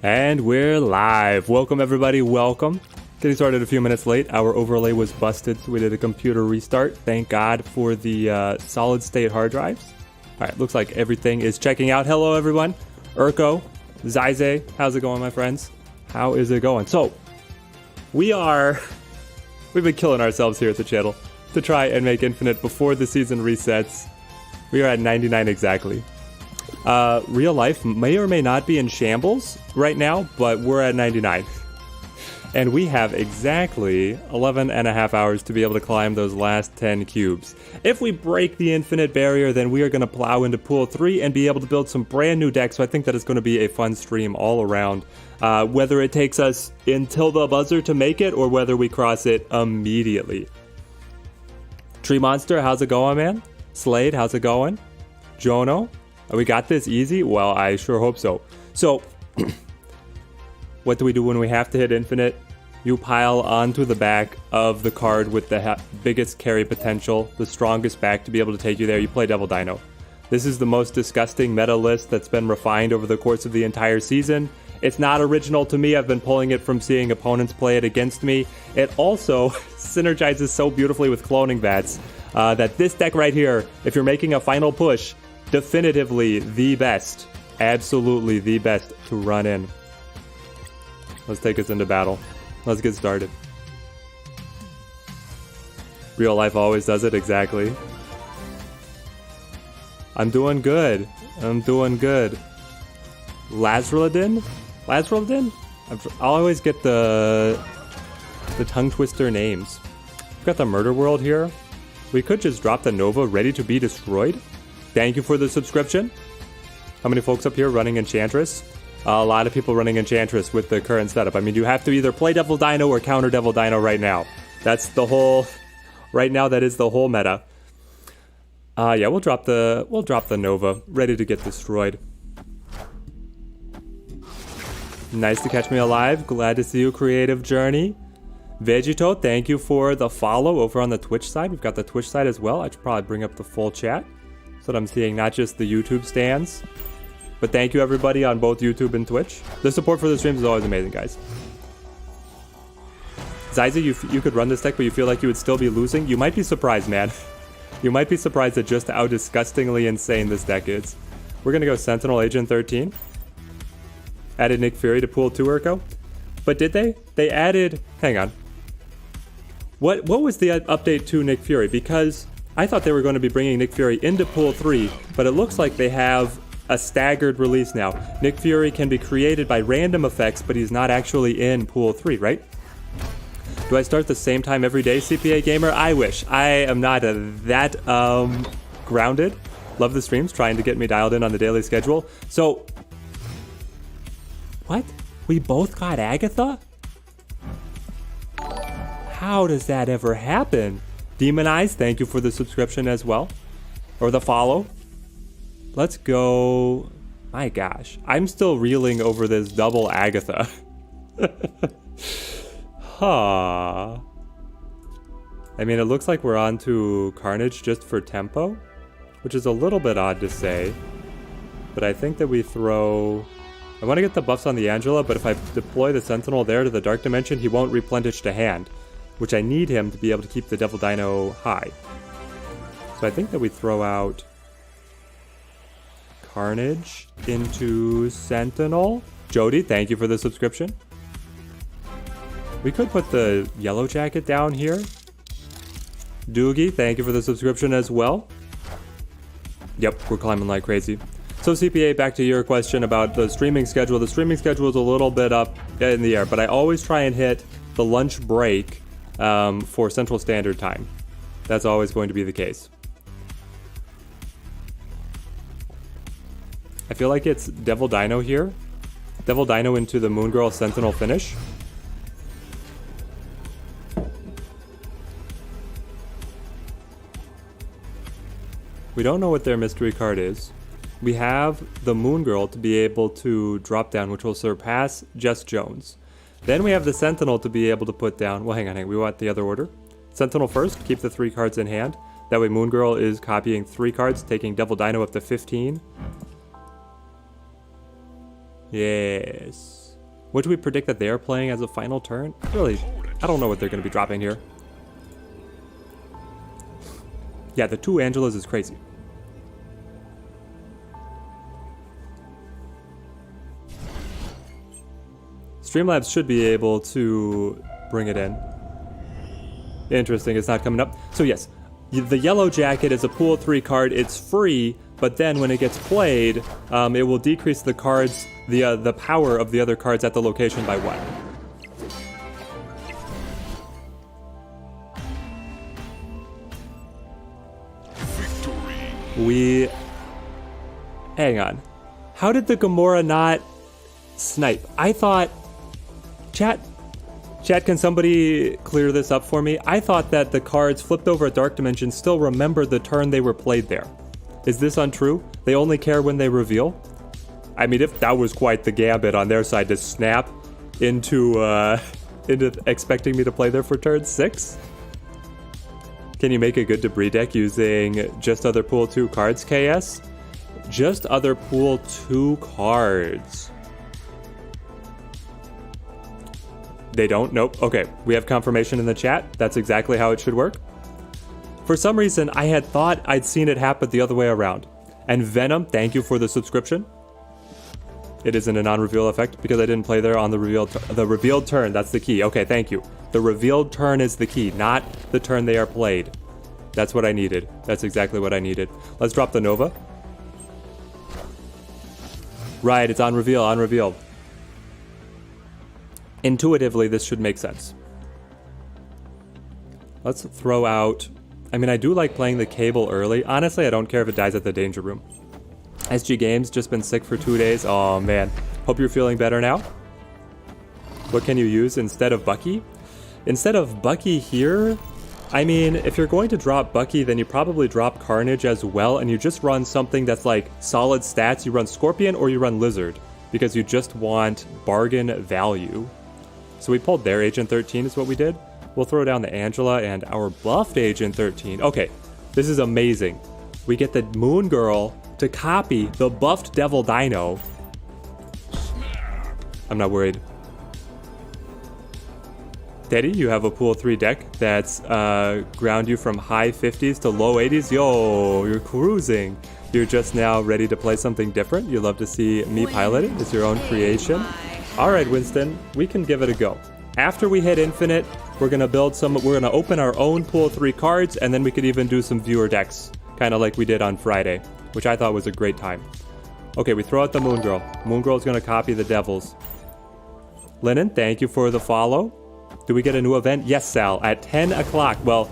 And we're live. Welcome everybody, welcome. Getting started a few minutes late. Our overlay was busted, so we did a computer restart. Thank God for the solid state hard drives. Alright, looks like everything is checking out. Hello everyone. Urko, Zaize, how's it going my friends? How is it going? So, we've been killing ourselves here at the channel to try and make Infinite before the season resets. We are at 99 exactly. Real life may or may not be in shambles right now, but we're at 99. And we have exactly 11 and a half hours to be able to climb those last 10 cubes. If we break the infinite barrier, then we are going to plow into pool 3 and be able to build some brand new decks. So I think that it's going to be a fun stream all around. Whether it takes us until the buzzer to make it or whether we cross it immediately. Tree Monster, how's it going, man? Slade, how's it going? Jono? We got this easy? Well, I sure hope so. So, what do we do when we have to hit infinite? You pile onto the back of the card with the biggest carry potential, the strongest back to be able to take you there. You play Devil Dino. This is the most disgusting meta list that's been refined over the course of the entire season. It's not original to me. I've been pulling it from seeing opponents play it against me. It also synergizes so beautifully with cloning vats that this deck right here, if you're making a final push, definitively the best, absolutely the best to run in. Let's take us into battle. Let's get started. Real life always does it, exactly. I'm doing good. I'm doing good. Lazraladin? Lazraladin? I always get the tongue twister names. We've got the Murder World here. We could just drop the Nova ready to be destroyed. Thank you for the subscription. How many folks up here running Enchantress? A lot of people running Enchantress with the current setup. I mean, you have to either play Devil Dino or counter Devil Dino right now. That's the whole... Right now, that is the whole meta. Yeah, we'll drop the Nova, ready to get destroyed. Nice to catch me alive. Glad to see you, Creative Journey. Vegito, thank you for the follow over on the Twitch side. We've got the Twitch side as well. I should probably bring up the full chat. So that I'm seeing not just the YouTube stands, but thank you everybody on both YouTube and Twitch. The support for the streams is always amazing, guys. Zaiza, you could run this deck, but you feel like you would still be losing? You might be surprised, man. You might be surprised at just how disgustingly insane this deck is. We're going to go Sentinel Agent 13. Added Nick Fury to pool 2, Urko. But did they? They added... Hang on. What was the update to Nick Fury? Because... I thought they were going to be bringing Nick Fury into Pool 3, but it looks like they have a staggered release now. Nick Fury can be created by random effects, but he's not actually in Pool 3, right? Do I start the same time every day, CPA Gamer? I wish. I am not that grounded. Love the streams, trying to get me dialed in on the daily schedule. So, what? We both got Agatha? How does that ever happen? Demonize, thank you for the subscription as well. Or the follow. Let's go... My gosh. I'm still reeling over this double Agatha. Huh. I mean, it looks like we're on to Carnage just for tempo, which is a little bit odd to say. But I think that we throw... I want to get the buffs on the Angela, but if I deploy the Sentinel there to the Dark Dimension, he won't replenish to hand, which I need him to be able to keep the Devil Dino high. So I think that we throw out Carnage into Sentinel. Jody, thank you for the subscription. We could put the Yellow Jacket down here. Doogie, thank you for the subscription as well. Yep, we're climbing like crazy. So CPA, back to your question about the streaming schedule. The streaming schedule is a little bit up in the air, but I always try and hit the lunch break for Central Standard Time. That's always going to be the case. I feel like it's Devil Dino here. Devil Dino into the Moon Girl Sentinel finish. We don't know what their mystery card is. We have the Moon Girl to be able to drop down, which will surpass Jess Jones. Then we have the Sentinel to be able to put down... Well, hang on. We want the other order. Sentinel first. Keep the 3 cards in hand. That way Moon Girl is copying 3 cards, taking Devil Dino up to 15. Yes. What do we predict that they are playing as a final turn? Really, I don't know what they're going to be dropping here. Yeah, the 2 Angelas is crazy. Streamlabs should be able to bring it in. Interesting, it's not coming up. So yes, the Yellow Jacket is a pool 3 card. It's free, but then when it gets played, it will decrease the cards, the power of the other cards at the location by 1. Hang on. How did the Gamora not snipe? I thought... Chat, can somebody clear this up for me? I thought that the cards flipped over at Dark Dimension still remembered the turn they were played there. Is this untrue? They only care when they reveal? I mean, if that was quite the gambit on their side to snap into expecting me to play there for turn 6? Can you make a good debris deck using just other pool 2 cards, KS? Just other pool 2 cards. They don't? Nope. Okay, we have confirmation in the chat. That's exactly how it should work. For some reason, I had thought I'd seen it happen the other way around. And Venom, thank you for the subscription. It isn't a non-reveal effect because I didn't play there on the revealed turn. That's the key. Okay, thank you. The revealed turn is the key, not the turn they are played. That's what I needed. That's exactly what I needed. Let's drop the Nova. Right, it's on reveal, on reveal. Intuitively, this should make sense. Let's throw out... I mean, I do like playing the Cable early. Honestly, I don't care if it dies at the Danger Room. SG Games, just been sick for 2 days. Oh, man. Hope you're feeling better now. What can you use instead of Bucky? Instead of Bucky here... I mean, if you're going to drop Bucky, then you probably drop Carnage as well, and you just run something that's like solid stats. You run Scorpion or you run Lizard, because you just want bargain value. So we pulled their Agent 13 is what we did. We'll throw down the Angela and our buffed Agent 13. Okay, this is amazing. We get the Moon Girl to copy the buffed Devil Dino. I'm not worried. Teddy, you have a pool 3 deck that's ground you from high 50s to low 80s. Yo, you're cruising. You're just now ready to play something different. You love to see me pilot it. It's your own creation. All right, Winston, we can give it a go. After we hit Infinite, we're gonna build some. We're gonna open our own pool 3 cards, and then we could even do some viewer decks, kind of like we did on Friday, which I thought was a great time. Okay, we throw out the Moon Girl. Moon Girl's gonna copy the Devils. Lennon, thank you for the follow. Do we get a new event? Yes, Sal, at 10 o'clock. Well,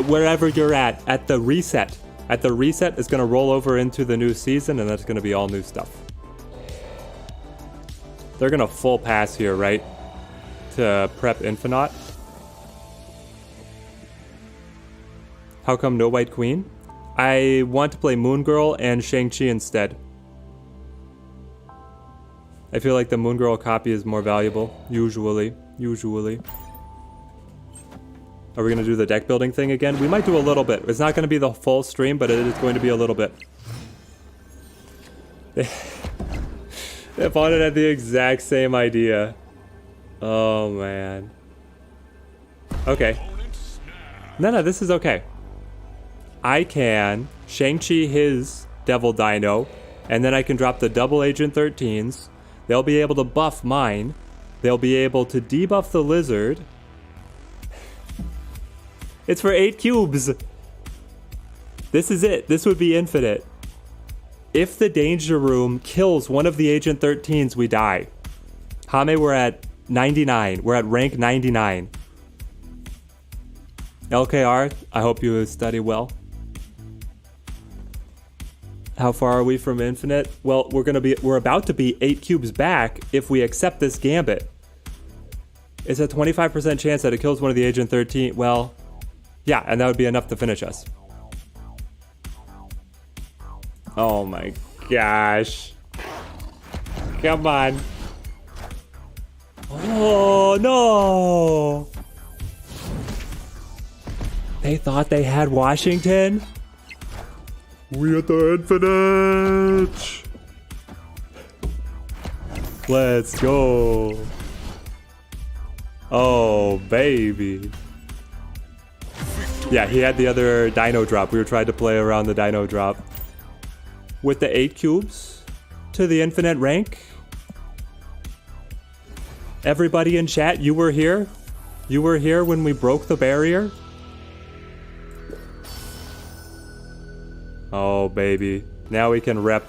wherever you're at the reset. At the reset, it's gonna roll over into the new season, and that's gonna be all new stuff. They're gonna full pass here, right? To prep Infinite. How come no White Queen? I want to play Moon Girl and Shang-Chi instead. I feel like the Moon Girl copy is more valuable, usually. Are we gonna do the deck building thing again? We might do a little bit. It's not gonna be the full stream, but it is going to be a little bit. Opponent had the exact same idea. Oh, man. Okay. No, this is okay. I can Shang-Chi his Devil Dino, and then I can drop the double Agent 13s. They'll be able to buff mine. They'll be able to debuff the Lizard. It's for 8 cubes. This is it. This would be infinite. If the Danger Room kills one of the Agent 13s, we die. Hame, we're at 99. We're at rank 99. LKR, I hope you study well. How far are we from infinite? Well, we're about to be 8 cubes back if we accept this gambit. It's a 25% chance that it kills one of the Agent 13. Well, yeah, and that would be enough to finish us. Oh my gosh. Come on. Oh no! They thought they had Washington? We at the infinite! Let's go. Oh, baby. Yeah, he had the other dino drop. We were trying to play around the dino drop. With the 8 cubes to the infinite rank. Everybody in chat, you were here? You were here when we broke the barrier? Oh, baby. Now we can rep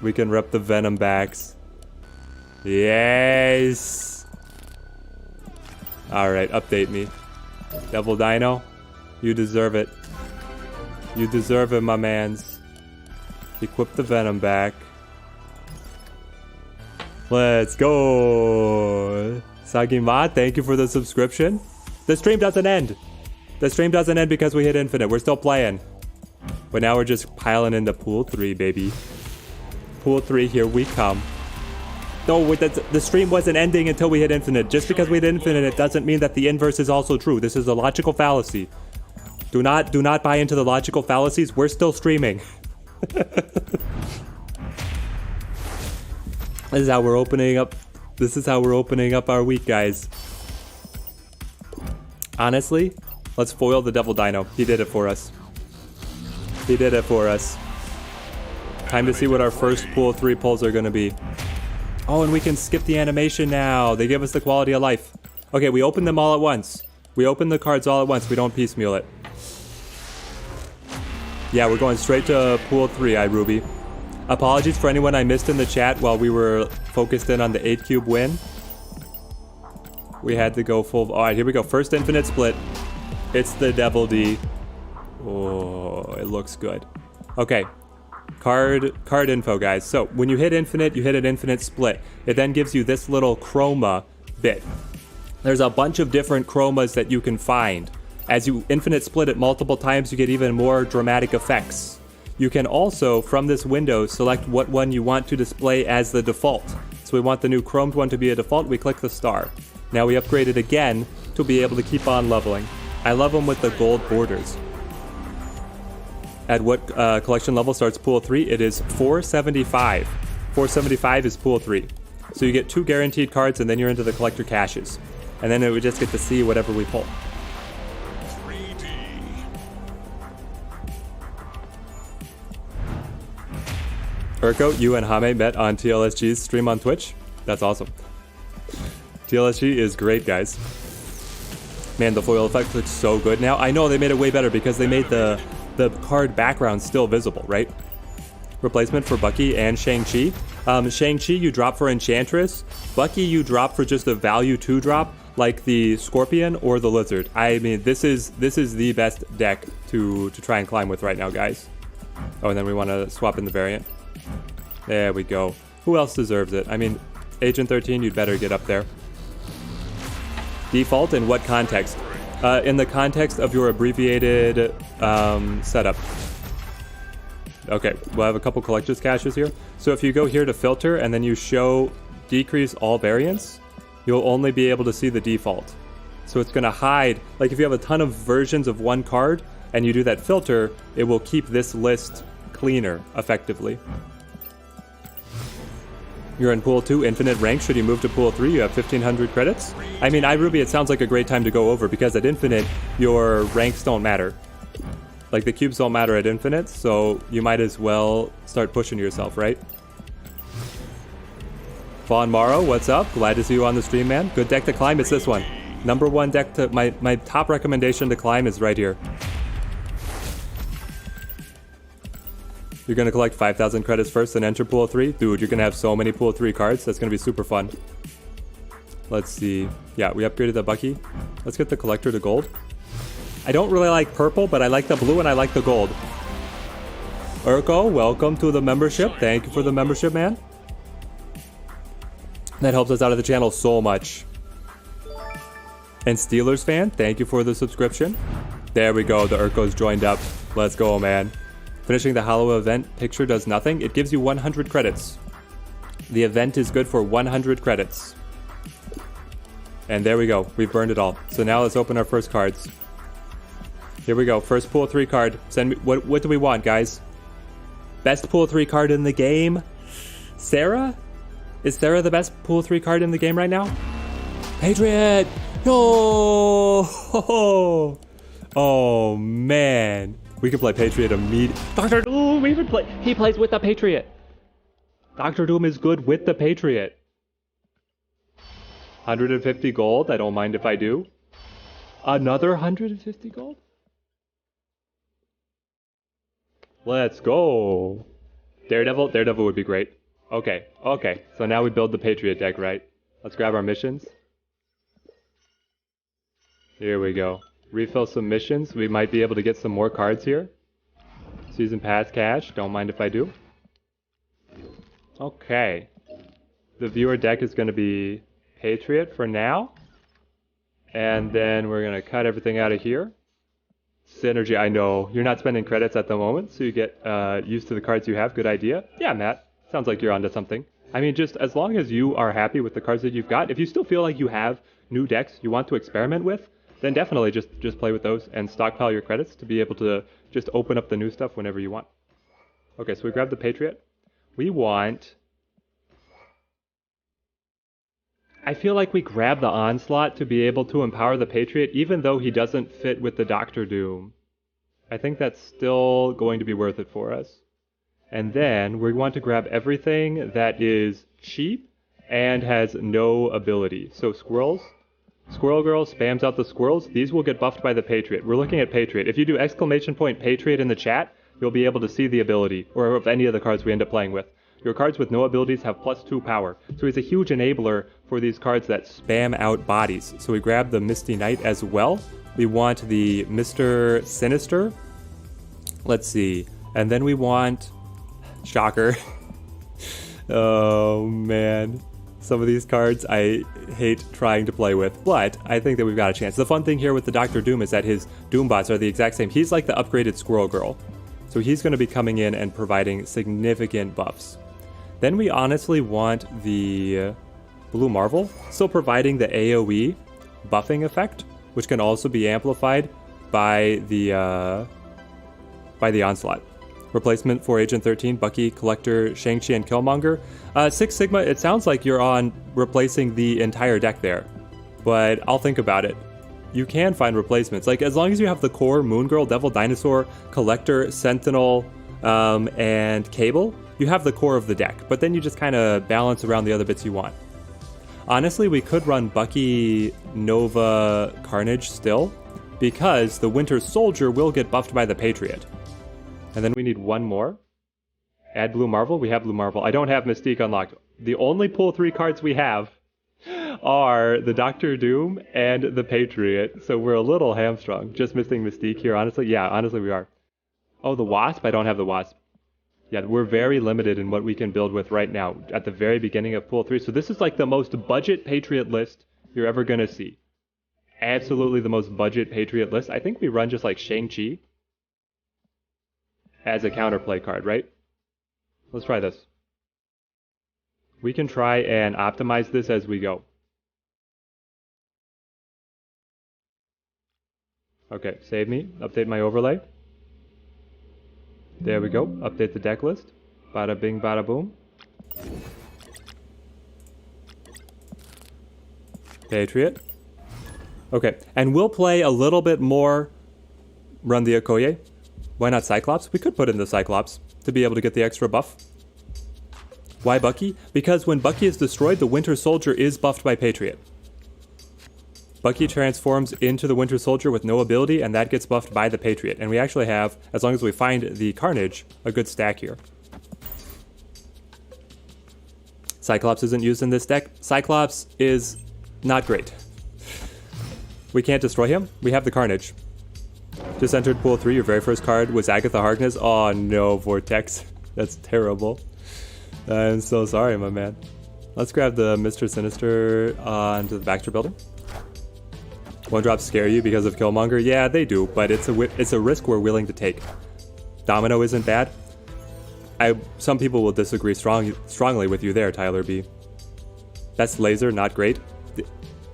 the Venom backs. Yes. All right, update me. Devil Dino, you deserve it. You deserve it, my mans. Equip the Venom back. Let's go. Sagima, thank you for the subscription. The stream doesn't end. The stream doesn't end because we hit infinite. We're still playing. But now we're just piling into pool 3, baby. Pool 3, here we come. No, the stream wasn't ending until we hit infinite. Just because we hit infinite, it doesn't mean that the inverse is also true. This is a logical fallacy. Do not buy into the logical fallacies. We're still streaming. This is how we're opening up. This is how we're opening up our week, guys. Honestly, let's foil the Devil Dino. He did it for us. He did it for us. Time to see what our first pool 3 pulls are gonna be. Oh, and we can skip the animation now. They give us the quality of life. Okay, we open them all at once. We open the cards all at once. We don't piecemeal it. Yeah, we're going straight to pool 3, iRuby. Apologies for anyone I missed in the chat while we were focused in on the 8 cube win. We had to go full. All right, here we go. First infinite split. It's the Devil D. Oh, it looks good. Okay. Card info, guys. So when you hit infinite, you hit an infinite split. It then gives you this little chroma bit. There's a bunch of different chromas that you can find. As you infinite split it multiple times, you get even more dramatic effects. You can also, from this window, select what one you want to display as the default. So we want the new chromed one to be a default. We click the star. Now we upgrade it again to be able to keep on leveling. I love them with the gold borders. At what collection level starts pool 3? It is 475. 475 is pool 3. So you get 2 guaranteed cards and then you're into the collector caches. And then we just get to see whatever we pull. 3D. Urko, you and Hame met on TLSG's stream on Twitch? That's awesome. TLSG is great, guys. Man, the foil effect looks so good now. I know they made it way better because they made the card background still visible, right? Replacement for Bucky and Shang-Chi. Shang-Chi you drop for Enchantress. Bucky you drop for just a value 2 drop, like the Scorpion or the Lizard. I mean, this is the best deck to try and climb with right now, guys. Oh, and then we want to swap in the variant. There we go. Who else deserves it? I mean, Agent 13, you'd better get up there. Default in what context? In the context of your abbreviated setup. Okay, we'll have a couple collector's caches here. So if you go here to filter and then you show decrease all variants, you'll only be able to see the default. So it's going to hide, like if you have a ton of versions of one card and you do that filter, it will keep this list cleaner effectively. You're in pool 2, infinite rank. Should you move to pool 3, you have 1500 credits. I mean, iRuby, it sounds like a great time to go over because at infinite, your ranks don't matter. Like the cubes don't matter at infinite, so you might as well start pushing yourself, right? Vaughn Morrow, what's up? Glad to see you on the stream, man. Good deck to climb, it's this one. Number 1 deck to, my top recommendation to climb is right here. You're going to collect 5,000 credits first and enter pool 3? Dude, you're going to have so many pool 3 cards. That's going to be super fun. Let's see. Yeah, we upgraded the Bucky. Let's get the collector to gold. I don't really like purple, but I like the blue and I like the gold. Urko, welcome to the membership. Thank you for the membership, man. That helps us out of the channel so much. And Steelers fan, thank you for the subscription. There we go. The Urko's joined up. Let's go, man. Finishing the Hollow event picture does nothing. It gives you 100 credits. The event is good for 100 credits. And there we go. We've burned it all. So now let's open our first cards. Here we go. First pool 3 card. Send me. What do we want, guys? Best pool 3 card in the game. Sarah? Is Sarah the best pool 3 card in the game right now? Patriot! No! Oh, man. We can play Patriot immediately. Dr. Doom even he plays with the Patriot. Dr. Doom is good with the Patriot. 150 gold. I don't mind if I do. Another 150 gold? Let's go. Daredevil? Daredevil would be great. Okay. So now we build the Patriot deck, right? Let's grab our missions. Here we go. Refill some missions. We might be able to get some more cards here. Season Pass cash. Don't mind if I do. Okay. The viewer deck is going to be Patriot for now. And then we're going to cut everything out of here. Synergy, I know. You're not spending credits at the moment, so you get used to the cards you have. Good idea. Yeah, Matt. Sounds like you're onto something. I mean, just as long as you are happy with the cards that you've got, if you still feel like you have new decks you want to experiment with, then definitely just play with those and stockpile your credits to be able to just open up the new stuff whenever you want. Okay, so we grab the Patriot. We want... I feel like we grab the Onslaught to be able to empower the Patriot, even though he doesn't fit with the Doctor Doom. I think that's still going to be worth it for us. And then we want to grab everything that is cheap and has no ability. So squirrels. Squirrel Girl spams out the squirrels. These will get buffed by the Patriot. We're looking at Patriot. If you do ! Patriot in the chat, you'll be able to see the ability, or of any of the cards we end up playing with. Your cards with no abilities have +2 power. So he's a huge enabler for these cards that spam out bodies. So we grab the Misty Knight as well. We want the Mr. Sinister. Let's see. And then we want... Shocker. Oh, man. Some of these cards I hate trying to play with, but I think that we've got a chance. The fun thing here with the Dr. Doom is that his Doombots are the exact same. He's like the upgraded Squirrel Girl. So he's going to be coming in and providing significant buffs. Then we honestly want the Blue Marvel, still providing the AoE buffing effect, which can also be amplified by the Onslaught. Replacement for Agent 13, Bucky, Collector, Shang-Chi, and Killmonger. Six Sigma, it sounds like you're on replacing the entire deck there, but I'll think about it. You can find replacements. Like, as long as you have the core Moon Girl, Devil, Dinosaur, Collector, Sentinel, and Cable, you have the core of the deck, but then you just kind of balance around the other bits you want. Honestly, we could run Bucky, Nova, Carnage still, because the Winter Soldier will get buffed by the Patriot. And then we need one more. Add Blue Marvel. We have Blue Marvel. I don't have Mystique unlocked. The only pull 3 cards we have are the Doctor Doom and the Patriot. So we're a little hamstrung. Just missing Mystique here, honestly. Yeah, honestly we are. Oh, the Wasp? I don't have the Wasp. Yeah, we're very limited in what we can build with right now at the very beginning of pull 3. So this is like the most budget Patriot list you're ever going to see. Absolutely the most budget Patriot list. I think we run just like Shang-Chi as a counterplay card, right? Let's try this. We can try and optimize this as we go. Okay, save me. Update my overlay. There we go. Update the deck list. Bada bing, bada boom. Patriot. Okay, and we'll play a little bit more. Run the Okoye. Why not Cyclops? We could put in the Cyclops to be able to get the extra buff. Why Bucky? Because when Bucky is destroyed, the Winter Soldier is buffed by Patriot. Bucky transforms into the Winter Soldier with no ability, and that gets buffed by the Patriot. And we actually have, as long as we find the Carnage, a good stack here. Cyclops isn't used in this deck. Cyclops is not great. We can't destroy him. We have the Carnage. Just entered pool 3. Your very first card was Agatha Harkness. Oh no, Vortex. That's terrible. I'm so sorry, my man. Let's grab the Mr. Sinister onto the Baxter building. One drops scare you because of Killmonger? Yeah, they do, but it's a risk we're willing to take. Domino isn't bad. Some people will disagree strongly with you there, Tyler B. Best laser, not great.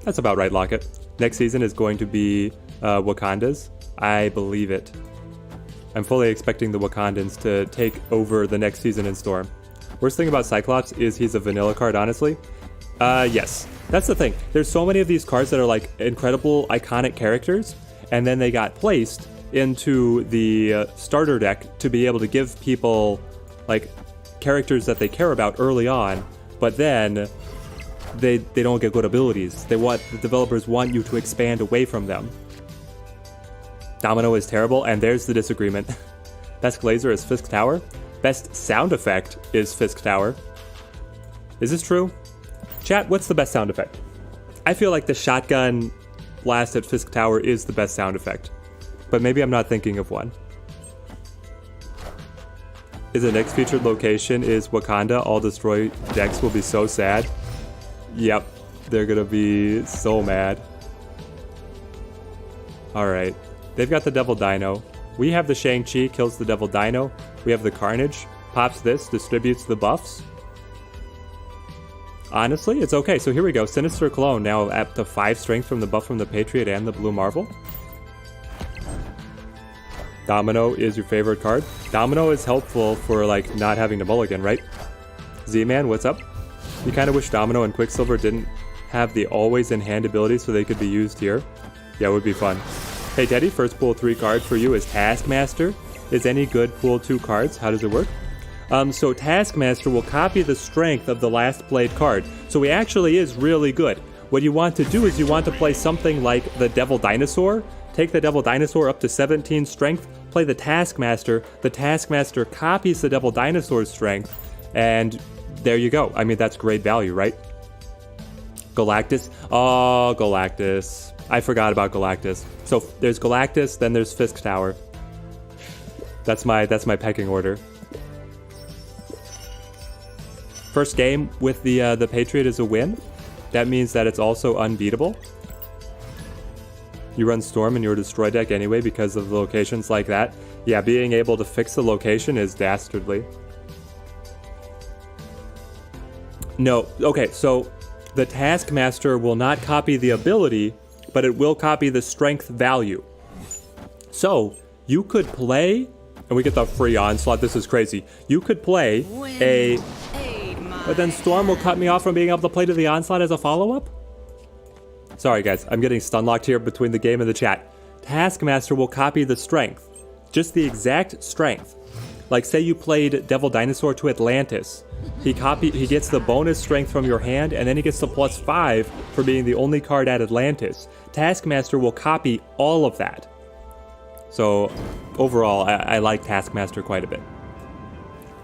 That's about right, Lockett. Next season is going to be Wakanda's. I believe it. I'm fully expecting the Wakandans to take over the next season in Storm. Worst thing about Cyclops is he's a vanilla card, honestly. Yes. That's the thing. There's so many of these cards that are like incredible, iconic characters, and then they got placed into the starter deck to be able to give people like characters that they care about early on, but then they don't get good abilities. The developers want you to expand away from them. Domino is terrible, and there's the disagreement. Best Glazer is Fisk Tower. Best sound effect is Fisk Tower. Is this true? Chat, what's the best sound effect? I feel like the shotgun blast at Fisk Tower is the best sound effect, but maybe I'm not thinking of one. Is the next featured location is Wakanda? All destroyed decks will be so sad. Yep, they're gonna be so mad. Alright, they've got the Devil Dino. We have the Shang-Chi, kills the Devil Dino. We have the Carnage, pops this, distributes the buffs. Honestly, it's okay. So here we go. Sinister Clone now up to 5 strength from the buff from the Patriot and the Blue Marvel. Domino is your favorite card. Domino is helpful for like not having to mulligan, right? Z-Man, what's up? You kind of wish Domino and Quicksilver didn't have the always in hand ability so they could be used here. Yeah, it would be fun. Hey Teddy, first pool 3 card for you is Taskmaster. Is any good pool 2 cards? How does it work? So Taskmaster will copy the strength of the last played card. So he actually is really good. What you want to do is you want to play something like the Devil Dinosaur. Take the Devil Dinosaur up to 17 strength, play the Taskmaster. The Taskmaster copies the Devil Dinosaur's strength, and there you go. I mean, that's great value, right? Galactus. Oh, Galactus. I forgot about Galactus. So there's Galactus, then there's Fisk Tower. That's my pecking order. First game with the Patriot is a win. That means that it's also unbeatable. You run Storm in your Destroy deck anyway because of locations like that. Yeah, being able to fix the location is dastardly. No, okay, so the Taskmaster will not copy the ability, but it will copy the strength value. So, you could play, and we get the free Onslaught, this is crazy. You could play but then Storm will cut me off from being able to play to the Onslaught as a follow-up? Sorry guys, I'm getting stun-locked here between the game and the chat. Taskmaster will copy the strength. Just the exact strength. Like say you played Devil Dinosaur to Atlantis. He gets the bonus strength from your hand, and then he gets the +5 for being the only card at Atlantis. Taskmaster will copy all of that. So overall, I like Taskmaster quite a bit.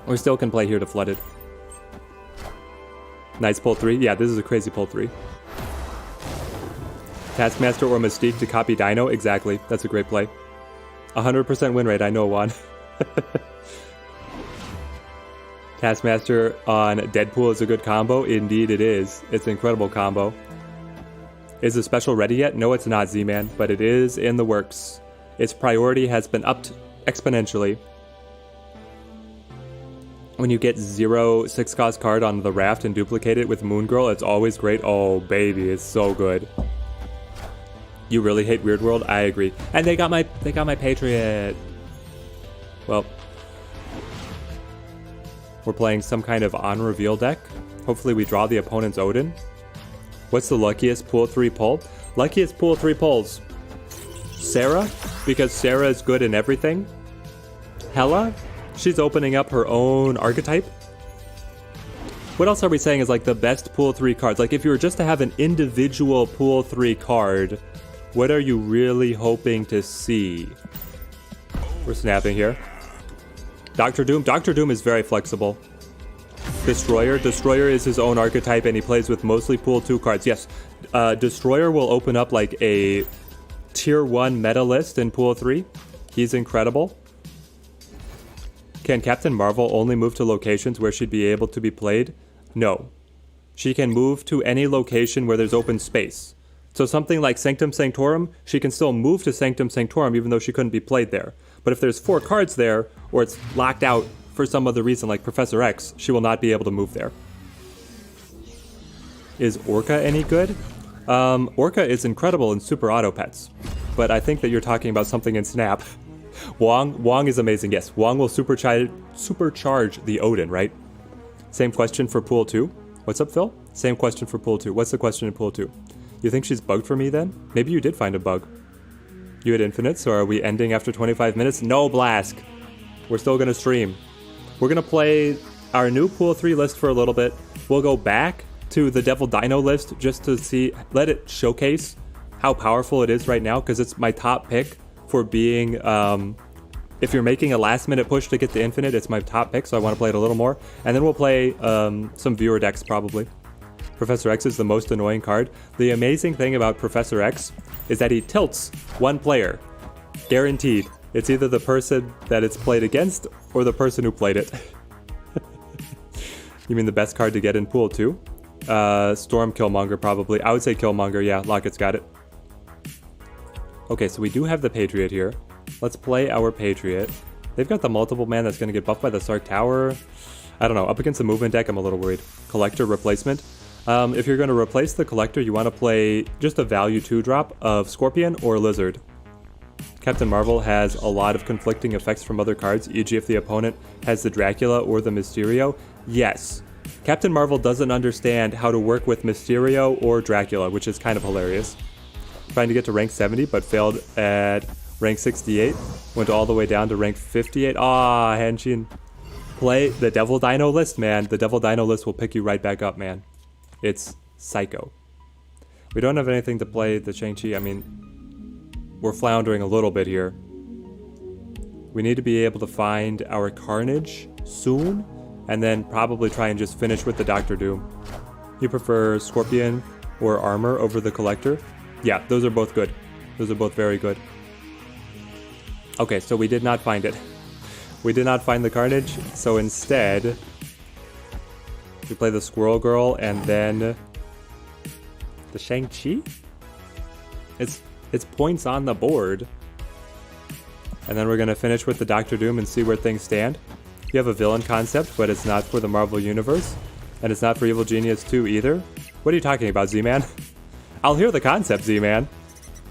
We still can play here to Flooded. Nice pull 3. Yeah, this is a crazy pull 3. Taskmaster or Mystique to copy Dino. Exactly. That's a great play. 100% win rate. I know one. Taskmaster on Deadpool is a good combo. Indeed it is. It's an incredible combo. Is the special ready yet? No, it's not, Z-Man, but it is in the works. Its priority has been upped exponentially. When you get 0 6-cost card on the raft and duplicate it with Moon Girl, it's always great. Oh, baby, it's so good. You really hate Weird World? I agree. And they got my Patriot. Well, we're playing some kind of on-reveal deck. Hopefully we draw the opponent's Odin. What's the luckiest pool 3 pull? Luckiest pool 3 pulls. Sarah, because Sarah is good in everything. Hela, she's opening up her own archetype. What else are we saying is like the best pool 3 cards? Like if you were just to have an individual pool 3 card, what are you really hoping to see? We're snapping here. Dr. Doom. Dr. Doom is very flexible. Destroyer. Destroyer is his own archetype and he plays with mostly pool 2 cards. Yes, Destroyer will open up like a tier 1 meta list in pool 3. He's incredible. Can Captain Marvel only move to locations where she'd be able to be played? No. She can move to any location where there's open space. So something like Sanctum Sanctorum, she can still move to Sanctum Sanctorum even though she couldn't be played there. But if there's 4 cards there, or it's locked out for some other reason like Professor X, she will not be able to move there. Is Orca any good? Orca is incredible in Super Auto Pets, but I think that you're talking about something in Snap. Wong is amazing, yes. Wong will supercharge the Odin, right? Same question for pool 2. What's up, Phil? Same question for pool 2. What's the question in pool 2? You think she's bugged for me then? Maybe you did find a bug. You had infinites, or are we ending after 25 minutes? No, Blask. We're still going to stream. We're going to play our new pool 3 list for a little bit. We'll go back to the Devil Dino list just to see, let it showcase how powerful it is right now, because it's my top pick for being, if you're making a last minute push to get to infinite, it's my top pick, so I want to play it a little more. And then we'll play some viewer decks probably. Professor X is the most annoying card. The amazing thing about Professor X is that he tilts one player. Guaranteed. It's either the person that it's played against or the person who played it. You mean the best card to get in pool 2? Storm Killmonger probably. I would say Killmonger, yeah, Locket's got it. Okay, so we do have the Patriot here. Let's play our Patriot. They've got the multiple man that's going to get buffed by the Sark Tower. I don't know, up against the movement deck, I'm a little worried. Collector replacement. If you're going to replace the Collector, you want to play just a value 2-drop of Scorpion or Lizard. Captain Marvel has a lot of conflicting effects from other cards, e.g. if the opponent has the Dracula or the Mysterio. Yes, Captain Marvel doesn't understand how to work with Mysterio or Dracula, which is kind of hilarious. Trying to get to rank 70, but failed at rank 68. Went all the way down to rank 58. Ah, Henshin. Play the Devil Dino list, man. The Devil Dino list will pick you right back up, man. It's psycho. We don't have anything to play the Shang-Chi. I mean, we're floundering a little bit here. We need to be able to find our Carnage soon, and then probably try and just finish with the Doctor Doom. You prefer Scorpion or Armor over the Collector? Yeah, those are both good. Those are both very good. Okay, so we did not find it. We did not find the Carnage, so instead we play the Squirrel Girl and then the Shang-Chi? It's points on the board. And then we're going to finish with the Doctor Doom and see where things stand. You have a villain concept, but it's not for the Marvel Universe. And it's not for Evil Genius 2 either. What are you talking about, Z-Man? I'll hear the concept, Z-Man.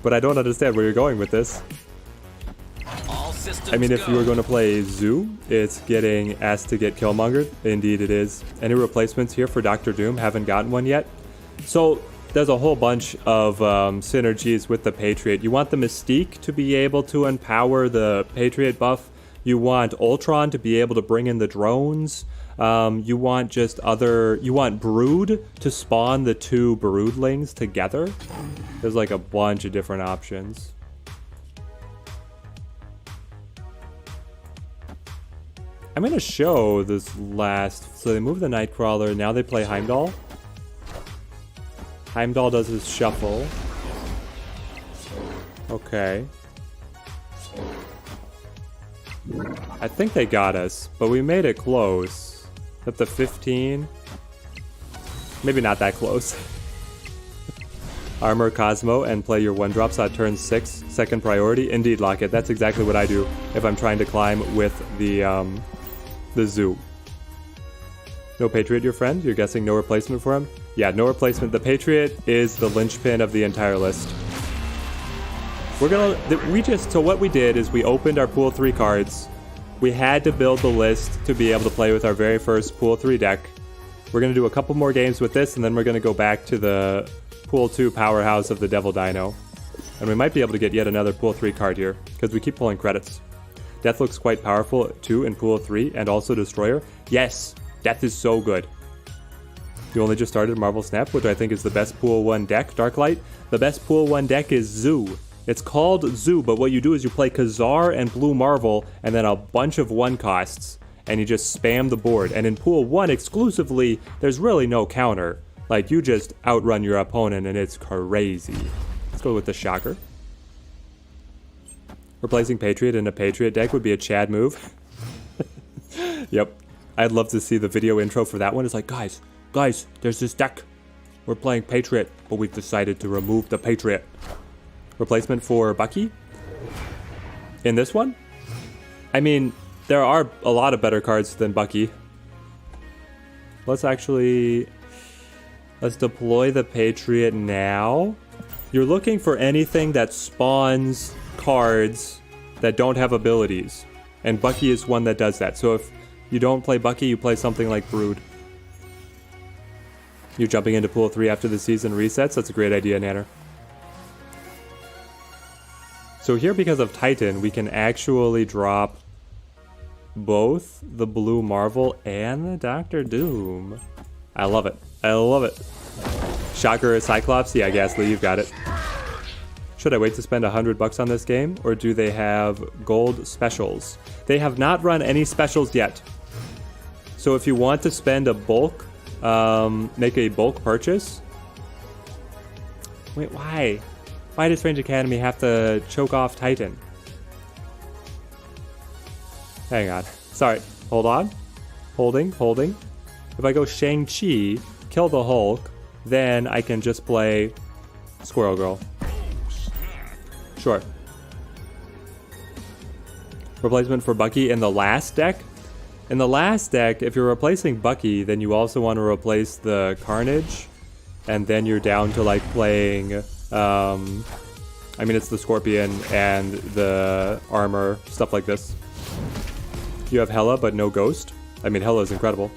But I don't understand where you're going with this. I mean, if you were going to play Zoo, it's getting asked to get Killmongered. Indeed it is. Any replacements here for Doctor Doom? Haven't gotten one yet. So there's a whole bunch of synergies with the Patriot. You want the Mystique to be able to empower the Patriot buff. You want Ultron to be able to bring in the drones. You want Brood to spawn the 2 Broodlings together. There's like a bunch of different options. I'm going to show this last. So they move the Nightcrawler. Now they play Heimdall. Heimdall does his shuffle. Okay. I think they got us, but we made it close. At the 15. Maybe not that close. Armor Cosmo and play your 1-drops on turn 6. Second priority. Indeed, Locket. That's exactly what I do if I'm trying to climb with the Zoo. No Patriot, your friend? You're guessing no replacement for him? Yeah, no replacement. The Patriot is the linchpin of the entire list. So what we did is we opened our pool 3 cards. We had to build the list to be able to play with our very first pool 3 deck. We're going to do a couple more games with this, and then we're going to go back to the pool 2 powerhouse of the Devil Dino. And we might be able to get yet another pool 3 card here, because we keep pulling credits. Death looks quite powerful too in pool 3, and also Destroyer. Yes, Death is so good. You only just started Marvel Snap, which I think is the best pool 1 deck, Darklight. The best pool 1 deck is Zoo. It's called Zoo, but what you do is you play Khazar and Blue Marvel, and then a bunch of 1 costs, and you just spam the board. And in pool 1 exclusively, there's really no counter. Like, you just outrun your opponent, and it's crazy. Let's go with the Shocker. Replacing Patriot in a Patriot deck would be a Chad move. Yep. I'd love to see the video intro for that one. It's like, guys, there's this deck. We're playing Patriot, but we've decided to remove the Patriot. Replacement for Bucky? In this one? I mean, there are a lot of better cards than Bucky. Let's deploy the Patriot now. You're looking for anything that spawns cards that don't have abilities. And Bucky is one that does that. So if you don't play Bucky, you play something like Brood. You're jumping into pool 3 after the season resets? That's a great idea, Nanner. So here, because of Titan, we can actually drop both the Blue Marvel and the Doctor Doom. I love it. I love it. Shocker Cyclops? Yeah, Ghastly, you've got it. Should I wait to spend $100 on this game, or do they have gold specials? They have not run any specials yet. So if you want to spend a bulk, make a bulk purchase. Wait, why? Why does Strange Academy have to choke off Titan? Hang on. Sorry. Hold on. Holding. If I go Shang-Chi, kill the Hulk, then I can just play Squirrel Girl. Sure. Replacement for Bucky in the last deck? In the last deck, if you're replacing Bucky, then you also want to replace the Carnage, and then you're down to like playing, it's the Scorpion and the Armor, stuff like this. You have Hela, but no Ghost. Hela is incredible.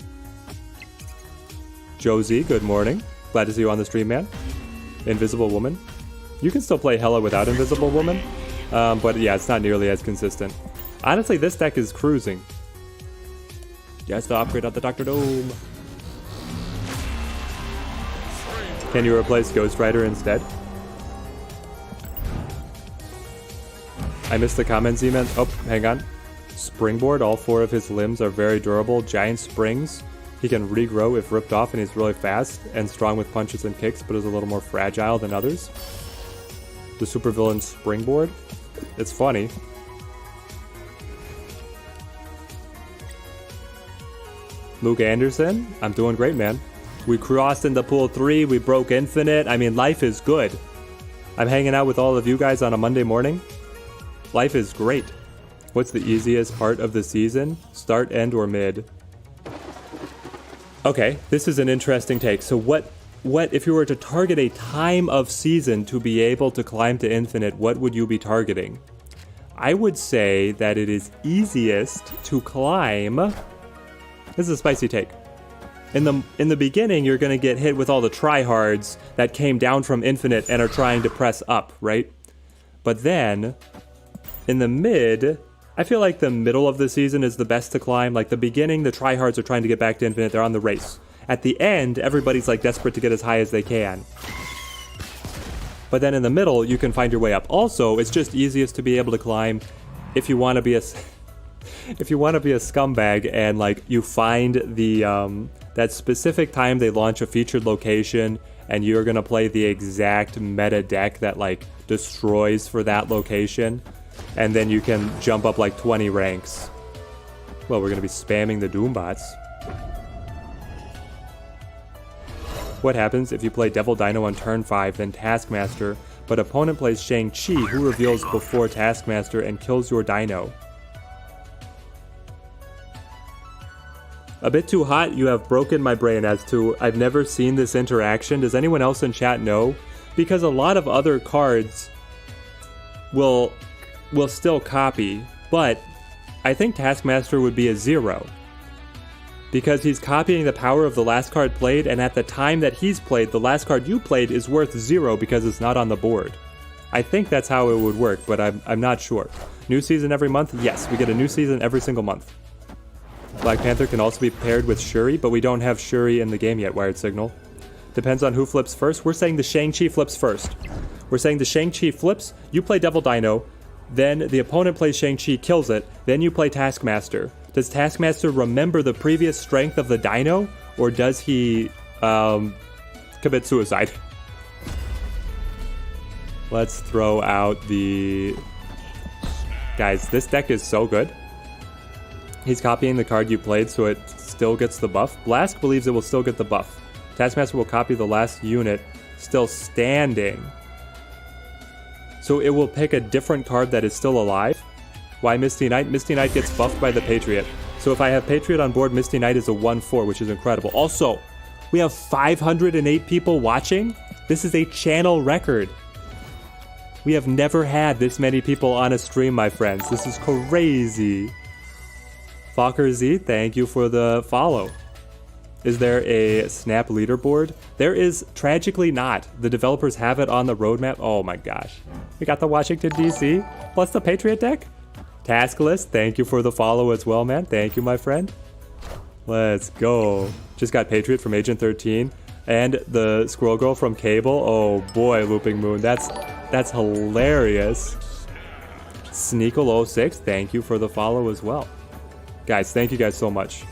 Josie, good morning. Glad to see you on the stream, man. Invisible Woman. You can still play Hela without Invisible Woman, but yeah, it's not nearly as consistent. Honestly, this deck is cruising. Just to upgrade on the Doctor Dome. Can you replace Ghost Rider instead? I missed the comment, Z-Man. Oh, hang on. Springboard, all 4 of his limbs are very durable. Giant springs. He can regrow if ripped off, and he's really fast and strong with punches and kicks, but is a little more fragile than others. The supervillain Springboard. It's funny. Luke Anderson, I'm doing great, man. We crossed into pool 3, we broke Infinite. Life is good. I'm hanging out with all of you guys on a Monday morning. Life is great. What's the easiest part of the season? Start, end, or mid? Okay, this is an interesting take. So what if you were to target a time of season to be able to climb to Infinite, what would you be targeting? I would say that it is easiest to climb. This is a spicy take. In the beginning, you're going to get hit with all the tryhards that came down from Infinite and are trying to press up, right? But then, in the mid, I feel like the middle of the season is the best to climb. Like the beginning, the tryhards are trying to get back to Infinite. They're on the race. At the end, everybody's like desperate to get as high as they can. But then in the middle, you can find your way up. Also, it's just easiest to be able to climb if you want to be a scumbag and like you find the that specific time they launch a featured location and you're gonna play the exact meta deck that like destroys for that location, and then you can jump up like 20 ranks. Well, we're gonna be spamming the Doombots. What happens if you play Devil Dino on turn 5, then Taskmaster, but opponent plays Shang-Chi, who reveals before Taskmaster and kills your Dino? A bit too hot, you have broken my brain as to I've never seen this interaction. Does anyone else in chat know? Because a lot of other cards will still copy, but I think Taskmaster would be a 0. Because he's copying the power of the last card played, and at the time that he's played, the last card you played is worth 0 because it's not on the board. I think that's how it would work, but I'm not sure. New season every month? Yes, we get a new season every single month. Black Panther can also be paired with Shuri, but we don't have Shuri in the game yet, Wired Signal. Depends on who flips first. We're saying the Shang-Chi flips first. We're saying the Shang-Chi flips, you play Devil Dino, then the opponent plays Shang-Chi, kills it, then you play Taskmaster. Does Taskmaster remember the previous strength of the Dino, or does he commit suicide? Let's throw out the... Guys, this deck is so good. He's copying the card you played so it still gets the buff. Blask believes it will still get the buff. Taskmaster will copy the last unit still standing. So it will pick a different card that is still alive. Why Misty Knight? Misty Knight gets buffed by the Patriot. So if I have Patriot on board, Misty Knight is a 1/4, which is incredible. Also, we have 508 people watching. This is a channel record. We have never had this many people on a stream, my friends. This is crazy. Fokker Z, thank you for the follow. Is there a Snap leaderboard? There is tragically not. The developers have it on the roadmap. Oh my gosh. We got the Washington, D.C. plus the Patriot deck. Task list, thank you for the follow as well, man. Thank you, my friend. Let's go. Just got Patriot from Agent 13 and the Squirrel Girl from Cable. Oh boy, Looping Moon. That's hilarious. Sneakle06, thank you for the follow as well. Guys, thank you guys so much.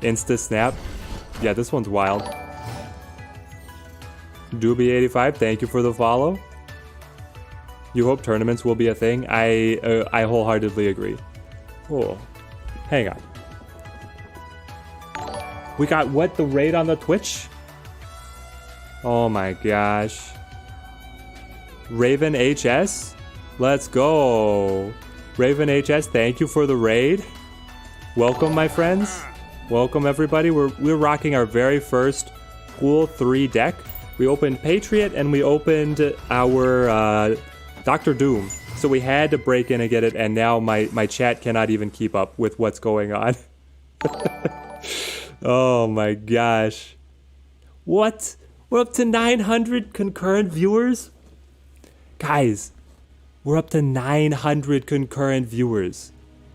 Insta Snap. Yeah, this one's wild. Doobie85, thank you for the follow. You hope tournaments will be a thing? I wholeheartedly agree. Oh, hang on. We got what? The raid on the Twitch? Oh my gosh. Raven HS? Let's go. Raven HS, thank you for the raid. Welcome, my friends. Welcome, everybody. We're rocking our very first Pool 3 deck. We opened Patriot and we opened our Dr. Doom. So we had to break in and get it, and now my chat cannot even keep up with what's going on. Oh my gosh. What? We're up to 900 concurrent viewers? Guys, we're up to 900 concurrent viewers.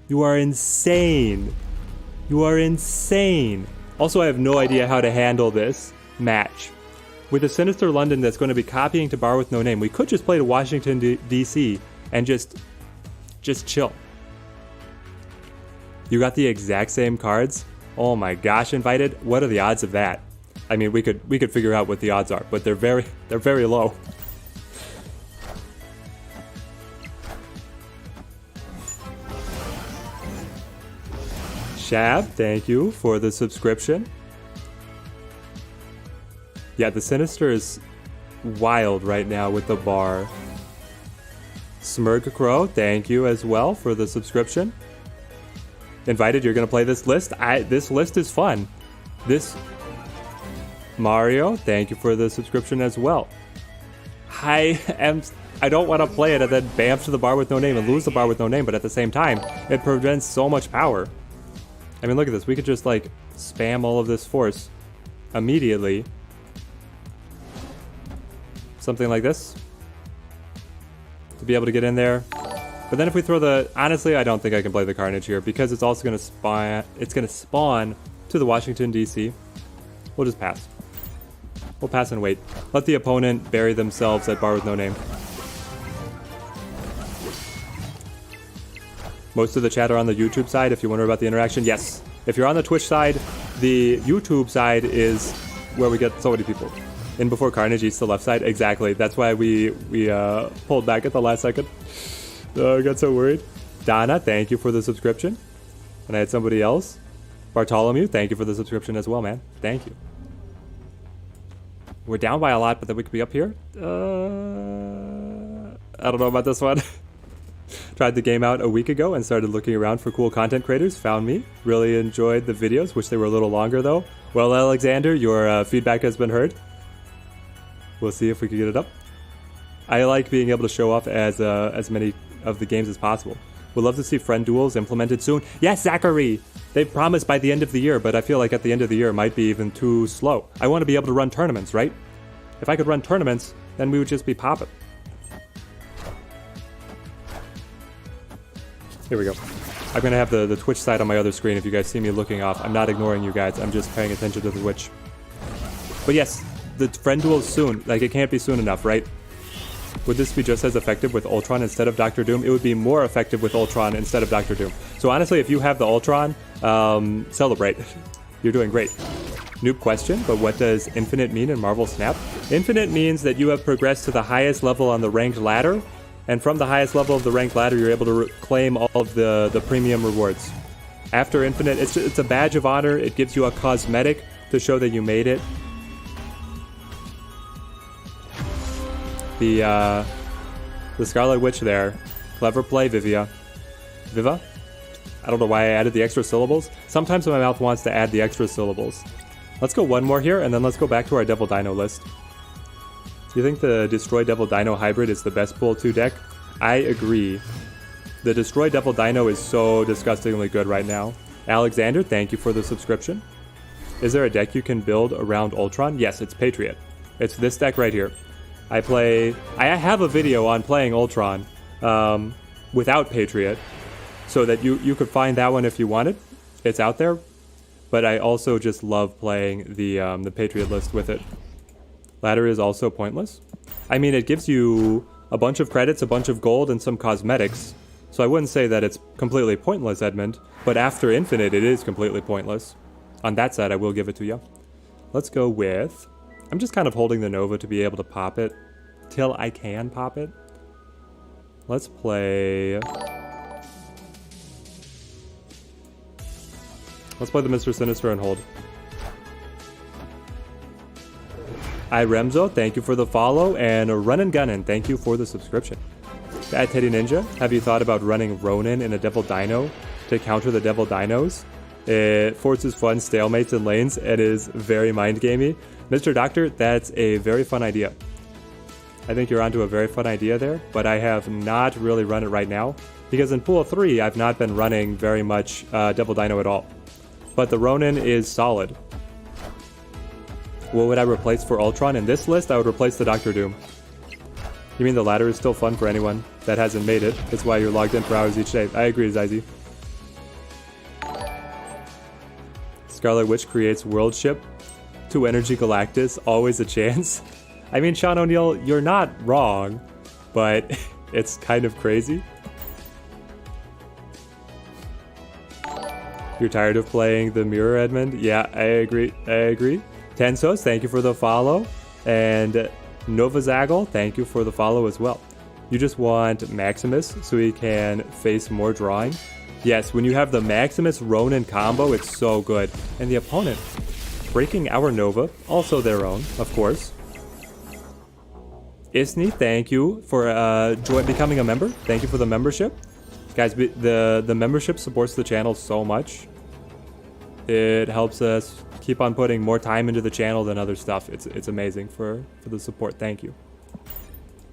You are insane. You are insane. Also, I have no idea how to handle this match. With a Sinister London that's going to be copying to Bar with No Name, we could just play to Washington, D.C. and just chill. You got the exact same cards? Oh my gosh, Invited. What are the odds of that? I mean, we could figure out what the odds are, but they're very low. Shab, thank you for the subscription. Yeah, the Sinister is wild right now with the bar. Smurg Crow, thank you as well for the subscription. Invited, you're gonna play this list? This list is fun. This Mario, thank you for the subscription as well. I don't want to play it and then bamf to the Bar with No Name and lose the Bar with No Name, but at the same time, it prevents so much power. I mean, look at this. We could just, like, spam all of this force immediately. Something like this. To be able to get in there. But then if we throw the... Honestly, I don't think I can play the Carnage here because it's also going to spawn... It's going to spawn to the Washington, D.C. We'll just pass. We'll pass and wait. Let the opponent bury themselves at Bar with No Name. Most of the chat are on the YouTube side, if you wonder about the interaction. Yes. If you're on the Twitch side, the YouTube side is where we get so many people. In before Carnage eats the left side. Exactly. That's why we pulled back at the last second. I got so worried. Donna, thank you for the subscription. And I had somebody else. Bartholomew, thank you for the subscription as well, man. Thank you. We're down by a lot, but then we could be up here. I don't know about this one. Tried the game out a week ago and started looking around for cool content creators. Found me. Really enjoyed the videos. Wish they were a little longer, though. Well, Alexander, your feedback has been heard. We'll see if we can get it up. I like being able to show off as many of the games as possible. Would love to see friend duels implemented soon. Yes, Zachary! They promised by the end of the year, but I feel like at the end of the year it might be even too slow. I want to be able to run tournaments, right? If I could run tournaments, then we would just be popping. Here we go. I'm going to have the Twitch side on my other screen if you guys see me looking off. I'm not ignoring you guys. I'm just paying attention to the Twitch. But yes, the friend duel is soon. Like, it can't be soon enough, right? Would this be just as effective with Ultron instead of Dr. Doom? It would be more effective with Ultron instead of Dr. Doom. So honestly, if you have the Ultron, celebrate. You're doing great. Noob question, but what does infinite mean in Marvel Snap? Infinite means that you have progressed to the highest level on the ranked ladder, and from the highest level of the ranked ladder, you're able to claim all of the premium rewards. After infinite, it's a badge of honor. It gives you a cosmetic to show that you made it. The Scarlet Witch there. Clever play, Viva. I don't know why I added the extra syllables. Sometimes my mouth wants to add the extra syllables. Let's go one more here, and then let's go back to our Devil Dino list. Do you think the Destroy Devil Dino hybrid is the best Pool 2 deck? I agree. The Destroy Devil Dino is so disgustingly good right now. Alexander, thank you for the subscription. Is there a deck you can build around Ultron? Yes, it's Patriot. It's this deck right here. I have a video on playing Ultron without Patriot, so that you could find that one if you wanted. It's out there. But I also just love playing the Patriot list with it. Ladder is also pointless. I mean, it gives you a bunch of credits, a bunch of gold, and some cosmetics. So I wouldn't say that it's completely pointless, Edmund. But after Infinite, it is completely pointless. On that side, I will give it to you. Let's go with... I'm just kind of holding the Nova to be able to pop it till I can pop it. Let's play... Let's play the Mr. Sinister and hold. Remzo, thank you for the follow. And Runnin' Gunnin', thank you for the subscription. At Teddy Ninja, have you thought about running Ronin in a Devil Dino to counter the Devil Dinos? It forces fun stalemates in lanes and is very mind-gamey. Mr. Doctor, that's a very fun idea. I think you're onto a very fun idea there, but I have not really run it right now. Because in Pool 3, I've not been running very much Devil Dino at all. But the Ronin is solid. What would I replace for Ultron? In this list, I would replace the Doctor Doom. You mean the ladder is still fun for anyone that hasn't made it? That's why you're logged in for hours each day. I agree, Zizy. Scarlet Witch creates World Ship. 2 Energy Galactus, always a chance. I mean, Sean O'Neill, you're not wrong, but it's kind of crazy. You're tired of playing the mirror, Edmund? Yeah, I agree. Tensos, thank you for the follow. And Novazagal, thank you for the follow as well. You just want Maximus so he can face more drawing. Yes, when you have the Maximus Ronin combo, it's so good. And the opponent breaking our Nova, also their own, of course. Isni, thank you for becoming a member. Thank you for the membership. Guys, the membership supports the channel so much. It helps us keep on putting more time into the channel than other stuff. It's amazing for the support. Thank you.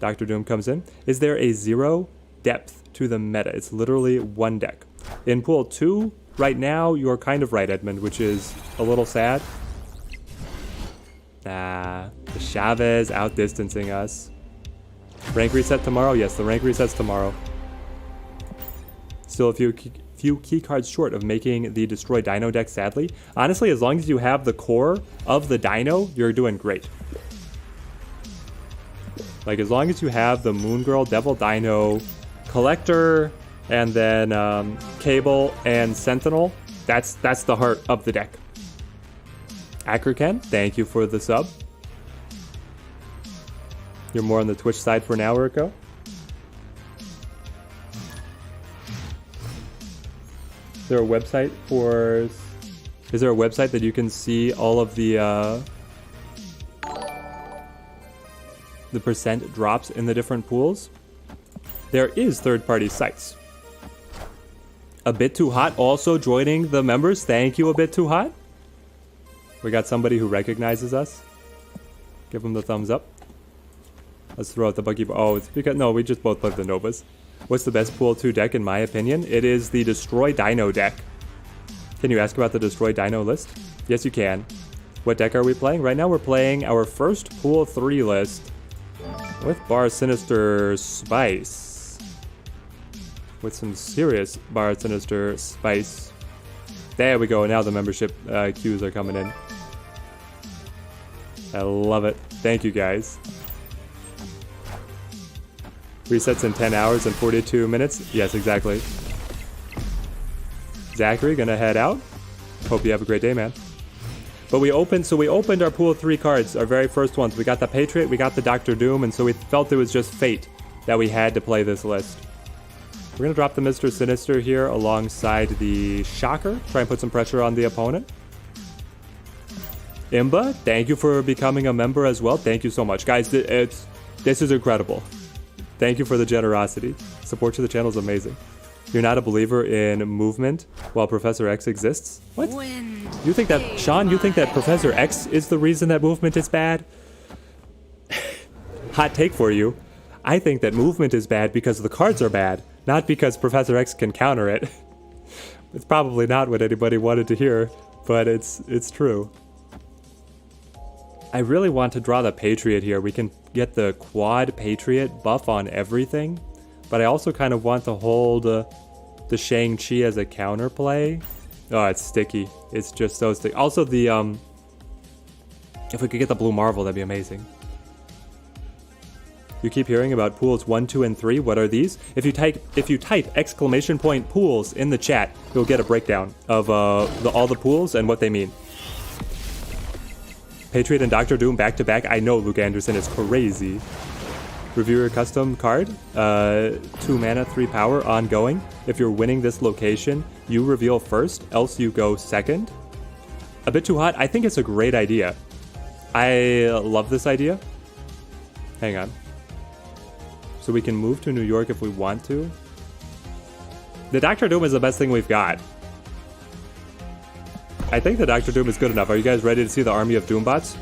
Dr. Doom comes in. Is there a 0 depth to the meta? It's literally 1 deck. In Pool 2, right now, you're kind of right, Edmund, which is a little sad. The Chavez outdistancing us. Rank reset tomorrow? Yes, the rank resets tomorrow. Still a few key cards short of making the Destroy Dino deck, sadly. Honestly, as long as you have the core of the Dino, you're doing great. Like, as long as you have the Moon Girl, Devil Dino, Collector, and then Cable and Sentinel, that's the heart of the deck. Akraken, thank you for the sub. You're more on the Twitch side for now, Urko. Is there a website that you can see all of the percent drops in the different pools? There is third-party sites. A Bit Too Hot also joining the members. Thank you, A Bit Too Hot. We got somebody who recognizes us. Give them the thumbs up. Let's throw out the buggy. Oh, it's because no, we just both played the Novas. What's the best Pool 2 deck in my opinion? It is the Destroy Dino deck. Can you ask about the Destroy Dino list? Yes, you can. What deck are we playing? Right now we're playing our first Pool 3 list with Bar Sinister Spice. With some serious Bar Sinister Spice. There we go. Now the membership queues are coming in. I love it. Thank you, guys. Resets in 10 hours and 42 minutes. Yes, exactly. Zachary, gonna head out. Hope you have a great day, man. But we opened our Pool 3 cards, our very first ones. We got the Patriot, we got the Dr. Doom, and so we felt it was just fate that we had to play this list. We're gonna drop the Mr. Sinister here alongside the Shocker. Try and put some pressure on the opponent. Imba, thank you for becoming a member as well. Thank you so much. Guys, this is incredible. Thank you for the generosity. Support to the channel is amazing. You're not a believer in movement while Professor X exists? What? You think that, Sean, you think that Professor X is the reason that movement is bad? Hot take for you. I think that movement is bad because the cards are bad, not because Professor X can counter it. It's probably not what anybody wanted to hear, but it's true. I really want to draw the Patriot here. We can get the quad Patriot buff on everything, but I also kind of want to hold the Shang-Chi as a counterplay. Oh, it's sticky. It's just so sticky. Also, the if we could get the Blue Marvel, that'd be amazing. You keep hearing about pools 1, 2, and 3. What are these? If you type exclamation point pools in the chat, you'll get a breakdown of all the pools and what they mean. Patriot and Doctor Doom back to back. I know Luke Anderson is crazy. Reviewer custom card. 2 mana, 3 power, ongoing. If you're winning this location, you reveal first, else you go second. A bit too hot. I think it's a great idea. I love this idea. Hang on. So we can move to New York if we want to. The Doctor Doom is the best thing we've got. I think the Doctor Doom is good enough. Are you guys ready to see the army of Doombots?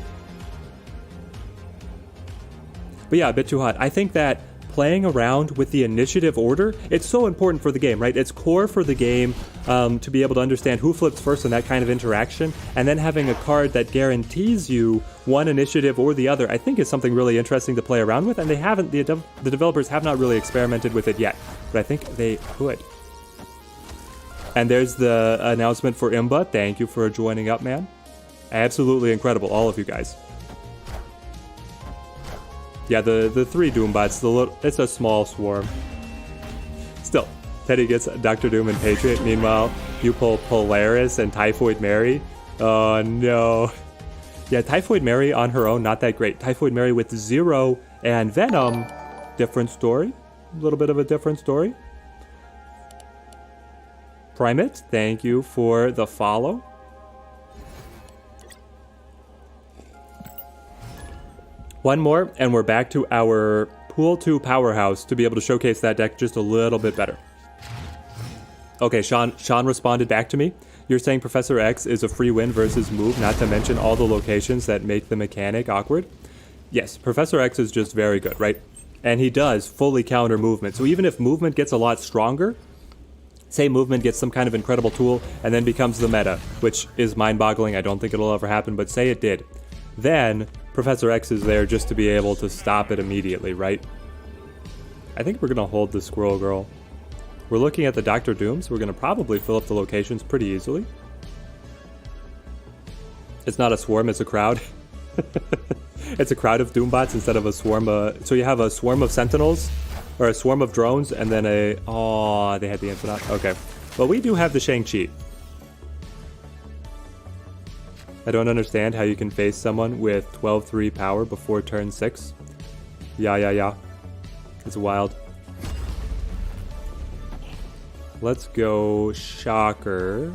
But yeah, a bit too hot. I think that playing around with the initiative order, it's so important for the game, right? It's core for the game to be able to understand who flips first and that kind of interaction. And then having a card that guarantees you one initiative or the other, I think is something really interesting to play around with. And they haven't, the developers have not really experimented with it yet, but I think they could. And there's the announcement for Imba. Thank you for joining up, man. Absolutely incredible, all of you guys. Yeah, the 3 Doombots, it's a small swarm. Still, Teddy gets Doctor Doom and Patriot. Meanwhile, you pull Polaris and Typhoid Mary. Oh, no. Yeah, Typhoid Mary on her own, not that great. Typhoid Mary with Zero and Venom, different story. A little bit of a different story. Primate, thank you for the follow. One more, and we're back to our Pool 2 powerhouse to be able to showcase that deck just a little bit better. Okay, Sean responded back to me. You're saying Professor X is a free win versus move, not to mention all the locations that make the mechanic awkward? Yes, Professor X is just very good, right? And he does fully counter movement. So even if movement gets a lot stronger, say movement gets some kind of incredible tool and then becomes the meta, which is mind-boggling. I don't think it'll ever happen, but say it did. Then Professor X is there just to be able to stop it immediately, right? I think we're going to hold the Squirrel Girl. We're looking at the Doctor Dooms. We're going to probably fill up the locations pretty easily. It's not a swarm, it's a crowd. It's a crowd of Doombots instead of a swarm. So you have a swarm of Sentinels, or a swarm of drones, and then a... Oh, they had the Infinite. Okay. But we do have the Shang-Chi. I don't understand how you can face someone with 12-3 power before turn 6. Yeah. It's wild. Let's go Shocker,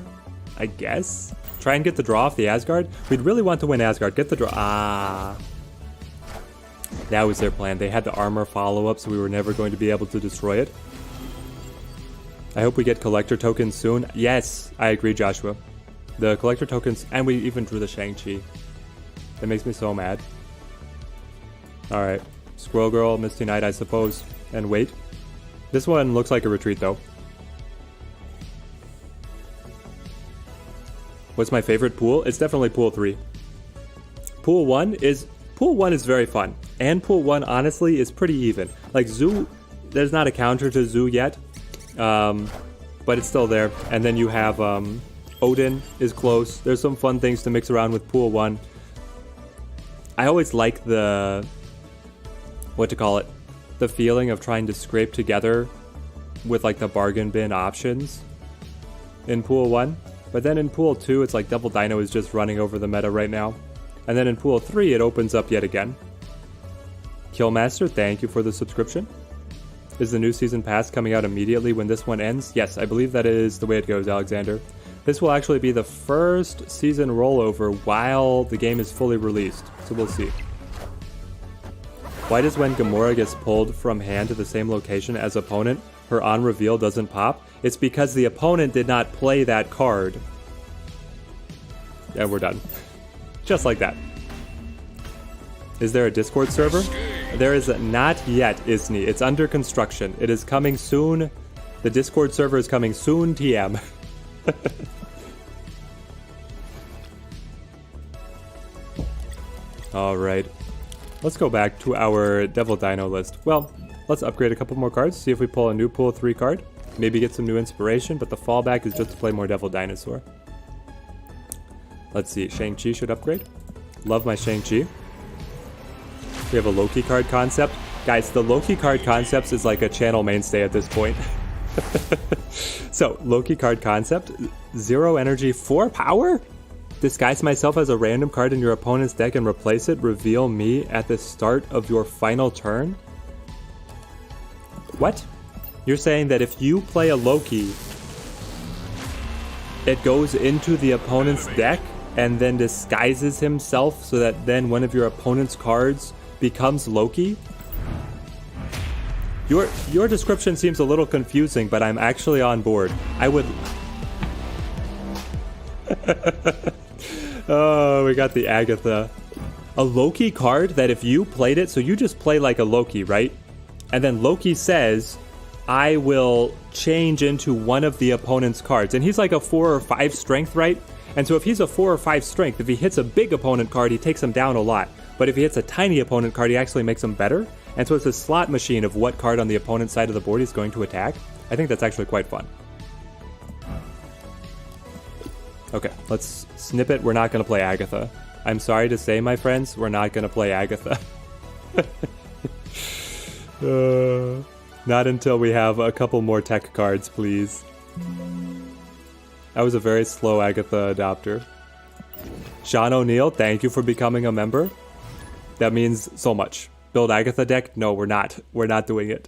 I guess. Try and get the draw off the Asgard. We'd really want to win Asgard. Get the draw. Ah. That was their plan. They had the armor follow-up, so we were never going to be able to destroy it. I hope we get collector tokens soon. Yes, I agree, Joshua. The collector tokens, and we even drew the Shang-Chi. That makes me so mad. Alright. Squirrel Girl, Misty Knight, I suppose. And wait. This one looks like a retreat, though. What's my favorite pool? It's definitely Pool 3. Pool 1 is very fun. And Pool 1, honestly, is pretty even. Like, Zoo, there's not a counter to Zoo yet. But it's still there. And then you have, Odin is close. There's some fun things to mix around with Pool 1. I always like the... the feeling of trying to scrape together with, like, the bargain bin options in Pool 1. But then in Pool 2, it's like Double Dino is just running over the meta right now. And then in Pool 3, it opens up yet again. Killmaster, thank you for the subscription. Is the new season pass coming out immediately when this one ends? Yes, I believe that is the way it goes, Alexander. This will actually be the first season rollover while the game is fully released, so we'll see. Why does when Gamora gets pulled from hand to the same location as opponent, her on reveal doesn't pop? It's because the opponent did not play that card. And we're done. Just like that. Is there a Discord server? There is not yet, Isney. It's under construction. It is coming soon. The Discord server is coming soon, TM. Alright. Let's go back to our Devil Dino list. Well, let's upgrade a couple more cards, see if we pull a new pool 3 card. Maybe get some new inspiration, but the fallback is just to play more Devil Dinosaur. Let's see, Shang-Chi should upgrade. Love my Shang-Chi. We have a Loki card concept. Guys, the Loki card concepts is like a channel mainstay at this point. So, Loki card concept, 0 energy, 4 power? Disguise myself as a random card in your opponent's deck and replace it. Reveal me at the start of your final turn? What? You're saying that if you play a Loki, it goes into the opponent's deck and then disguises himself so that then one of your opponent's cards becomes Loki? Your description seems a little confusing, but I'm actually on board. I would... Oh, we got the Agatha. A Loki card that if you played it, so you just play like a Loki, right? And then Loki says, I will change into one of the opponent's cards. And he's like a 4 or 5 strength, right? And so if he's a 4 or 5 strength, if he hits a big opponent card, he takes him down a lot. But if he hits a tiny opponent card, he actually makes him better. And so it's a slot machine of what card on the opponent's side of the board he's going to attack. I think that's actually quite fun. Okay, let's snip it. We're not going to play Agatha. I'm sorry to say, my friends, we're not going to play Agatha. Not until we have a couple more tech cards, please. I was a very slow Agatha adopter. Sean O'Neill, thank you for becoming a member. That means so much. Build Agatha deck? No, we're not. We're not doing it.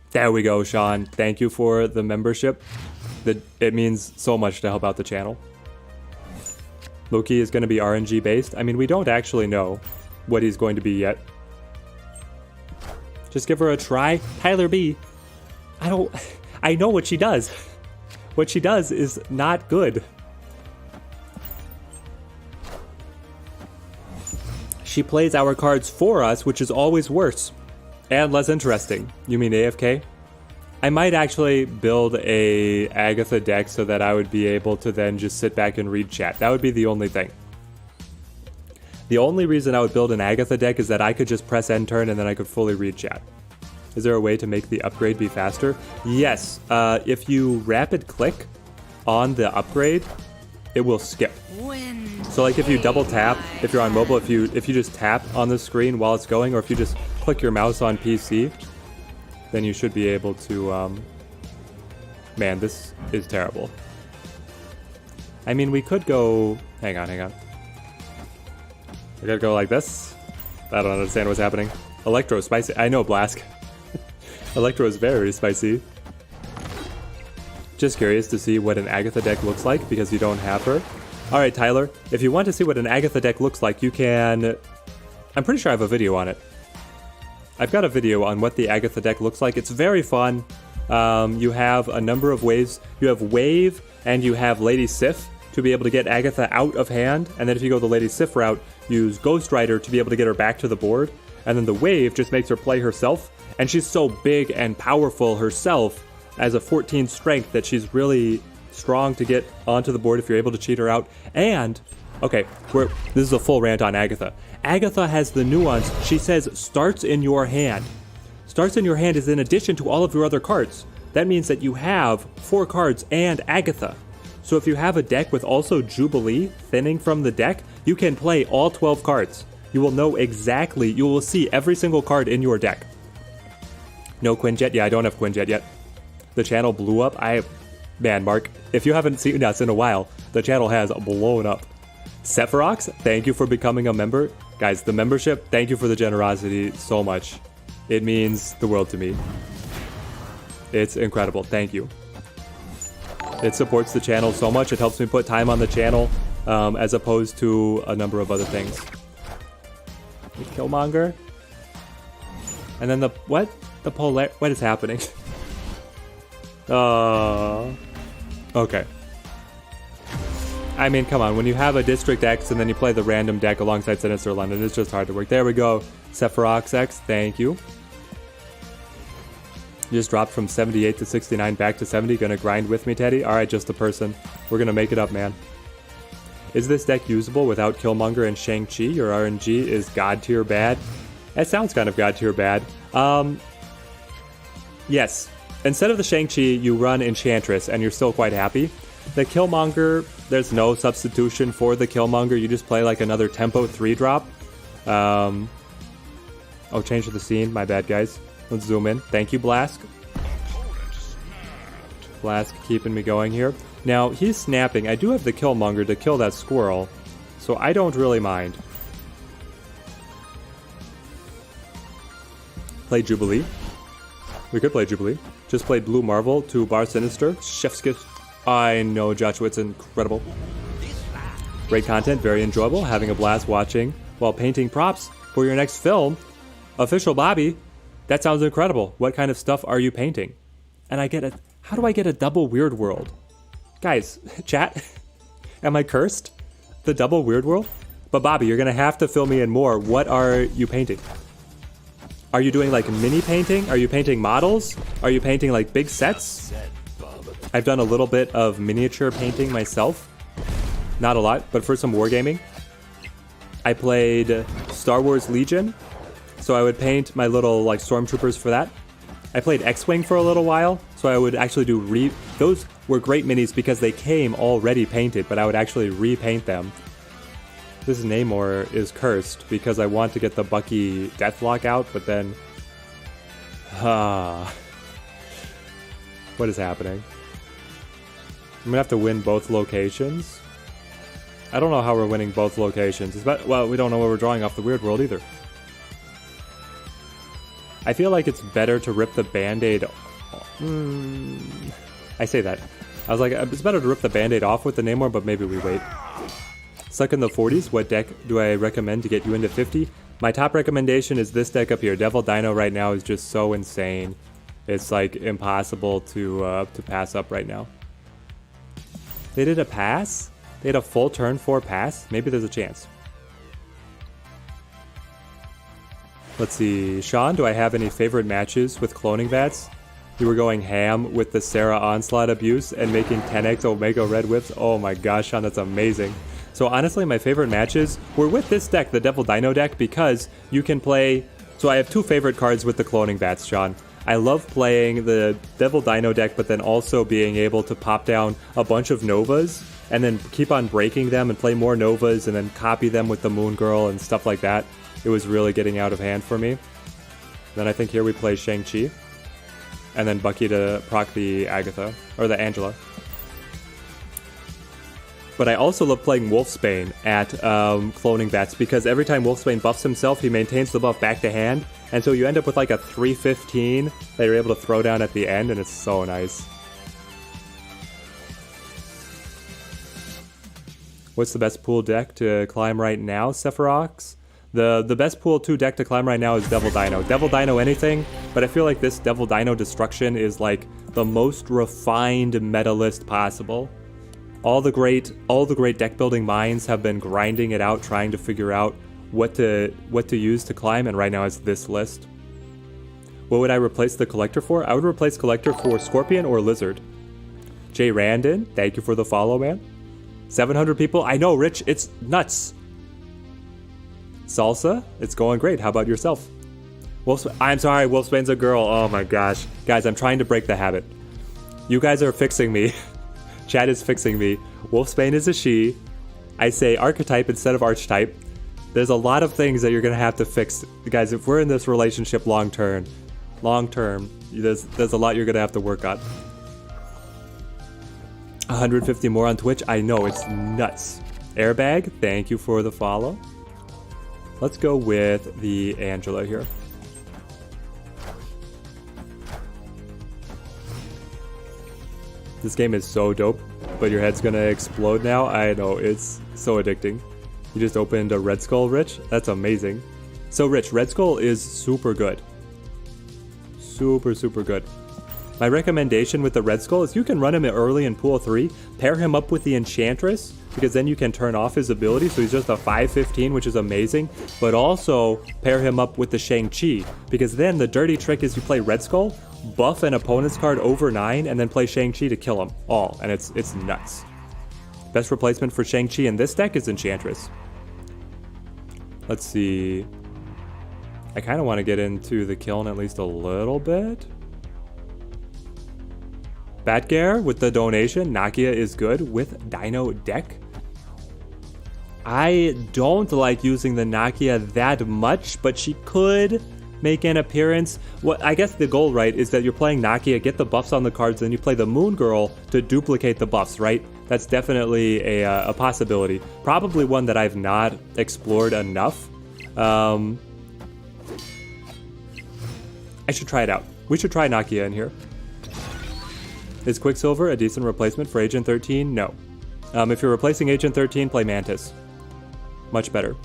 There we go, Sean. Thank you for the membership. It means so much to help out the channel. Loki is going to be RNG based. I mean, we don't actually know what he's going to be yet. Just give her a try. Tyler B. I know what she does. What she does is not good. She plays our cards for us, which is always worse. And less interesting. You mean AFK? I might actually build a Agatha deck so that I would be able to then just sit back and read chat. That would be the only thing. The only reason I would build an Agatha deck is that I could just press end turn and then I could fully read chat. Is there a way to make the upgrade be faster? Yes. If you rapid click on the upgrade, it will skip. So like if you double tap, if you're on mobile, if you just tap on the screen while it's going, or if you just click your mouse on PC, then you should be able to, man, this is terrible. I mean, we could go, hang on. I gotta go like this. I don't understand what's happening. Electro, spicy, I know, Blask. Electro is very spicy. Just curious to see what an Agatha deck looks like because you don't have her. Alright, Tyler, if you want to see what an Agatha deck looks like, you can... I'm pretty sure I have a video on it. I've got a video on what the Agatha deck looks like. It's very fun. You have a number of ways. You have Wave and you have Lady Sif to be able to get Agatha out of hand. And then if you go the Lady Sif route, use Ghost Rider to be able to get her back to the board. And then the Wave just makes her play herself. And she's so big and powerful herself as a 14 strength that she's really strong to get onto the board if you're able to cheat her out. And, okay, this is a full rant on Agatha. Agatha has the nuance. She says starts in your hand. Starts in your hand is in addition to all of your other cards. That means that you have 4 cards and Agatha. So if you have a deck with also Jubilee thinning from the deck, you can play all 12 cards. You will know exactly, you will see every single card in your deck. No Quinjet? Yeah, I don't have Quinjet yet. The channel blew up. Man, Mark, if you haven't seen us in a while, the channel has blown up. Sephirox, thank you for becoming a member. Guys, the membership, thank you for the generosity so much. It means the world to me. It's incredible. Thank you. It supports the channel so much. It helps me put time on the channel as opposed to a number of other things. Killmonger. And then the, what? The polar, what is happening? Okay. I mean, come on. When you have a District X and then you play the random deck alongside Sinister London, it's just hard to work. There we go. Sephirox X, thank you. You just dropped from 78 to 69 back to 70. Gonna grind with me, Teddy? Alright, just a person. We're gonna make it up, man. Is this deck usable without Killmonger and Shang-Chi? Your RNG is god tier bad. That sounds kind of god tier bad. Yes. Instead of the Shang-Chi, you run Enchantress, and you're still quite happy. The Killmonger, there's no substitution for the Killmonger. You just play like another tempo 3-drop. Oh, change to the scene. My bad, guys. Let's zoom in. Thank you, Blask. Blask keeping me going here. Now, he's snapping. I do have the Killmonger to kill that squirrel, so I don't really mind. Play Jubilee. We could play Jubilee. Just played Blue Marvel to Bar Sinister. Chef's kiss. I know, Joshua, it's incredible. Great content, very enjoyable. Having a blast watching while painting props for your next film. Official Bobby. That sounds incredible. What kind of stuff are you painting? And I get it. How do I get a double Weird World? Guys, chat, am I cursed? The double Weird World? But Bobby, you're gonna have to fill me in more. What are you painting? Are you doing like mini painting? Are you painting models? Are you painting like big sets? I've done a little bit of miniature painting myself. Not a lot, but for some wargaming. I played Star Wars Legion, so I would paint my little like stormtroopers for that. I played X-Wing for a little while, so I would actually do those were great minis because they came already painted, but I would actually repaint them. This Namor is cursed because I want to get the Bucky Deathlock out, but then... what is happening? I'm gonna have to win both locations. I don't know how we're winning both locations. Well, we don't know what we're drawing off the Weird World either. I feel like it's better to rip the Band-Aid... I say that. I was like, it's better to rip the Band-Aid off with the Namor, but maybe we wait. Stuck in the 40s, what deck do I recommend to get you into 50? My top recommendation is this deck up here. Devil Dino right now is just so insane. It's like impossible to pass up right now. They did a pass? They had a full turn 4 pass? Maybe there's a chance. Let's see. Sean, do I have any favorite matches with cloning vats? You were going ham with the Sarah Onslaught abuse and making 10x Omega Red Whips. Oh my gosh, Sean, that's amazing. So honestly, my favorite matches were with this deck, the Devil Dino deck, because you can play... So I have two favorite cards with the cloning vats, Sean. I love playing the Devil Dino deck, but then also being able to pop down a bunch of Novas and then keep on breaking them and play more Novas and then copy them with the Moon Girl and stuff like that. It was really getting out of hand for me. Then I think here we play Shang-Chi. And then Bucky to proc the Agatha, or the Angela. But I also love playing Wolfsbane at cloning vats because every time Wolfsbane buffs himself, he maintains the buff back to hand. And so you end up with like a 315 that you're able to throw down at the end, and it's so nice. What's the best pool deck to climb right now, Sephirox? The best pool 2 deck to climb right now is Devil Dino. Devil Dino anything, but I feel like this Devil Dino Destruction is like the most refined meta list possible. All the great deck building minds have been grinding it out, trying to figure out what to use to climb, and right now it's this list. What would I replace the Collector for? I would replace Collector for Scorpion or Lizard. Jay Randon, thank you for the follow, man. 700 people? I know, Rich, it's nuts. Salsa, it's going great. How about yourself? I'm sorry, Wolfsbane's a girl. Oh my gosh. Guys, I'm trying to break the habit. You guys are fixing me. Chat is fixing me. Wolfsbane is a she. I say archetype instead of archetype. There's a lot of things that you're going to have to fix. Guys, if we're in this relationship long term, there's a lot you're going to have to work on. 150 more on Twitch. I know, it's nuts. Airbag, thank you for the follow. Let's go with the Angela here. This game is so dope, but your head's gonna explode now. I know, it's so addicting. You just opened a Red Skull, Rich? That's amazing. So Rich, Red Skull is super good. Super, super good. My recommendation with the Red Skull is you can run him early in Pool 3, pair him up with the Enchantress, because then you can turn off his ability, so he's just a 5/15, which is amazing, but also pair him up with the Shang-Chi, because then the dirty trick is you play Red Skull, buff an opponent's card over 9, and then play Shang-Chi to kill them all, and it's nuts. Best replacement for Shang-Chi in this deck is Enchantress. Let's see. I kind of want to get into the kiln at least a little bit. Batgare with the donation. Nakia is good with Dino deck. I don't like using the Nakia that much, but she could make an appearance. What I guess the goal, right, is that you're playing Nakia, get the buffs on the cards, then you play the Moon Girl to duplicate the buffs, right? That's definitely a possibility. Probably one that I've not explored enough. I should try it out. We should try Nakia in here. Is Quicksilver a decent replacement for Agent 13? No. If you're replacing Agent 13, play Mantis. Much better.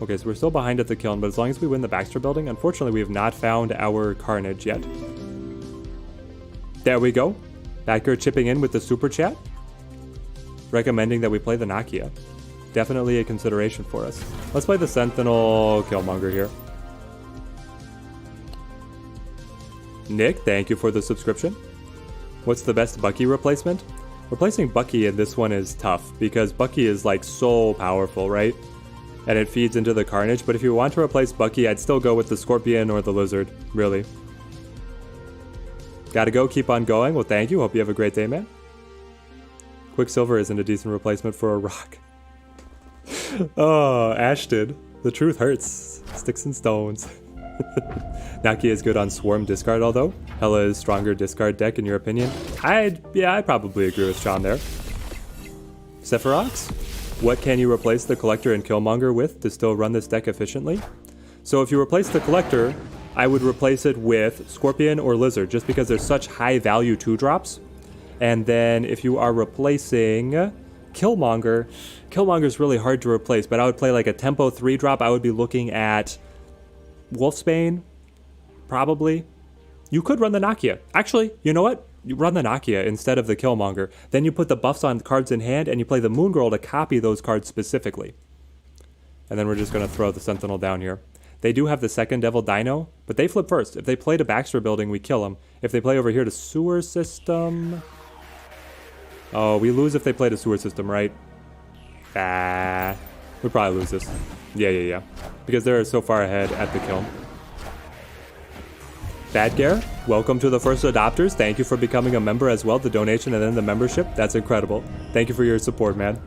Okay, so we're still behind at the kiln, but as long as we win the Baxter building, unfortunately we have not found our Carnage yet. There we go. Backer chipping in with the super chat, recommending that we play the Nakia. Definitely a consideration for us. Let's play the Sentinel Killmonger here. Nick, thank you for the subscription. What's the best Bucky replacement? Replacing Bucky in this one is tough because Bucky is like so powerful, right? And it feeds into the Carnage, but if you want to replace Bucky, I'd still go with the Scorpion or the Lizard, really. Gotta go, keep on going. Well, thank you. Hope you have a great day, man. Quicksilver isn't a decent replacement for a rock. Oh, Ashton. The truth hurts. Sticks and stones. Nakia is good on Swarm discard, although. Hela is stronger discard deck, in your opinion? I'd probably agree with Sean there. Sephirox? What can you replace the Collector and Killmonger with to still run this deck efficiently? So if you replace the Collector, I would replace it with Scorpion or Lizard, just because they're such high value 2-drops. And then if you are replacing Killmonger, Killmonger's really hard to replace, but I would play like a tempo 3-drop. I would be looking at Wolfsbane, probably. You could run the Nakia. Actually, you know what? You run the Nakia instead of the Killmonger. Then you put the buffs on cards in hand, and you play the Moon Girl to copy those cards specifically. And then we're just going to throw the Sentinel down here. They do have the second Devil Dino, but they flip first. If they play to Baxter building, we kill them. If they play over here to Sewer System... Oh, we lose if they play to Sewer System, right? We'd probably lose this. Yeah. Because they're so far ahead at the kiln. Badgare, welcome to the first adopters. Thank you for becoming a member as well. The donation and then the membership. That's incredible. Thank you for your support, man.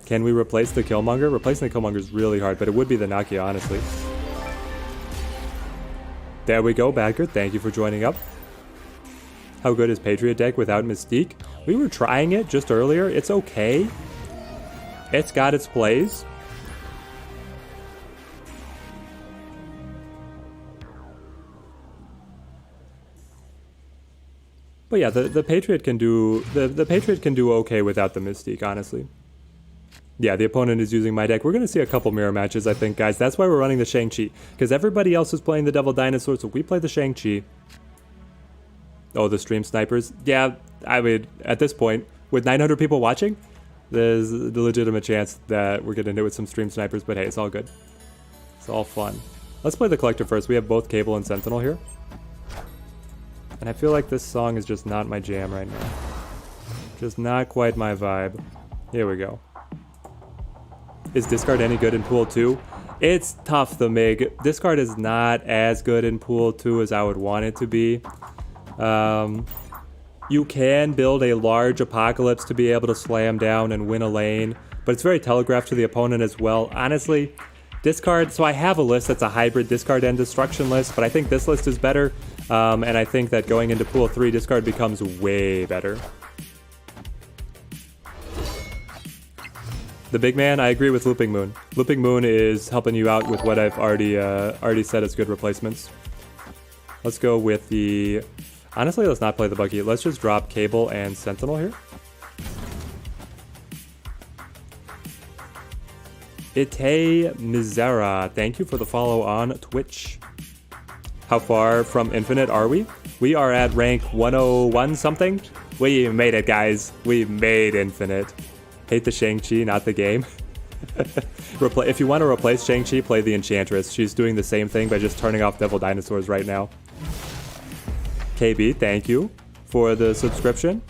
Can we replace the Killmonger? Replacing the Killmonger is really hard, but it would be the Nakia, honestly. There we go, Badger. Thank you for joining up. How good is Patriot deck without Mystique? We were trying it just earlier. It's okay. It's got its plays. But yeah, the Patriot can do the Patriot can do okay without the Mystique, honestly. Yeah, the opponent is using my deck. We're going to see a couple mirror matches, I think, guys. That's why we're running the Shang-Chi. Because everybody else is playing the Devil Dinosaur, so we play the Shang-Chi. Oh, the stream snipers. Yeah, I mean, at this point, with 900 people watching, there's the legitimate chance that we're getting into it with some stream snipers. But hey, it's all good. It's all fun. Let's play the Collector first. We have both Cable and Sentinel here. And I feel like this song is just not my jam right now. Just not quite my vibe. Here we go. Is discard any good in Pool 2? It's tough, the Mig. Discard is not as good in Pool 2 as I would want it to be. You can build a large Apocalypse to be able to slam down and win a lane, but it's very telegraphed to the opponent as well. Honestly, discard, so I have a list that's a hybrid discard and destruction list, but I think this list is better, and I think that going into Pool 3, discard becomes way better. The big man, I agree with Looping Moon. Looping Moon is helping you out with what I've already said as good replacements. Let's go with the... Honestly, let's not play the Bucky. Let's just drop Cable and Sentinel here. Ite Misera, thank you for the follow on Twitch. How far from Infinite are we? We are at rank 101 something. We made it, guys. We made Infinite. Hate the Shang-Chi, not the game. If you want to replace Shang-Chi, play the Enchantress. She's doing the same thing by just turning off Devil Dinosaurs right now. KB, thank you for the subscription.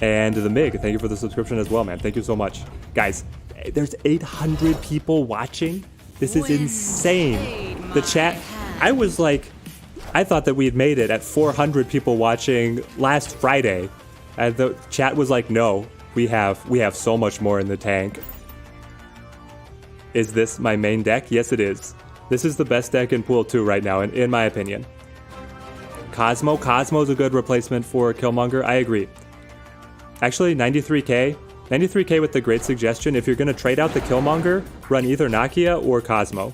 And the MIG, thank you for the subscription as well, man. Thank you so much. Guys, there's 800 people watching. This is insane. The chat, I thought that we had made it at 400 people watching last Friday. And the chat was like, no, we have so much more in the tank. Is this my main deck? Yes, it is. This is the best deck in Pool 2 right now, in my opinion. Cosmo's a good replacement for Killmonger. I agree. Actually, 93k. 93k with the great suggestion. If you're going to trade out the Killmonger, run either Nakia or Cosmo.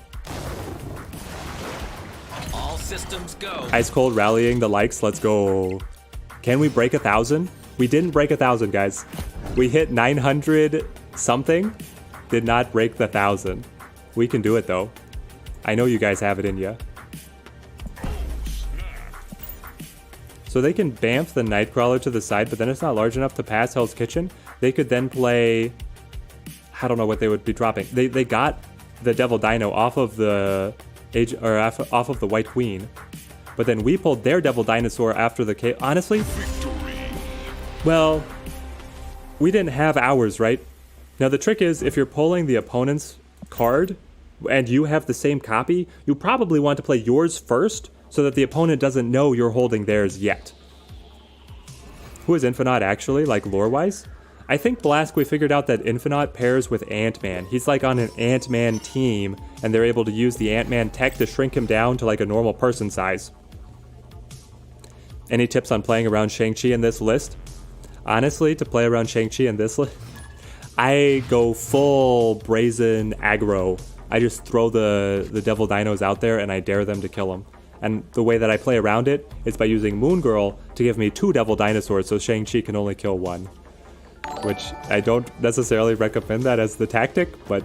All systems go. Ice Cold rallying the likes. Let's go. Can we break 1,000? We didn't break 1,000, guys. We hit 900 something. Did not break the 1,000. We can do it, though. I know you guys have it in ya. So they can Bamf the Nightcrawler to the side, but then it's not large enough to pass Hell's Kitchen. They could then play... I don't know what they would be dropping. They got the Devil Dino off of the off of the White Queen, but then we pulled their Devil Dinosaur after the honestly, well, we didn't have ours, right? Now the trick is, if you're pulling the opponent's card and you have the same copy, you probably want to play yours first so that the opponent doesn't know you're holding theirs yet. Who is Infinite actually, like lore-wise? I think Blask, we figured out that Infinite pairs with Ant-Man. He's like on an Ant-Man team, and they're able to use the Ant-Man tech to shrink him down to like a normal person size. Any tips on playing around Shang-Chi in this list? Honestly, to play around Shang-Chi in this list, I go full brazen aggro. I just throw the Devil Dinos out there and I dare them to kill them. And the way that I play around it is by using Moon Girl to give me 2 Devil Dinosaurs so Shang-Chi can only kill 1. Which I don't necessarily recommend that as the tactic, but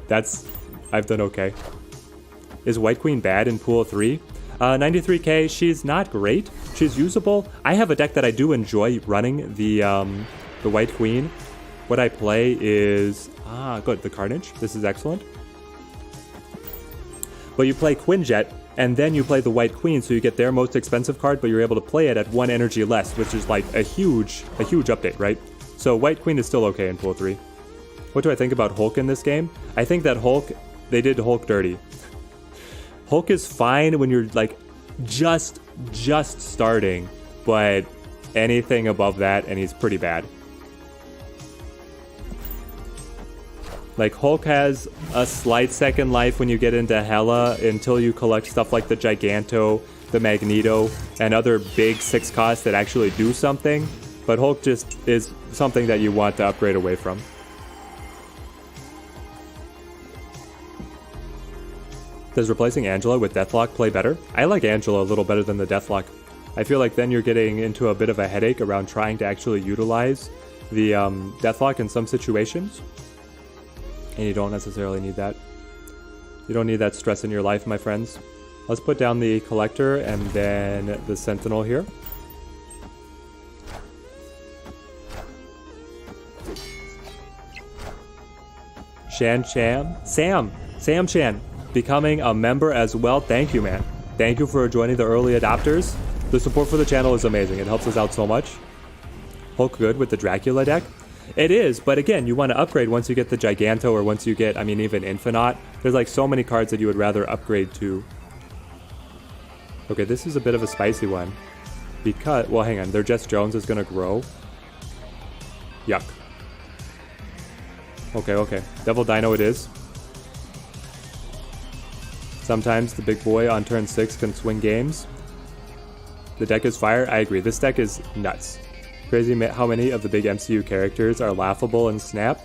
I've done okay. Is White Queen bad in Pool 3? 93k, she's not great. She's usable. I have a deck that I do enjoy running, the White Queen. What I play is, good, the Carnage. This is excellent. But you play Quinjet, and then you play the White Queen, so you get their most expensive card, but you're able to play it at 1 energy less, which is like a huge update, right? So White Queen is still okay in Pool 3. What do I think about Hulk in this game? I think that Hulk, they did Hulk dirty. Hulk is fine when you're like just starting, but anything above that and he's pretty bad. Like Hulk has a slight second life when you get into Hela until you collect stuff like the Giganto, the Magneto, and other big 6 costs that actually do something. But Hulk just is something that you want to upgrade away from. Does replacing Angela with Deathlock play better? I like Angela a little better than the Deathlock. I feel like then you're getting into a bit of a headache around trying to actually utilize the Deathlock in some situations. And you don't necessarily need that. You don't need that stress in your life, my friends. Let's put down the Collector and then the Sentinel here. Sam Chan, becoming a member as well. Thank you, man. Thank you for joining the early adopters. The support for the channel is amazing. It helps us out so much. Hulk good with the Dracula deck? It is, but again, you want to upgrade once you get the Giganto or once you get, I mean, even Infinite. There's like so many cards that you would rather upgrade to. Okay, this is a bit of a spicy one. Because, well, hang on. Their Jess Jones is going to grow. Yuck. Okay. Devil Dino it is. Sometimes the big boy on turn 6 can swing games. The deck is fire. I agree. This deck is nuts. Crazy how many of the big MCU characters are laughable in Snap.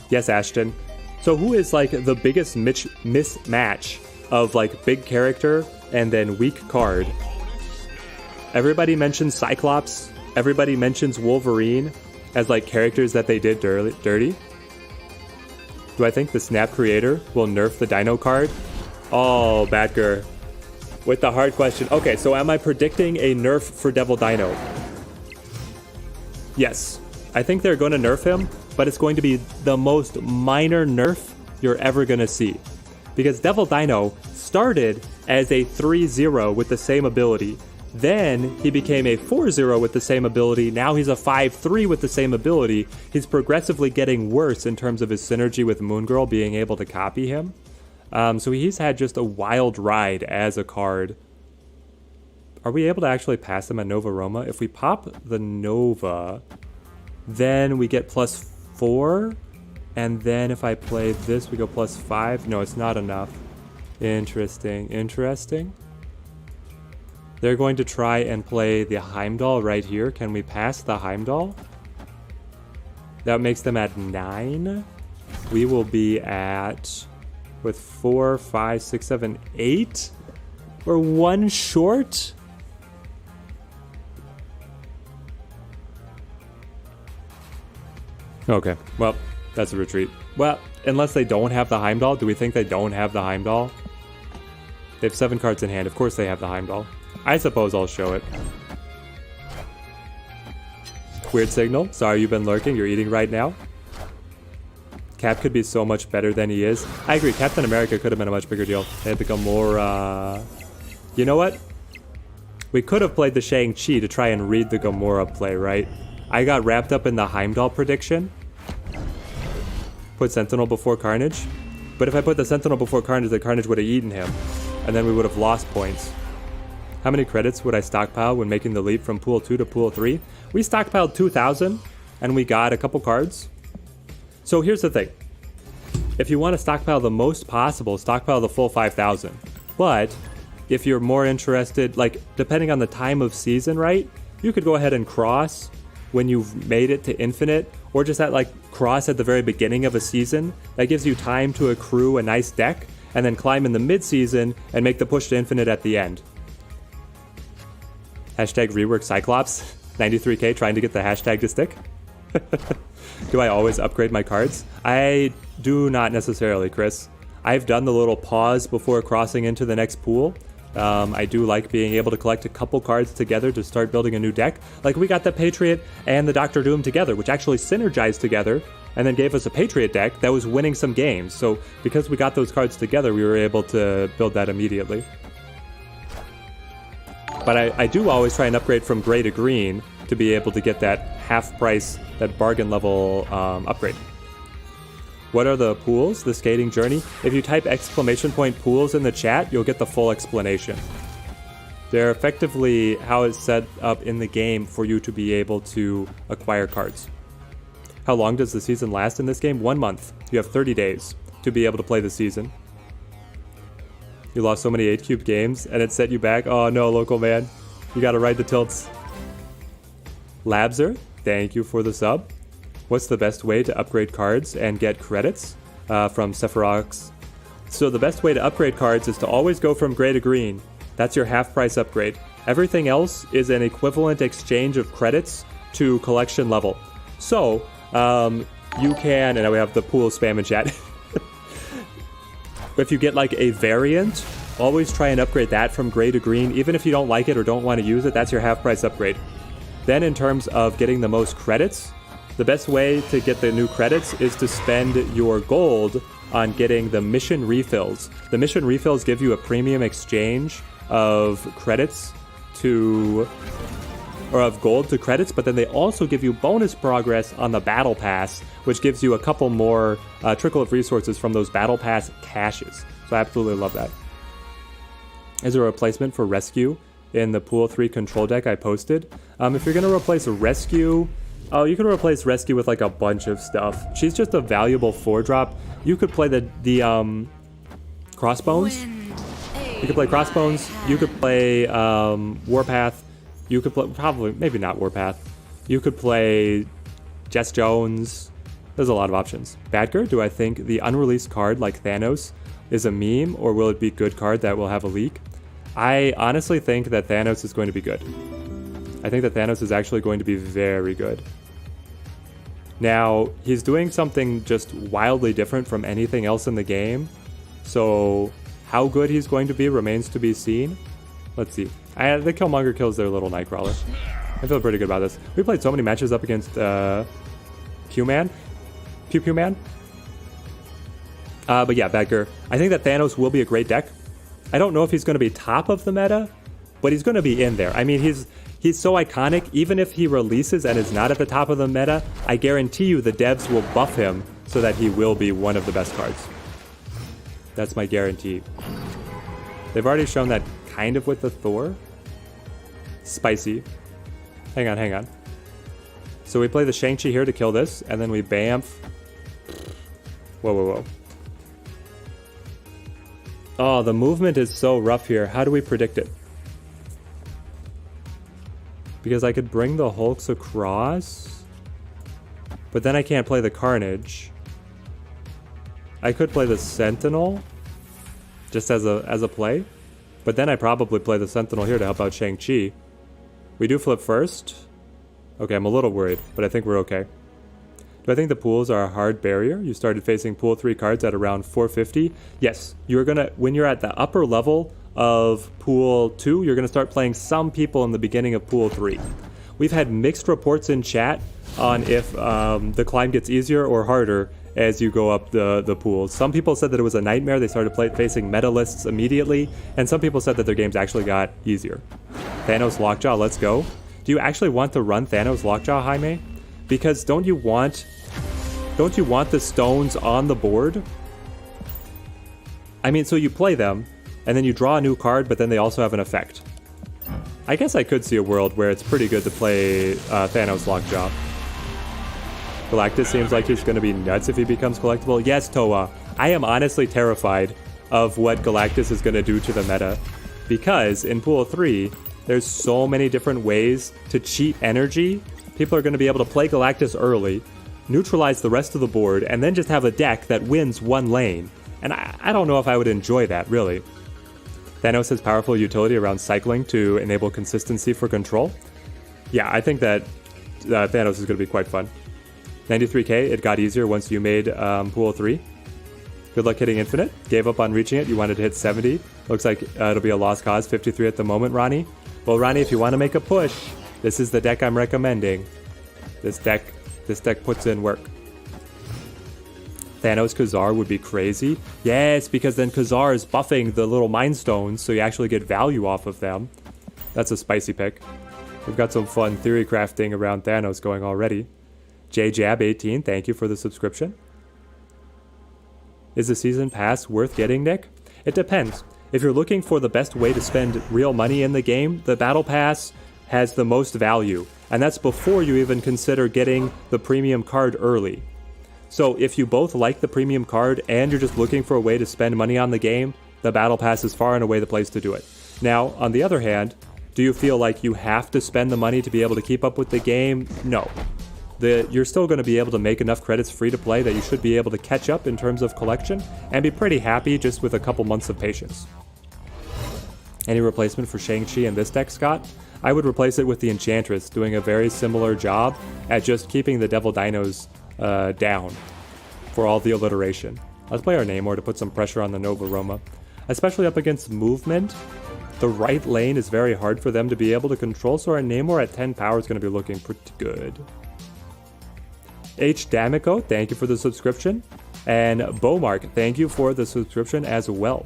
Yes, Ashton. So who is like the biggest mismatch of like big character and then weak card? Everybody mentions Cyclops. Everybody mentions Wolverine as like characters that they did dirty. Do I think the Snap creator will nerf the Dino card? Oh, Batger. With the hard question. Okay, so am I predicting a nerf for Devil Dino? Yes. I think they're going to nerf him, but it's going to be the most minor nerf you're ever going to see. Because Devil Dino started as a 3-0 with the same ability. Then he became a 4-0 with the same ability. Now he's a 5-3 with the same ability. He's progressively getting worse in terms of his synergy with Moon Girl being able to copy him. So he's had just a wild ride as a card. Are we able to actually pass him at Nova Roma? If we pop the Nova, then we get +4. And then if I play this, we go +5. No, it's not enough. Interesting. They're going to try and play the Heimdall right here. Can we pass the Heimdall? That makes them at 9. We will be at, with 4, 5, 6, 7, 8. We're 1 short. Okay, well, that's a retreat. Well, unless they don't have the Heimdall. Do we think they don't have the Heimdall? They have 7 cards in hand. Of course they have the Heimdall. I suppose I'll show it. Weird signal. Sorry you've been lurking. You're eating right now. Cap could be so much better than he is. I agree. Captain America could have been a much bigger deal. They had become more, You know what? We could have played the Shang-Chi to try and read the Gamora play, right? I got wrapped up in the Heimdall prediction. Put Sentinel before Carnage. But if I put the Sentinel before Carnage, the Carnage would have eaten him. And then we would have lost points. How many credits would I stockpile when making the leap from Pool 2 to Pool 3? We stockpiled 2,000, and we got a couple cards. So here's the thing. If you want to stockpile the most possible, stockpile the full 5,000. But if you're more interested, like, depending on the time of season, right? You could go ahead and cross when you've made it to infinite, or just that, like, cross at the very beginning of a season. That gives you time to accrue a nice deck, and then climb in the mid-season and make the push to infinite at the end. Hashtag rework Cyclops. 93k trying to get the hashtag to stick. Do I always upgrade my cards? I do not necessarily, Chris. I've done the little pause before crossing into the next pool. I do like being able to collect a couple cards together to start building a new deck. Like we got the Patriot and the Doctor Doom together, which actually synergized together and then gave us a Patriot deck that was winning some games. So because we got those cards together, we were able to build that immediately. But I do always try and upgrade from gray to green to be able to get that half price, that bargain level upgrade. What are the pools? The skating journey? If you type !pools in the chat, you'll get the full explanation. They're effectively how it's set up in the game for you to be able to acquire cards. How long does the season last in this game? 1 month. You have 30 days to be able to play the season. You lost so many 8-cube games and it set you back. Oh no, local man. You gotta ride the tilts. Labser, thank you for the sub. What's the best way to upgrade cards and get credits? From Sephirox. So the best way to upgrade cards is to always go from gray to green. That's your half price upgrade. Everything else is an equivalent exchange of credits to collection level. So, you can, and now we have the pool spam in chat. If you get like a variant, always try and upgrade that from gray to green. Even if you don't like it or don't want to use it, that's your half price upgrade. Then in terms of getting the most credits, the best way to get the new credits is to spend your gold on getting the mission refills. The mission refills give you a premium exchange of credits to, or of gold to credits, but then they also give you bonus progress on the battle pass, which gives you a couple more trickle of resources from those battle pass caches. So I absolutely love that. Is there a replacement for rescue in the Pool 3 control deck I posted? If you're gonna replace a rescue, oh, you can replace rescue with like a bunch of stuff. She's just a valuable 4-drop. You could play the Crossbones. You could play Crossbones. You could play Warpath. You could play, probably, maybe not Warpath. You could play Jess Jones. There's a lot of options. Badger, do I think the unreleased card like Thanos is a meme, or will it be a good card that will have a leak? I honestly think that Thanos is going to be good. I think that Thanos is actually going to be very good. Now, he's doing something just wildly different from anything else in the game. So, how good he's going to be remains to be seen. Let's see. The Killmonger kills their little Nightcrawler. I feel pretty good about this. We played so many matches up against Q-Man. Pew Pew Man. But yeah, Bedgar, I think that Thanos will be a great deck. I don't know if he's going to be top of the meta, but he's going to be in there. I mean, he's so iconic. Even if he releases and is not at the top of the meta, I guarantee you the devs will buff him so that he will be one of the best cards. That's my guarantee. They've already shown that kind of with the Thor. Spicy. Hang on. So we play the Shang-Chi here to kill this, and then we Bamf. Whoa. Oh, the movement is so rough here. How do we predict it? Because I could bring the Hulks across, but then I can't play the Carnage. I could play the Sentinel just as a play, but then I probably play the Sentinel here to help out Shang-Chi. We do flip first. Okay, I'm a little worried, but I think we're okay. Do I think the pools are a hard barrier? You started facing pool 3 cards at around 450. Yes, you're gonna, when you're at the upper level of pool 2, you're gonna start playing some people in the beginning of pool 3. We've had mixed reports in chat on if the climb gets easier or harder as you go up the pools. Some people said that it was a nightmare. They started facing meta lists immediately, and some people said that their games actually got easier. Thanos Lockjaw, let's go. Do you actually want to run Thanos Lockjaw, Jaime? Because don't you want the stones on the board? I mean, so you play them, and then you draw a new card, but then they also have an effect. I guess I could see a world where it's pretty good to play Thanos Lockjaw. Galactus seems like he's going to be nuts if he becomes collectible. Yes, Toa. I am honestly terrified of what Galactus is going to do to the meta. Because in Pool 3, there's so many different ways to cheat energy. People are going to be able to play Galactus early, neutralize the rest of the board, and then just have a deck that wins one lane. And I don't know if I would enjoy that, really. Thanos has powerful utility around cycling to enable consistency for control. Yeah, I think that Thanos is going to be quite fun. 93k, it got easier once you made Pool 3. Good luck hitting Infinite. Gave up on reaching it. You wanted to hit 70. Looks like it'll be a lost cause. 53 at the moment, Ronnie. Well, Ronnie, if you want to make a push, this is the deck I'm recommending. This deck puts in work. Thanos Khazar would be crazy. Yes, because then Khazar is buffing the little Mind Stones, so you actually get value off of them. That's a spicy pick. We've got some fun theory crafting around Thanos going already. JJab18, thank you for the subscription. Is the season pass worth getting, Nick? It depends. If you're looking for the best way to spend real money in the game, the battle pass has the most value. And that's before you even consider getting the premium card early. So if you both like the premium card and you're just looking for a way to spend money on the game, the battle pass is far and away the place to do it. Now, on the other hand, do you feel like you have to spend the money to be able to keep up with the game? No. You're still going to be able to make enough credits free to play that you should be able to catch up in terms of collection and be pretty happy just with a couple months of patience. Any replacement for Shang-Chi in this deck, Scott? I would replace it with the Enchantress, doing a very similar job at just keeping the Devil Dinos down for all the alliteration. Let's play our Namor to put some pressure on the Nova Roma. Especially up against movement, the right lane is very hard for them to be able to control, so our Namor at 10 power is going to be looking pretty good. H. D'Amico, thank you for the subscription. And Beaumark, thank you for the subscription as well.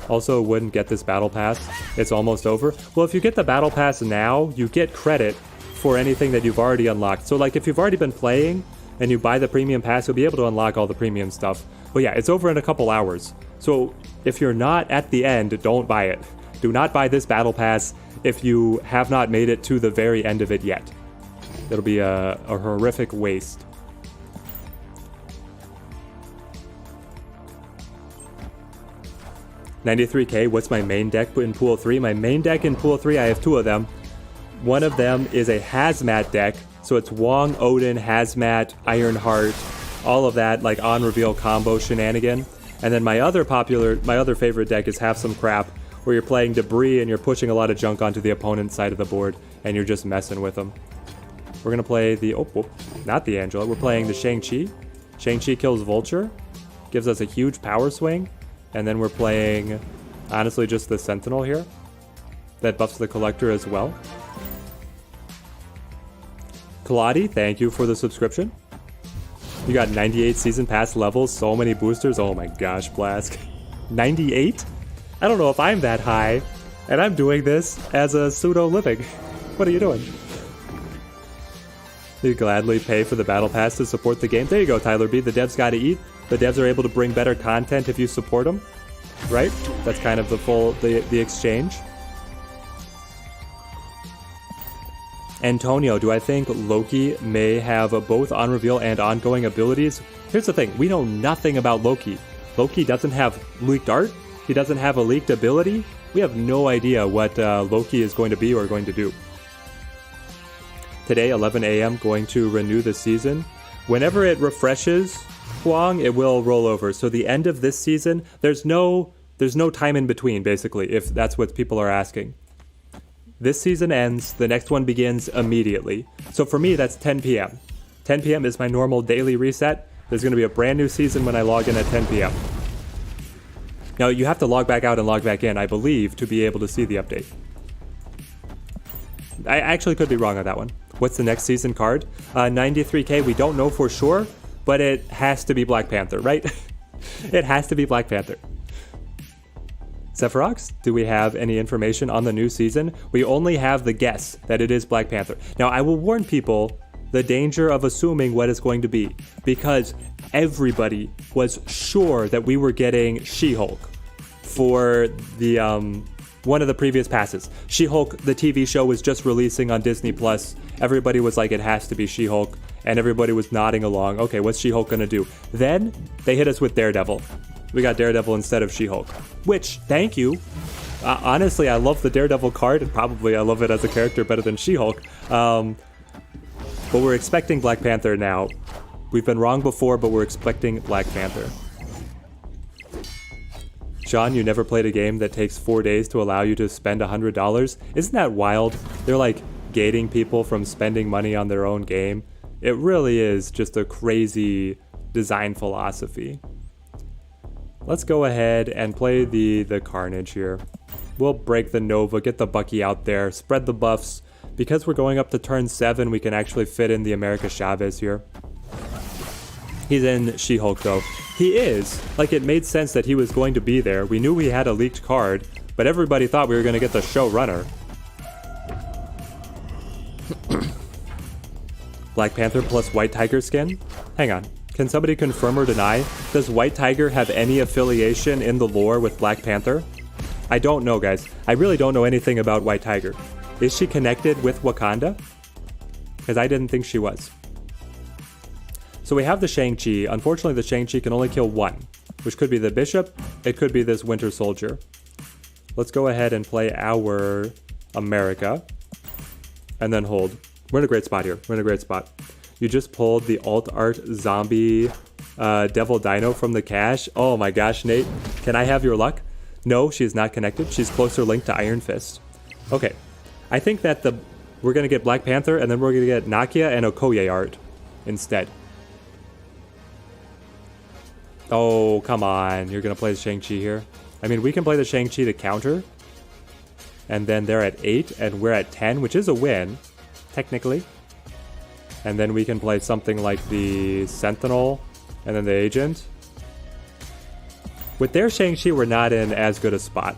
Also, wouldn't get this battle pass. It's almost over. Well, if you get the battle pass now, you get credit for anything that you've already unlocked. So like if you've already been playing and you buy the premium pass, you'll be able to unlock all the premium stuff. But yeah, it's over in a couple hours. So if you're not at the end, don't buy it. Do not buy this battle pass if you have not made it to the very end of it yet. It'll be a horrific waste. $93k, what's my main deck in Pool 3? My main deck in Pool 3, I have two of them. One of them is a Hazmat deck, so it's Wong, Odin, Hazmat, Ironheart, all of that like on-reveal combo shenanigan. And then my other favorite deck is Have Some Crap, where you're playing Debris and you're pushing a lot of junk onto the opponent's side of the board, and you're just messing with them. We're going to play the... not the Angela. We're playing the Shang-Chi. Shang-Chi kills Vulture. Gives us a huge power swing. And then we're playing, honestly, just the Sentinel here. That buffs the Collector as well. Kaladi, thank you for the subscription. You got 98 season pass levels, so many boosters. Oh my gosh, Blask. 98? I don't know if I'm that high, and I'm doing this as a pseudo living. What are you doing? You gladly pay for the battle pass to support the game. There you go, Tyler B. The devs gotta eat. The devs are able to bring better content if you support them, right? That's kind of the exchange. Antonio, do I think Loki may have both on reveal and ongoing abilities? Here's the thing, we know nothing about Loki. Loki doesn't have leaked art. He doesn't have a leaked ability. We have no idea what Loki is going to be or going to do. Today, 11 a.m., going to renew the season. Whenever it refreshes, Huang, it will roll over. So the end of this season, there's no time in between, basically, if that's what people are asking. This season ends, the next one begins immediately. So for me, that's 10 p.m. 10 p.m. is my normal daily reset. There's going to be a brand new season when I log in at 10 p.m. Now, you have to log back out and log back in, I believe, to be able to see the update. I actually could be wrong on that one. What's the next season card? 93k, we don't know for sure, but it has to be Black Panther, right? It has to be Black Panther. Sephirox, do we have any information on the new season? We only have the guess that it is Black Panther. Now, I will warn people the danger of assuming what it's going to be, because everybody was sure that we were getting She-Hulk for the one of the previous passes. She-Hulk, the TV show, was just releasing on Disney Plus. Everybody was like, it has to be She-Hulk, and everybody was nodding along. Okay, what's She-Hulk gonna do? Then they hit us with Daredevil. We got Daredevil instead of She-Hulk, which, thank you. Honestly, I love the Daredevil card, and probably I love it as a character better than She-Hulk. But we're expecting Black Panther now. We've been wrong before, but we're expecting Black Panther. Sean, you never played a game that takes 4 days to allow you to spend $100? Isn't that wild? They're like gating people from spending money on their own game. It really is just a crazy design philosophy. Let's go ahead and play the Carnage here. We'll break the Nova, get the Bucky out there, spread the buffs. Because we're going up to turn 7, we can actually fit in the America Chavez here. He's in She-Hulk though. He is. Like, it made sense that he was going to be there. We knew we had a leaked card, but everybody thought we were going to get the showrunner. Black Panther plus White Tiger skin? Hang on. Can somebody confirm or deny? Does White Tiger have any affiliation in the lore with Black Panther? I don't know, guys. I really don't know anything about White Tiger. Is she connected with Wakanda? Because I didn't think she was. So we have the Shang-Chi. Unfortunately, the Shang-Chi can only kill one, which could be the Bishop. It could be this Winter Soldier. Let's go ahead and play our America. And then hold. We're in a great spot here. We're in a great spot. You just pulled the alt art zombie Devil Dino from the cache. Oh my gosh, Nate. Can I have your luck? No, she's not connected. She's closer linked to Iron Fist. Okay. I think that we're going to get Black Panther, and then we're going to get Nakia and Okoye art instead. Oh, come on. You're going to play the Shang-Chi here? I mean, we can play the Shang-Chi to counter. And then they're at 8, and we're at 10, which is a win, technically. And then we can play something like the Sentinel, and then the Agent. With their Shang-Chi, we're not in as good a spot.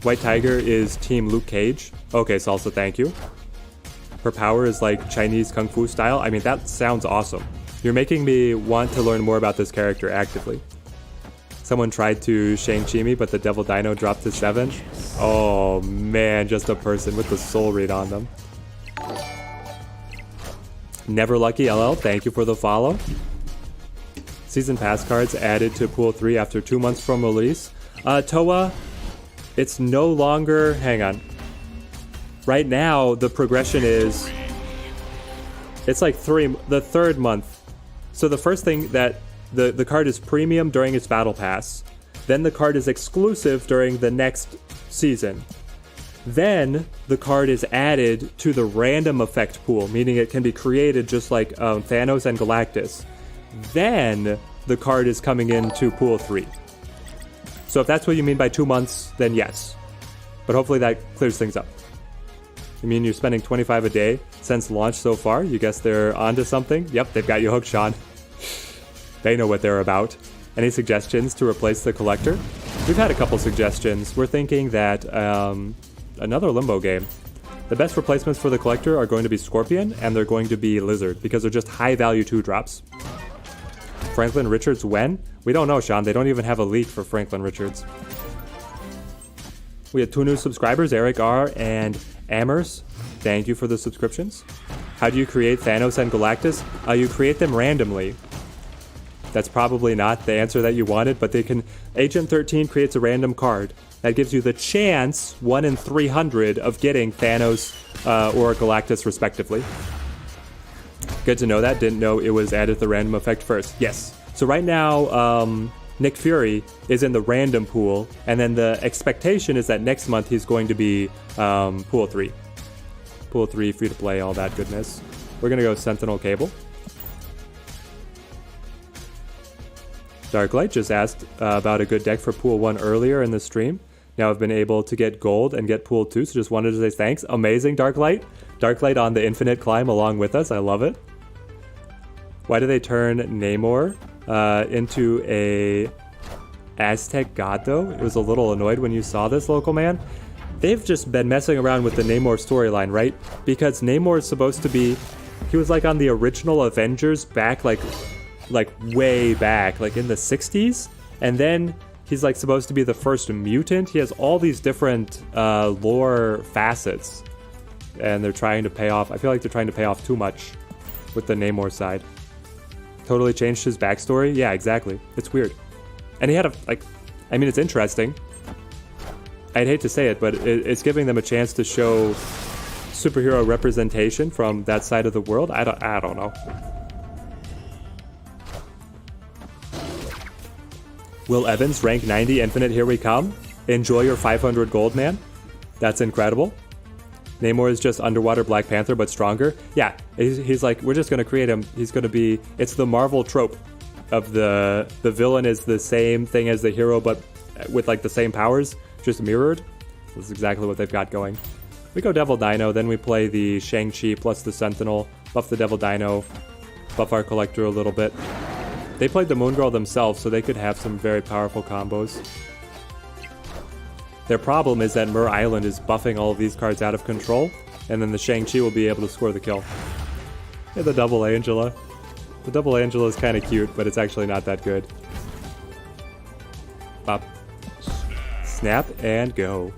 White Tiger is Team Luke Cage. Okay, Salsa, thank you. Her power is like Chinese Kung Fu style. I mean, that sounds awesome. You're making me want to learn more about this character actively. Someone tried to Shang-Chi me, but the Devil Dino dropped to 7. Oh man, just a person with the soul read on them. Never Lucky LL, thank you for the follow. Season pass cards added to Pool 3 after 2 months from release. Toa, it's no longer... Hang on. Right now, the progression is... It's like the third month. So the first thing that... The card is premium during its battle pass. Then the card is exclusive during the next season. Then the card is added to the random effect pool, meaning it can be created just like Thanos and Galactus. Then the card is coming into Pool 3. So if that's what you mean by 2 months, then yes. But hopefully that clears things up. You mean you're spending $25 a day since launch so far? You guess they're onto something? Yep, they've got you hooked, Sean. They know what they're about. Any suggestions to replace the collector? We've had a couple suggestions. We're thinking that another Limbo game. The best replacements for the collector are going to be Scorpion, and they're going to be Lizard, because they're just high-value 2-drops. Franklin Richards when? We don't know, Sean. They don't even have a leak for Franklin Richards. We had 2 new subscribers, Eric R. and Amers. Thank you for the subscriptions. How do you create Thanos and Galactus? You create them randomly. That's probably not the answer that you wanted, but they can... Agent 13 creates a random card. That gives you the chance, 1 in 300, of getting Thanos or Galactus, respectively. Good to know that. Didn't know it was added the random effect first. Yes. So right now, Nick Fury is in the random pool, and then the expectation is that next month he's going to be pool 3. Pool 3, free to play, all that goodness. We're going to go Sentinel Cable. Darklight just asked about a good deck for pool 1 earlier in the stream. Now I've been able to get gold and get pool 2, so just wanted to say thanks. Amazing, Darklight. Darklight on the infinite climb along with us. I love it. Why do they turn Namor into a Aztec god, though? It was a little annoyed when you saw this, local man. They've just been messing around with the Namor storyline, right? Because Namor is supposed to be... He was like on the original Avengers back, like way back, like in the 60s. And then he's like supposed to be the first mutant. He has all these different lore facets. And they're trying to pay off... I feel like they're trying to pay off too much with the Namor side. Totally changed his backstory? Yeah, exactly. It's weird. And he had a... like, I mean, it's interesting. I'd hate to say it, but it's giving them a chance to show superhero representation from that side of the world. I don't know. Will Evans, rank 90, infinite, here we come. Enjoy your 500 gold, man. That's incredible. Namor is just underwater Black Panther, but stronger. Yeah, he's like, we're just going to create him. He's going to be... It's the Marvel trope of the villain is the same thing as the hero, but with like the same powers, just mirrored. This is exactly what they've got going. We go Devil Dino, then we play the Shang-Chi plus the Sentinel, buff the Devil Dino, buff our Collector a little bit. They played the Moon Girl themselves, so they could have some very powerful combos. Their problem is that Mur Island is buffing all of these cards out of control, and then the Shang-Chi will be able to score the kill. Yeah, the Double Angela. The Double Angela is kind of cute, but it's actually not that good. Up. Snap and go.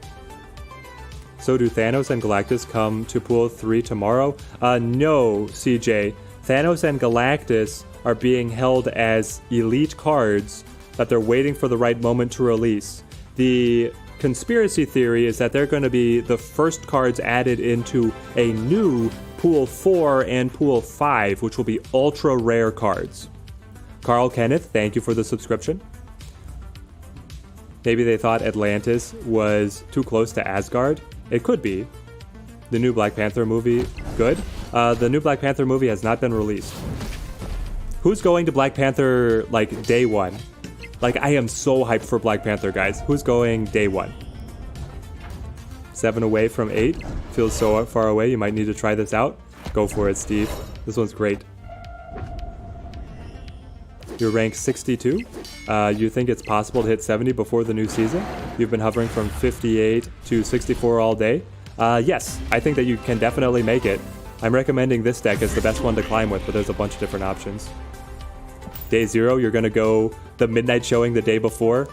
So do Thanos and Galactus come to pool 3 tomorrow? No, CJ. Thanos and Galactus are being held as elite cards that they're waiting for the right moment to release. The conspiracy theory is that they're going to be the first cards added into a new pool 4 and pool 5, which will be ultra rare cards. Carl Kenneth, thank you for the subscription. Maybe they thought Atlantis was too close to Asgard. It could be. The new Black Panther movie, good. The new Black Panther movie has not been released. Who's going to Black Panther, like, day 1? Like, I am so hyped for Black Panther, guys. Who's going day 1? 7 away from 8. Feels so far away. You might need to try this out. Go for it, Steve. This one's great. You're ranked 62. You think it's possible to hit 70 before the new season? You've been hovering from 58 to 64 all day. Yes, I think that you can definitely make it. I'm recommending this deck as the best one to climb with, but there's a bunch of different options. Day 0, you're going to go the midnight showing the day before.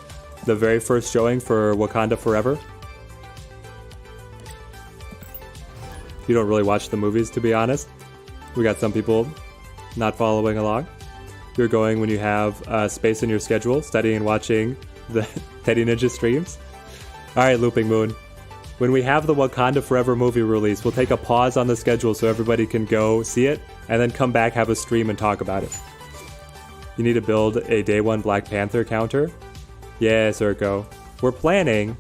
The very first showing for Wakanda Forever. You don't really watch the movies, to be honest. We got some people not following along. You're going when you have space in your schedule, studying and watching the Teddy Ninja streams. Alright, Looping Moon. When we have the Wakanda Forever movie release, we'll take a pause on the schedule so everybody can go see it, and then come back, have a stream, and talk about it. You need to build a Day 1 Black Panther counter? Yes, Urko. We're planning.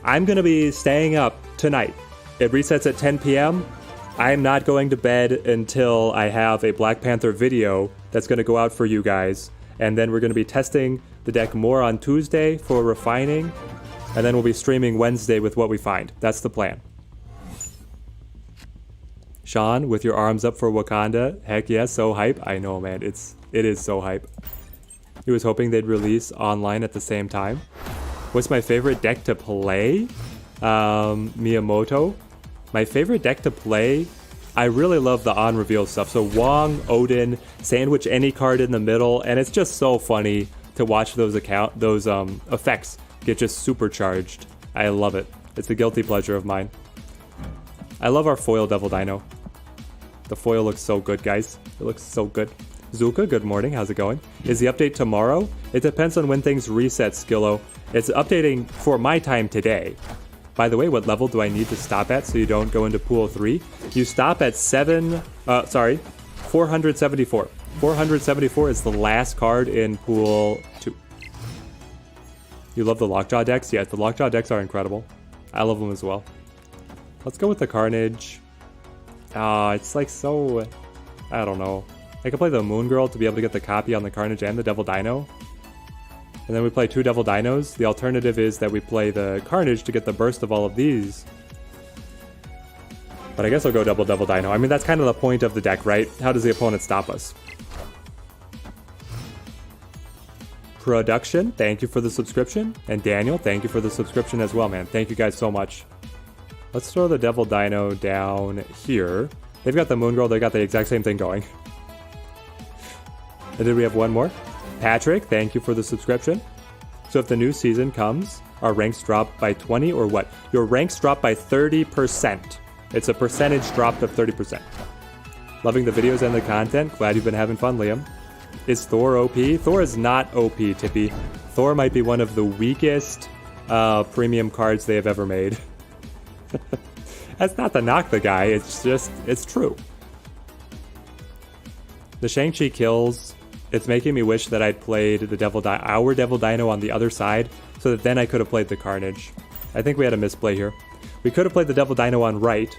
I'm going to be staying up tonight. It resets at 10 p.m. I'm not going to bed until I have a Black Panther video that's going to go out for you guys. And then we're going to be testing the deck more on Tuesday for refining. And then we'll be streaming Wednesday with what we find. That's the plan. Sean, with your arms up for Wakanda. Heck yes, so hype. I know, man. It is so hype. He was hoping they'd release online at the same time. What's my favorite deck to play? Miyamoto. My favorite deck to play, I really love the on-reveal stuff. So Wong, Odin, sandwich any card in the middle, and it's just so funny to watch those effects get just supercharged. I love it. It's a guilty pleasure of mine. I love our foil Devil Dino. The foil looks so good, guys. It looks so good. Zulka, good morning. How's it going? Is the update tomorrow? It depends on when things reset, Skillo. It's updating for my time today. By the way, what level do I need to stop at so you don't go into pool 3? You stop at 474. 474 is the last card in pool 2. You love the Lockjaw decks? Yeah, the Lockjaw decks are incredible. I love them as well. Let's go with the Carnage. It's like so... I don't know. I could play the Moon Girl to be able to get the copy on the Carnage and the Devil Dino. And then we play 2 Devil Dinos. The alternative is that we play the Carnage to get the burst of all of these. But I guess I'll go Devil Dino. I mean, that's kind of the point of the deck, right? How does the opponent stop us? Production, thank you for the subscription. And Daniel, thank you for the subscription as well, man. Thank you guys so much. Let's throw the Devil Dino down here. They've got the Moon Girl. They got the exact same thing going. And then we have one more. Patrick, thank you for the subscription. So if the new season comes, our ranks drop by 20 or what? Your ranks drop by 30%. It's a percentage drop of 30%. Loving the videos and the content. Glad you've been having fun, Liam. Is Thor OP? Thor is not OP, Tippy. Thor might be one of the weakest premium cards they have ever made. That's not to knock the guy. It's just, it's true. The Shang-Chi kills... It's making me wish that I'd played the our Devil Dino on the other side, so that then I could have played the Carnage. I think we had a misplay here. We could have played the Devil Dino on right,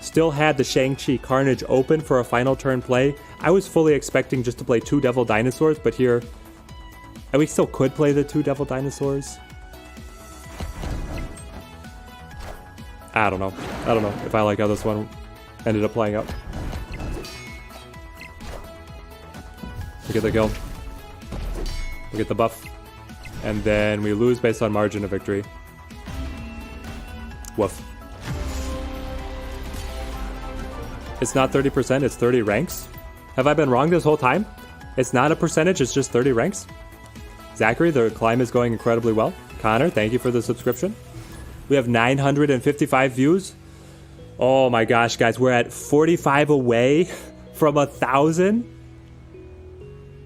still had the Shang-Chi Carnage open for a final turn play. I was fully expecting just to play 2 Devil Dinosaurs, but here... And we still could play the 2 Devil Dinosaurs. I don't know. I don't know if I like how this one ended up playing out. We get the kill. We get the buff. And then we lose based on margin of victory. Woof. It's not 30%, it's 30 ranks. Have I been wrong this whole time? It's not a percentage, it's just 30 ranks. Zachary, the climb is going incredibly well. Connor, thank you for the subscription. We have 955 views. Oh my gosh, guys, we're at 45 away from 1,000.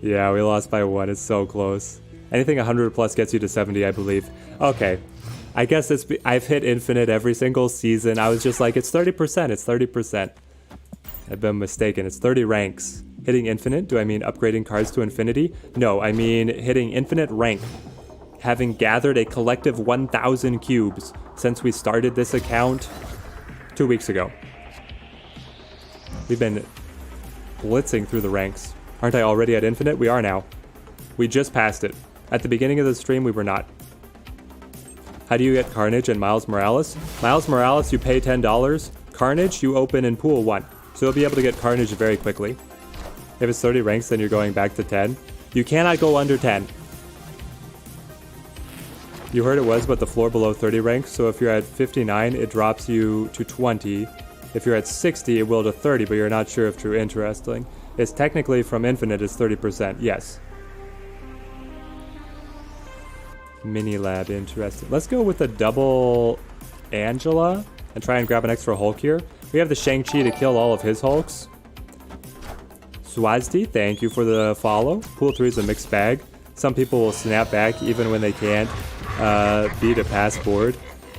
Yeah, we lost by 1. It's so close. Anything 100 plus gets you to 70, I believe. Okay. I guess I've hit infinite every single season. I was just like, it's 30%. It's 30%. I've been mistaken. It's 30 ranks. Hitting infinite? Do I mean upgrading cards to infinity? No, I mean hitting infinite rank. Having gathered a collective 1,000 cubes since we started this account 2 weeks ago. We've been blitzing through the ranks. Aren't I already at infinite? We are now. We just passed it. At the beginning of the stream, we were not. How do you get Carnage and Miles Morales? Miles Morales, you pay $10. Carnage, you open in pool 1. So you'll be able to get Carnage very quickly. If it's 30 ranks, then you're going back to 10. You cannot go under 10. You heard it was, but the floor below 30 ranks. So if you're at 59, it drops you to 20. If you're at 60, it will to 30, but you're not sure if true. Interesting. It's technically from infinite is 30%. Yes. Mini lab, interesting. Let's go with a double Angela and try and grab an extra Hulk here. We have the Shang-Chi to kill all of his Hulks. Swazti, thank you for the follow. Pool 3 is a mixed bag. Some people will snap back even when they can't beat a pass board.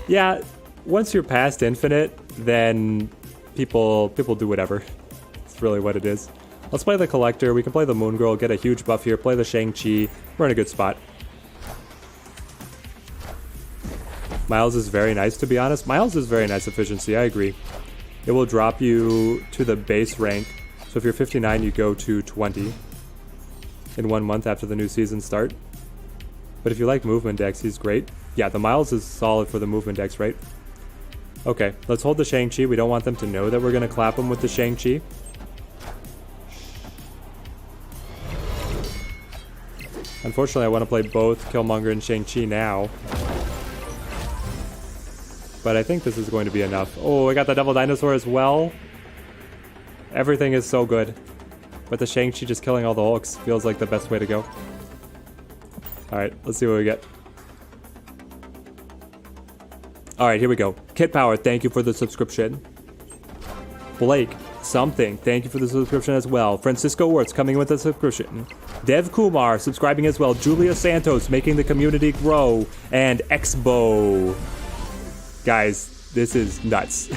Yeah, once you're past infinite, then people do whatever. It's really what it is. Let's play the Collector. We can play the Moon Girl, get a huge buff here, play the Shang-Chi. We're in a good spot. Miles is very nice, to be honest. Miles is very nice efficiency, I agree. It will drop you to the base rank. So if you're 59, you go to 20 in 1 month after the new season start. But if you like movement decks, he's great. Yeah, the Miles is solid for the movement decks, right? Okay, let's hold the Shang-Chi. We don't want them to know that we're going to clap them with the Shang-Chi. Unfortunately, I want to play both Killmonger and Shang-Chi now. But I think this is going to be enough. Oh, I got the Devil Dinosaur as well. Everything is so good. But the Shang-Chi just killing all the Hulks feels like the best way to go. Alright, let's see what we get. Alright, here we go. Kit Power, thank you for the subscription. Blake, something, thank you for the subscription as well. Francisco Wertz coming with a subscription. Dev Kumar subscribing as well. Julia Santos making the community grow. And Exbo. Guys, this is nuts.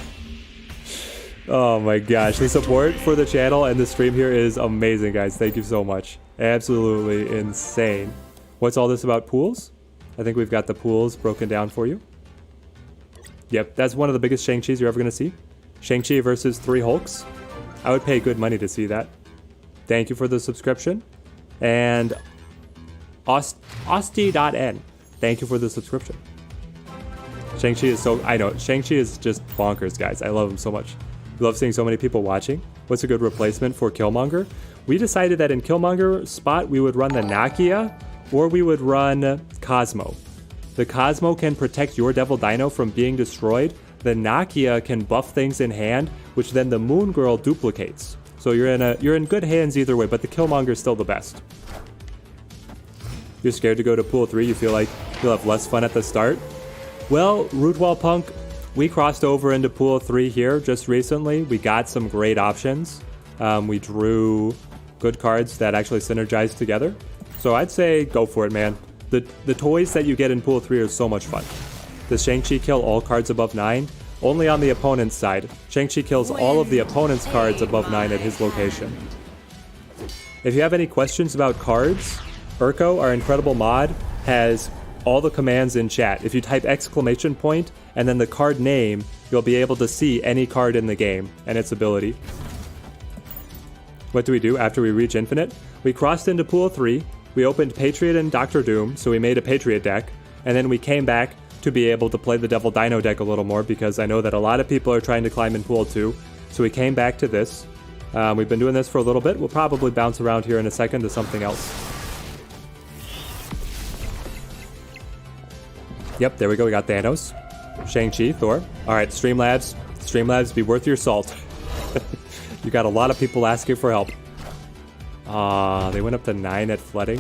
Oh my gosh, the support for the channel and the stream here is amazing, guys. Thank you so much. Absolutely insane. What's all this about pools? I think we've got the pools broken down for you. Yep, that's one of the biggest Shang-Chis you're ever going to see. Shang-Chi versus 3 Hulks. I would pay good money to see that. Thank you for the subscription. And Osti.n, thank you for the subscription. Shang-Chi is so... I know, Shang-Chi is just bonkers, guys. I love him so much. We love seeing so many people watching. What's a good replacement for Killmonger? We decided that in Killmonger's spot, we would run the Nakia, or we would run Cosmo. The Cosmo can protect your Devil Dino from being destroyed. The Nakia can buff things in hand, which then the Moon Girl duplicates. So you're in good hands either way, but the Killmonger is still the best. You're scared to go to Pool 3? You feel like you'll have less fun at the start? Well, Rootwell Punk, we crossed over into Pool 3 here just recently. We got some great options. We drew good cards that actually synergize together. So I'd say go for it, man. The toys that you get in Pool 3 are so much fun. Does Shang-Chi kill all cards above 9? Only on the opponent's side. Shang-Chi kills all of the opponent's cards above 9 at his location. If you have any questions about cards, Urko, our incredible mod, has all the commands in chat. If you type exclamation point and then the card name, you'll be able to see any card in the game and its ability. What do we do after we reach Infinite? We crossed into Pool 3, we opened Patriot and Doctor Doom, so we made a Patriot deck, and then we came back to be able to play the Devil Dino deck a little more because I know that a lot of people are trying to climb in Pool 2. So we came back to this. We've been doing this for a little bit. We'll probably bounce around here in a second to something else. Yep, there we go. We got Thanos, Shang-Chi, Thor. All right, Streamlabs, be worth your salt. You got a lot of people asking for help. They went up to 9 at flooding.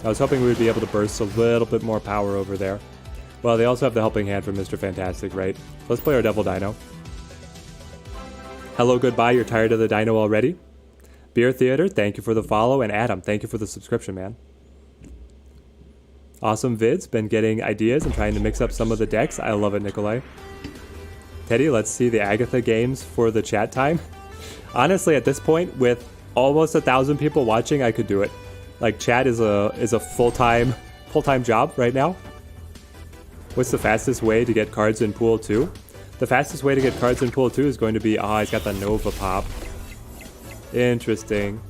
I was hoping we would be able to burst a little bit more power over there. Well, they also have the helping hand from Mr. Fantastic, right? Let's play our Devil Dino. Hello, goodbye. You're tired of the Dino already? Beer Theater, thank you for the follow. And Adam, thank you for the subscription, man. Awesome vids. Been getting ideas and trying to mix up some of the decks. I love it, Nikolai. Teddy, let's see the Agatha games for the chat time. Honestly, at this point, with almost 1,000 people watching, I could do it. Like, chat is a full-time job right now. What's the fastest way to get cards in Pool 2? The fastest way to get cards in Pool 2 is going to be... he's got the Nova Pop. Interesting.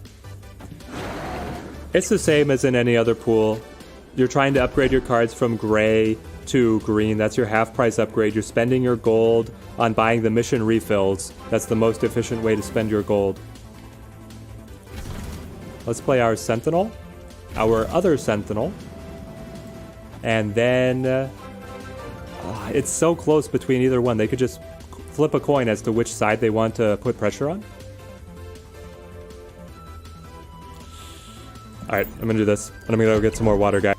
It's the same as in any other pool. You're trying to upgrade your cards from gray to green. That's your half-price upgrade. You're spending your gold on buying the mission refills. That's the most efficient way to spend your gold. Let's play our Sentinel. Our other Sentinel. And then... it's so close between either one. They could just flip a coin as to which side they want to put pressure on. Alright, I'm gonna do this. And I'm gonna go get some more water, guys.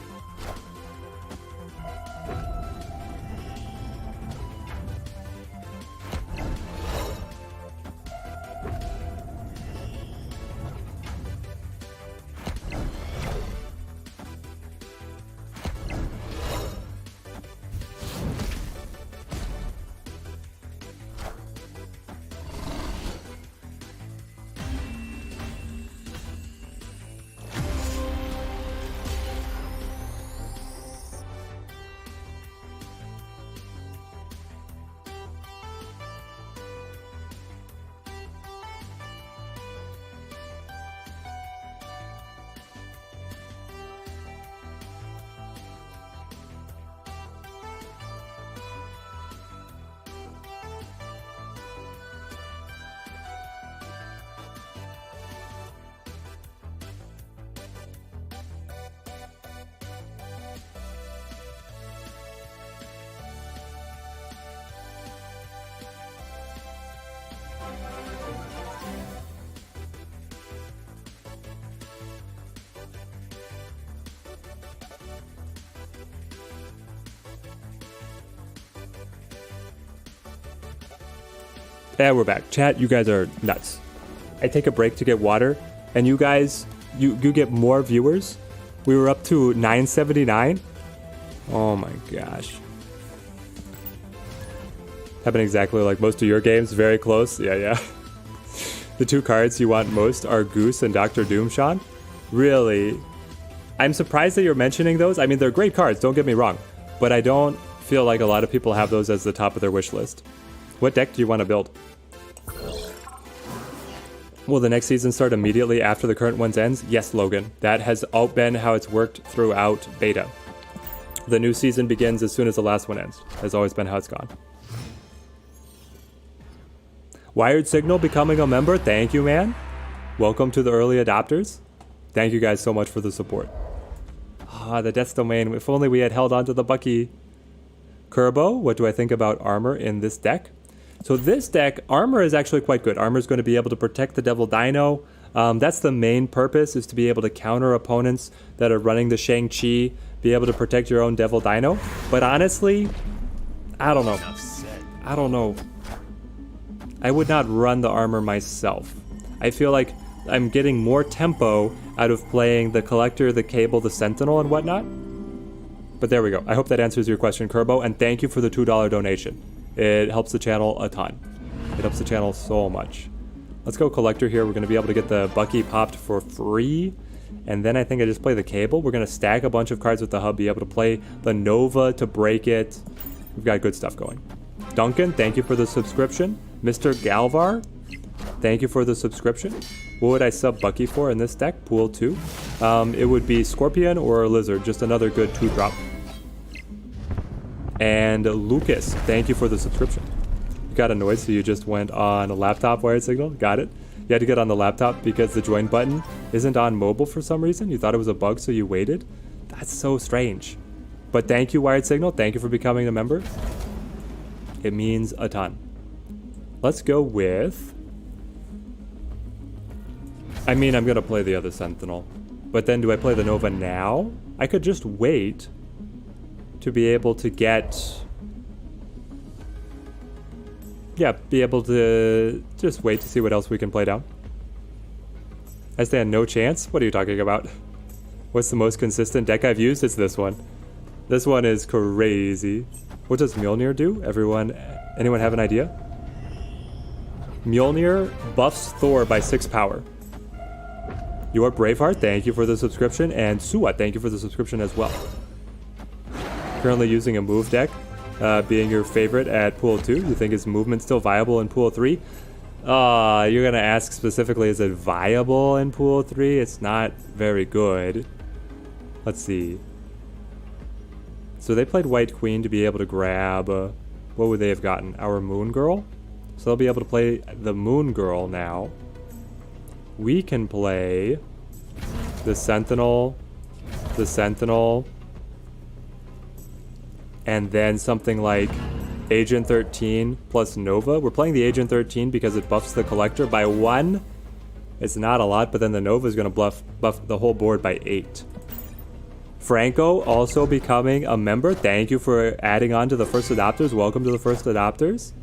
And we're back. Chat, you guys are nuts. I take a break to get water, and you guys, you get more viewers. We were up to 979. Oh my gosh. Happened exactly like most of your games. Very close. Yeah. The two cards you want most are Goose and Dr. Doom, Sean. Really? I'm surprised that you're mentioning those. I mean, they're great cards, don't get me wrong. But I don't feel like a lot of people have those as the top of their wish list. What deck do you want to build? Will the next season start immediately after the current one's ends? Yes, Logan. That has all been how it's worked throughout beta. The new season begins as soon as the last one ends. Has always been how it's gone. Wired Signal becoming a member. Thank you, man. Welcome to the early adopters. Thank you guys so much for the support. The Death's Domain. If only we had held on to the Bucky. Kerbo, what do I think about armor in this deck? So this deck, armor is actually quite good. Armor is going to be able to protect the Devil Dino. That's the main purpose, is to be able to counter opponents that are running the Shang-Chi, be able to protect your own Devil Dino. But honestly, I don't know. I would not run the armor myself. I feel like I'm getting more tempo out of playing the Collector, the Cable, the Sentinel, and whatnot. But there we go. I hope that answers your question, Kerbo, and thank you for the $2 donation. It helps the channel a ton. It helps the channel so much. Let's go Collector here. We're going to be able to get the Bucky popped for free. And then I think I just play the Cable. We're going to stack a bunch of cards with the hub, be able to play the Nova to break it. We've got good stuff going. Duncan, thank you for the subscription. Mr. Galvar, thank you for the subscription. What would I sub Bucky for in this deck? Pool 2. It would be Scorpion or Lizard. Just another good 2-drop. And Lucas, thank you for the subscription. You got annoyed, so you just went on a laptop wired signal? Got it. You had to get on the laptop because the join button isn't on mobile for some reason. You thought it was a bug, so you waited. That's so strange. But thank you, Wired Signal. Thank you for becoming a member. It means a ton. Let's go with... I mean, I'm going to play the other Sentinel. But then do I play the Nova now? I could just wait to be able to get... Yeah, be able to just wait to see what else we can play down. I stand no chance? What are you talking about? What's the most consistent deck I've used? It's this one. This one is crazy. What does Mjolnir do? Anyone have an idea? Mjolnir buffs Thor by 6 power. Your Braveheart, thank you for the subscription. And Suat, thank you for the subscription as well. Currently using a move deck, being your favorite at Pool 2. You think is movement still viable in Pool 3? You're going to ask specifically, is it viable in Pool 3? It's not very good. Let's see. So they played White Queen to be able to grab... what would they have gotten? Our Moon Girl? So they'll be able to play the Moon Girl now. We can play the Sentinel, and then something like Agent 13 plus Nova. We're playing the Agent 13 because it buffs the Collector by 1. It's not a lot, but then the Nova is going to buff the whole board by 8. Franco also becoming a member. Thank you for adding on to the first adopters. Welcome to the first adopters.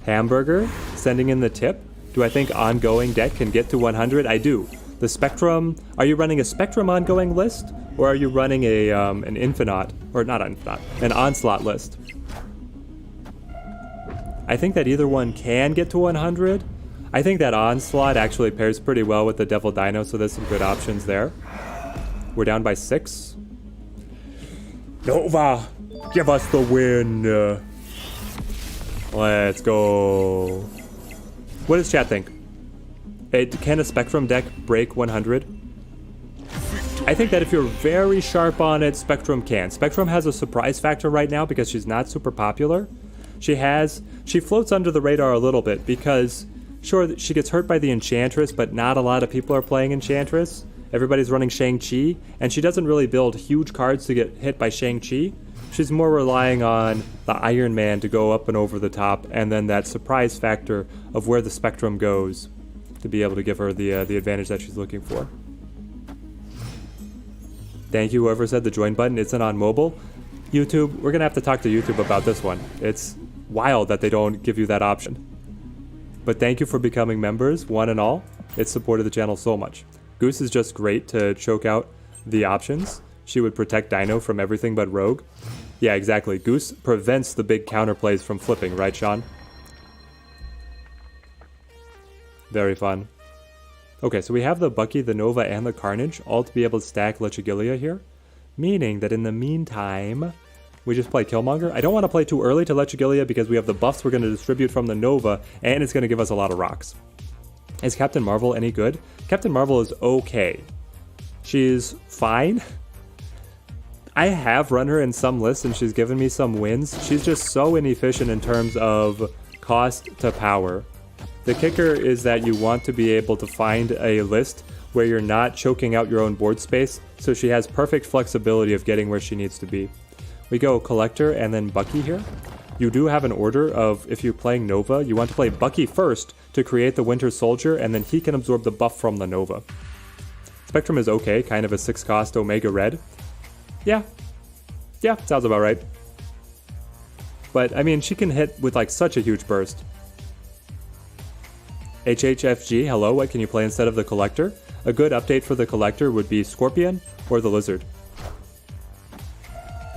Hamburger sending in the tip. Do I think ongoing deck can get to 100? I do. The Spectrum, are you running a Spectrum ongoing list? Or are you running a an Infinite, or not Infinite, an Onslaught list? I think that either one can get to 100. I think that Onslaught actually pairs pretty well with the Devil Dino, so there's some good options there. We're down by 6. Nova, give us the win. Let's go. What does chat think? Can a Spectrum deck break 100? I think that if you're very sharp on it, Spectrum can. Spectrum has a surprise factor right now because she's not super popular. She floats under the radar a little bit because, sure, she gets hurt by the Enchantress, but not a lot of people are playing Enchantress. Everybody's running Shang-Chi, and she doesn't really build huge cards to get hit by Shang-Chi. She's more relying on the Iron Man to go up and over the top, and then that surprise factor of where the Spectrum goes to be able to give her the advantage that she's looking for. Thank you, whoever said the join button isn't on mobile. YouTube, we're going to have to talk to YouTube about this one. wild that they don't give you that option. But thank you for becoming members, one and all. It's supported the channel so much. Goose is just great to choke out the options. She would protect Dino from everything but Rogue. Yeah, exactly. Goose prevents the big counterplays from flipping, right, Sean? Very fun. Okay, so we have the Bucky, the Nova, and the Carnage all to be able to stack Lechigilia here. Meaning that in the meantime, we just play Killmonger. I don't want to play too early to Lechigilia because we have the buffs we're going to distribute from the Nova, and it's going to give us a lot of rocks. Is Captain Marvel any good? Captain Marvel is okay. She's fine. I have run her in some lists and she's given me some wins. She's just so inefficient in terms of cost to power. The kicker is that you want to be able to find a list where you're not choking out your own board space, so she has perfect flexibility of getting where she needs to be. We go Collector and then Bucky here. You do have an order of, if you're playing Nova, you want to play Bucky first to create the Winter Soldier, and then he can absorb the buff from the Nova. Spectrum is okay, kind of a 6-cost Omega Red. Yeah, sounds about right. But, I mean, she can hit with, like, such a huge burst. HHFG, hello, what can you play instead of the Collector? A good update for the Collector would be Scorpion or the Lizard.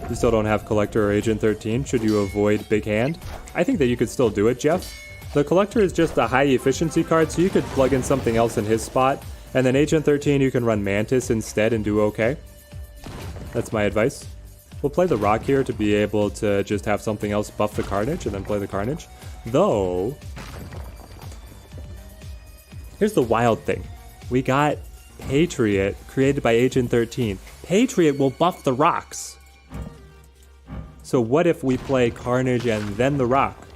You still don't have Collector or Agent 13, should you avoid Big Hand? I think that you could still do it, Jeff. The Collector is just a high efficiency card, so you could plug in something else in his spot. And then Agent 13, you can run Mantis instead and do okay. That's my advice. We'll play the Rock here to be able to just have something else buff the Carnage and then play the Carnage. Though, here's the wild thing. We got Patriot created by Agent 13. Patriot will buff the rocks. So what if we play Carnage and then the Rock?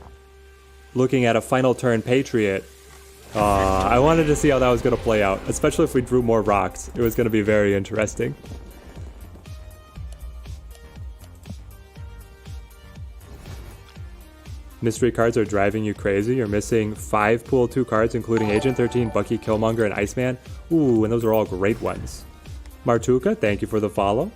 Looking at a final turn Patriot. I wanted to see how that was going to play out, especially if we drew more rocks. It was going to be very interesting. Mystery cards are driving you crazy. You're missing 5 pool 2 cards, including Agent 13, Bucky, Killmonger, and Iceman. Ooh, and those are all great ones. Martuka, thank you for the follow.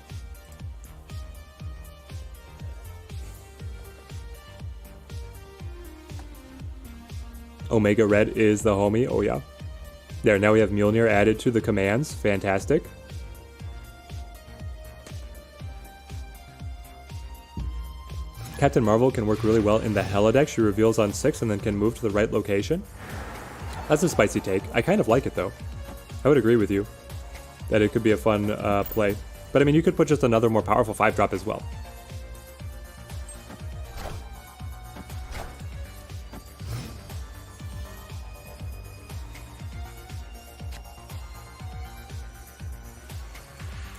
Omega Red is the homie. Oh, yeah. There, now we have Mjolnir added to the commands. Fantastic. Captain Marvel can work really well in the Hela deck. She reveals on 6 and then can move to the right location. That's a spicy take. I kind of like it, though. I would agree with you that it could be a fun play. But, I mean, you could put just another more powerful 5-drop as well.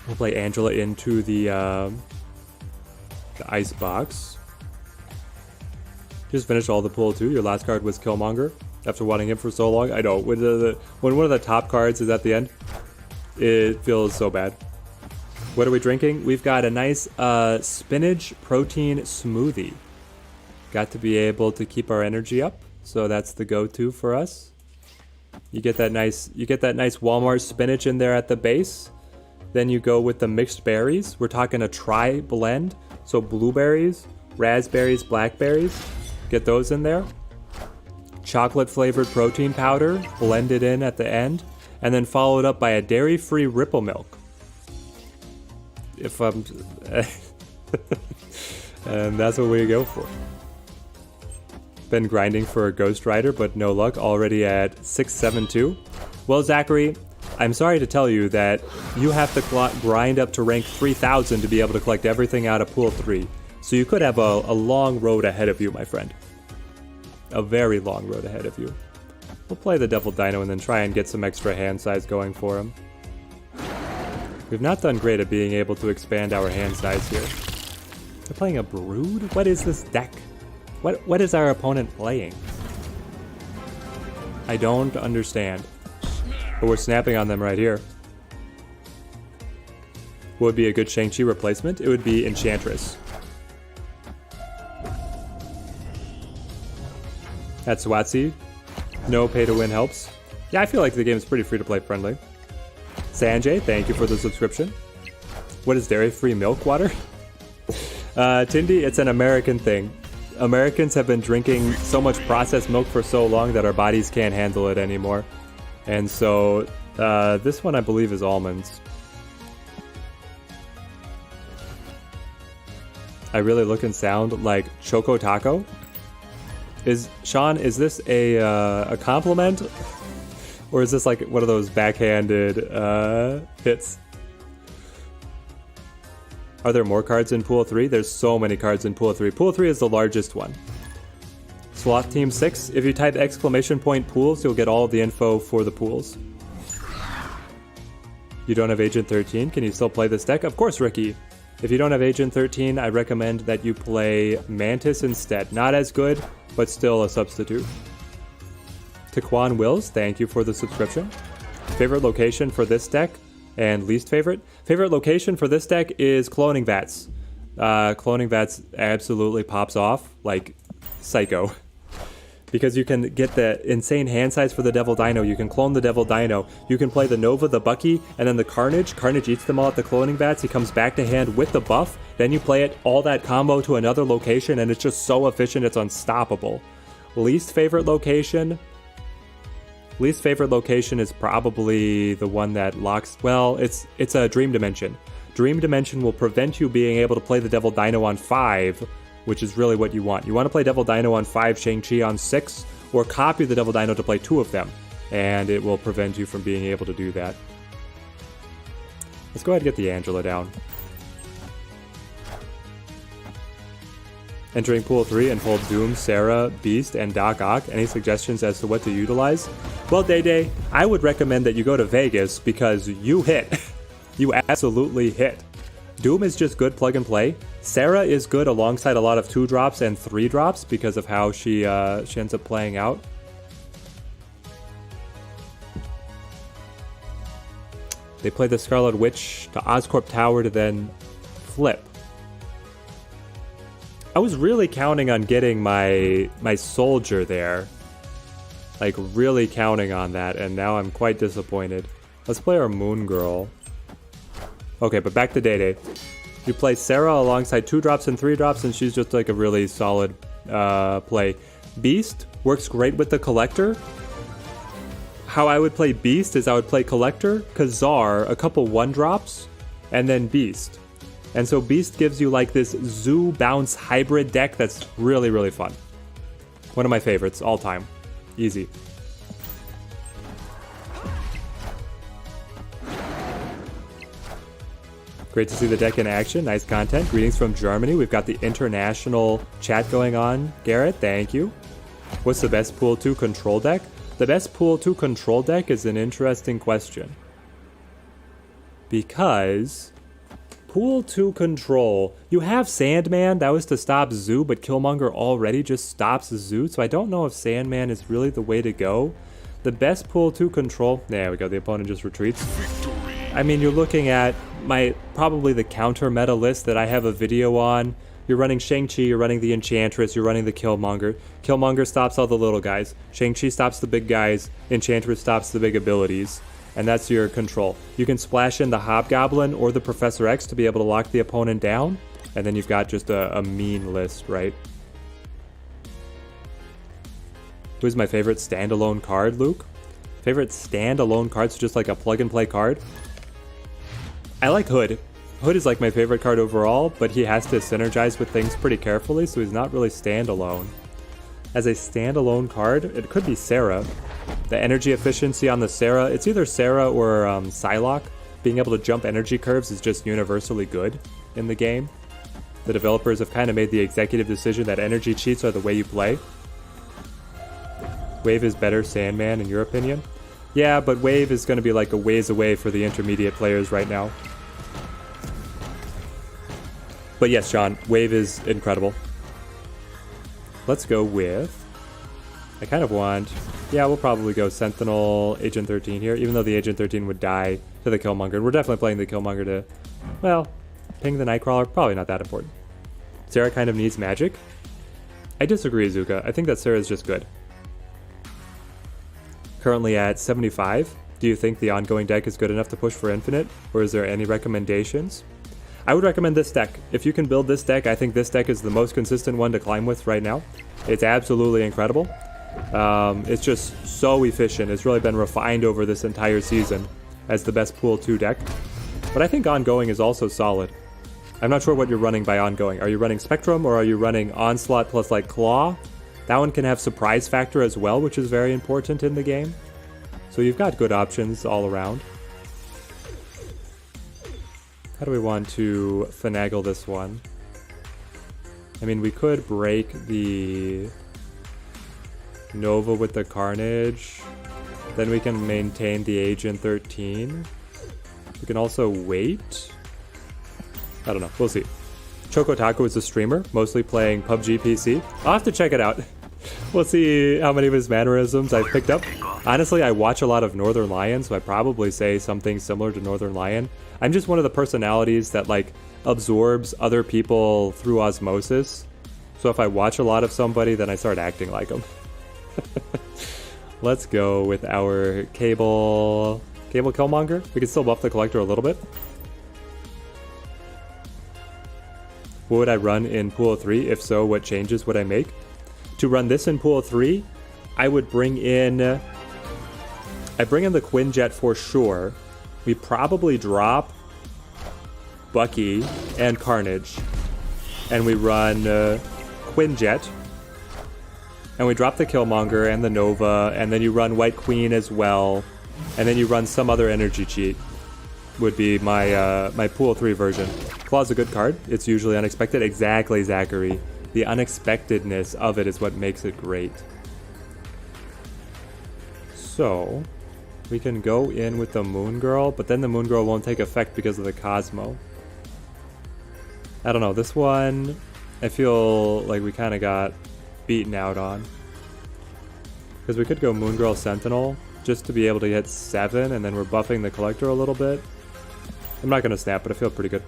We'll play Angela into the ice box. Just finished all the pool too. Your last card was Killmonger. After wanting him for so long, I know. When one of the top cards is at the end, it feels so bad. What are we drinking? We've got a nice spinach protein smoothie. Got to be able to keep our energy up, so that's the go-to for us. You get that nice Walmart spinach in there at the base. Then you go with the mixed berries. We're talking a tri-blend. So blueberries, raspberries, blackberries. Get those in there. Chocolate flavored protein powder, blended in at the end. And then followed up by a dairy-free Ripple Milk. If I'm... and that's what we go for. Been grinding for a Ghost Rider, but no luck. Already at 672. Well, Zachary, I'm sorry to tell you that you have to grind up to rank 3000 to be able to collect everything out of Pool 3. So you could have a long road ahead of you, my friend. A very long road ahead of you. We'll play the Devil Dino and then try and get some extra hand size going for him. We've not done great at being able to expand our hand size here. They're playing a Brood? What is this deck? What is our opponent playing? I don't understand. But we're snapping on them right here. What would be a good Shang-Chi replacement? It would be Enchantress. That's Swatsy. No pay to win helps. Yeah, I feel like the game is pretty free-to-play friendly. Sanjay, thank you for the subscription. What is dairy-free milk water? Tindy, it's an American thing. Americans have been drinking so much processed milk for so long that our bodies can't handle it anymore. And so this one I believe is almonds. I really look and sound like Choco Taco. Sean, is this a compliment? Or is this like one of those backhanded hits? Are there more cards in Pool 3? There's so many cards in Pool 3. Pool 3 is the largest one. Sloth Team 6. If you type ! pools, you'll get all of the info for the pools. You don't have Agent 13? Can you still play this deck? Of course, Ricky. If you don't have Agent 13, I recommend that you play Mantis instead. Not as good, but still a substitute. Taquan Wills, thank you for the subscription. Favorite location for this deck and least favorite? Favorite location for this deck is Cloning Vats. Cloning Vats absolutely pops off like psycho. Because you can get the insane hand size for the Devil Dino. You can clone the Devil Dino. You can play the Nova, the Bucky, and then the Carnage. Carnage eats them all at the Cloning Vats. He comes back to hand with the buff. Then you play it, all that combo to another location, and it's just so efficient, it's unstoppable. Least favorite location? Least favorite location is probably the one that locks... Well, it's a Dream Dimension. Dream Dimension will prevent you being able to play the Devil Dino on 5, which is really what you want. You want to play Devil Dino on 5, Shang-Chi on 6, or copy the Devil Dino to play 2 of them, and it will prevent you from being able to do that. Let's go ahead and get the Angela down. Entering Pool 3 and hold Doom, Sarah, Beast, and Doc Ock. Any suggestions as to what to utilize? Well, Day Day, I would recommend that you go to Vegas because you hit. You absolutely hit. Doom is just good plug and play. Sarah is good alongside a lot of 2-drops and 3-drops because of how she ends up playing out. They play the Scarlet Witch to Oscorp Tower to then flip. I was really counting on getting my soldier there. Like, really counting on that, and now I'm quite disappointed. Let's play our Moon Girl. Okay, but back to Day Day. You play Sarah alongside 2-drops and 3-drops, and she's just like a really solid play. Beast works great with the Collector. How I would play Beast is I would play Collector, Kazar, a couple 1-drops, and then Beast. And so Beast gives you like this Zoo Bounce hybrid deck that's really, really fun. One of my favorites, all time. Easy. Great to see the deck in action. Nice content. Greetings from Germany. We've got the international chat going on. Garrett, thank you. What's the best Pool 2 control deck? The best Pool 2 control deck is an interesting question. Because Pool 2 control, you have Sandman, that was to stop Zoo, but Killmonger already just stops Zoo, so I don't know if Sandman is really the way to go. The best Pool 2 control, there we go, the opponent just retreats. I mean, you're looking at probably the counter meta list that I have a video on. You're running Shang-Chi, you're running the Enchantress, you're running the Killmonger. Killmonger stops all the little guys. Shang-Chi stops the big guys. Enchantress stops the big abilities. And that's your control. You can splash in the Hobgoblin or the Professor X to be able to lock the opponent down. And then you've got just a mean list, right? Who's my favorite standalone card, Luke? Favorite standalone cards, just like a plug-and-play card? I like Hood. Hood is like my favorite card overall, but he has to synergize with things pretty carefully, so he's not really standalone. As a standalone card, it could be Sarah. The energy efficiency on the Sarah, it's either Sarah or Psylocke. Being able to jump energy curves is just universally good in the game. The developers have kind of made the executive decision that energy cheats are the way you play. Wave is better Sandman in your opinion? Yeah, but Wave is going to be like a ways away for the intermediate players right now. But yes, John, Wave is incredible. Let's go with... I kind of want... Yeah, we'll probably go Sentinel, Agent 13 here, even though the Agent 13 would die to the Killmonger. We're definitely playing the Killmonger to, well, ping the Nightcrawler. Probably not that important. Sarah kind of needs magic. I disagree, Zuka. I think that Sarah is just good. Currently at 75. Do you think the ongoing deck is good enough to push for Infinite, or is there any recommendations? I would recommend this deck. If you can build this deck, I think this deck is the most consistent one to climb with right now. It's absolutely incredible. It's just so efficient. It's really been refined over this entire season as the best Pool 2 deck. But I think Ongoing is also solid. I'm not sure what you're running by Ongoing. Are you running Spectrum or are you running Onslaught plus like Claw? That one can have Surprise Factor as well, which is very important in the game. So you've got good options all around. How do we want to finagle this one? I mean, we could break the Nova with the Carnage. Then we can maintain the Agent 13. We can also wait. I don't know. We'll see. Chocotaku is a streamer, mostly playing PUBG PC. I'll have to check it out. We'll see how many of his mannerisms I've picked up. Honestly, I watch a lot of Northern Lion, so I'd probably say something similar to Northern Lion. I'm just one of the personalities that like absorbs other people through osmosis. So if I watch a lot of somebody, then I start acting like them. Let's go with our Cable Killmonger. We can still buff the Collector a little bit. What would I run in Pool 3? If so, what changes would I make? To run this in Pool 3, I would bring in the Quinjet for sure. We probably drop Bucky and Carnage. And we run Quinjet. And we drop the Killmonger and the Nova. And then you run White Queen as well. And then you run some other energy cheat. Would be my my Pool 3 version. Claw's a good card. It's usually unexpected. Exactly, Zachary. The unexpectedness of it is what makes it great. So, we can go in with the Moon Girl, but then the Moon Girl won't take effect because of the Cosmo. I don't know, this one, I feel like we kind of got beaten out on. Because we could go Moon Girl Sentinel, just to be able to hit 7, and then we're buffing the Collector a little bit. I'm not going to snap, but I feel pretty good.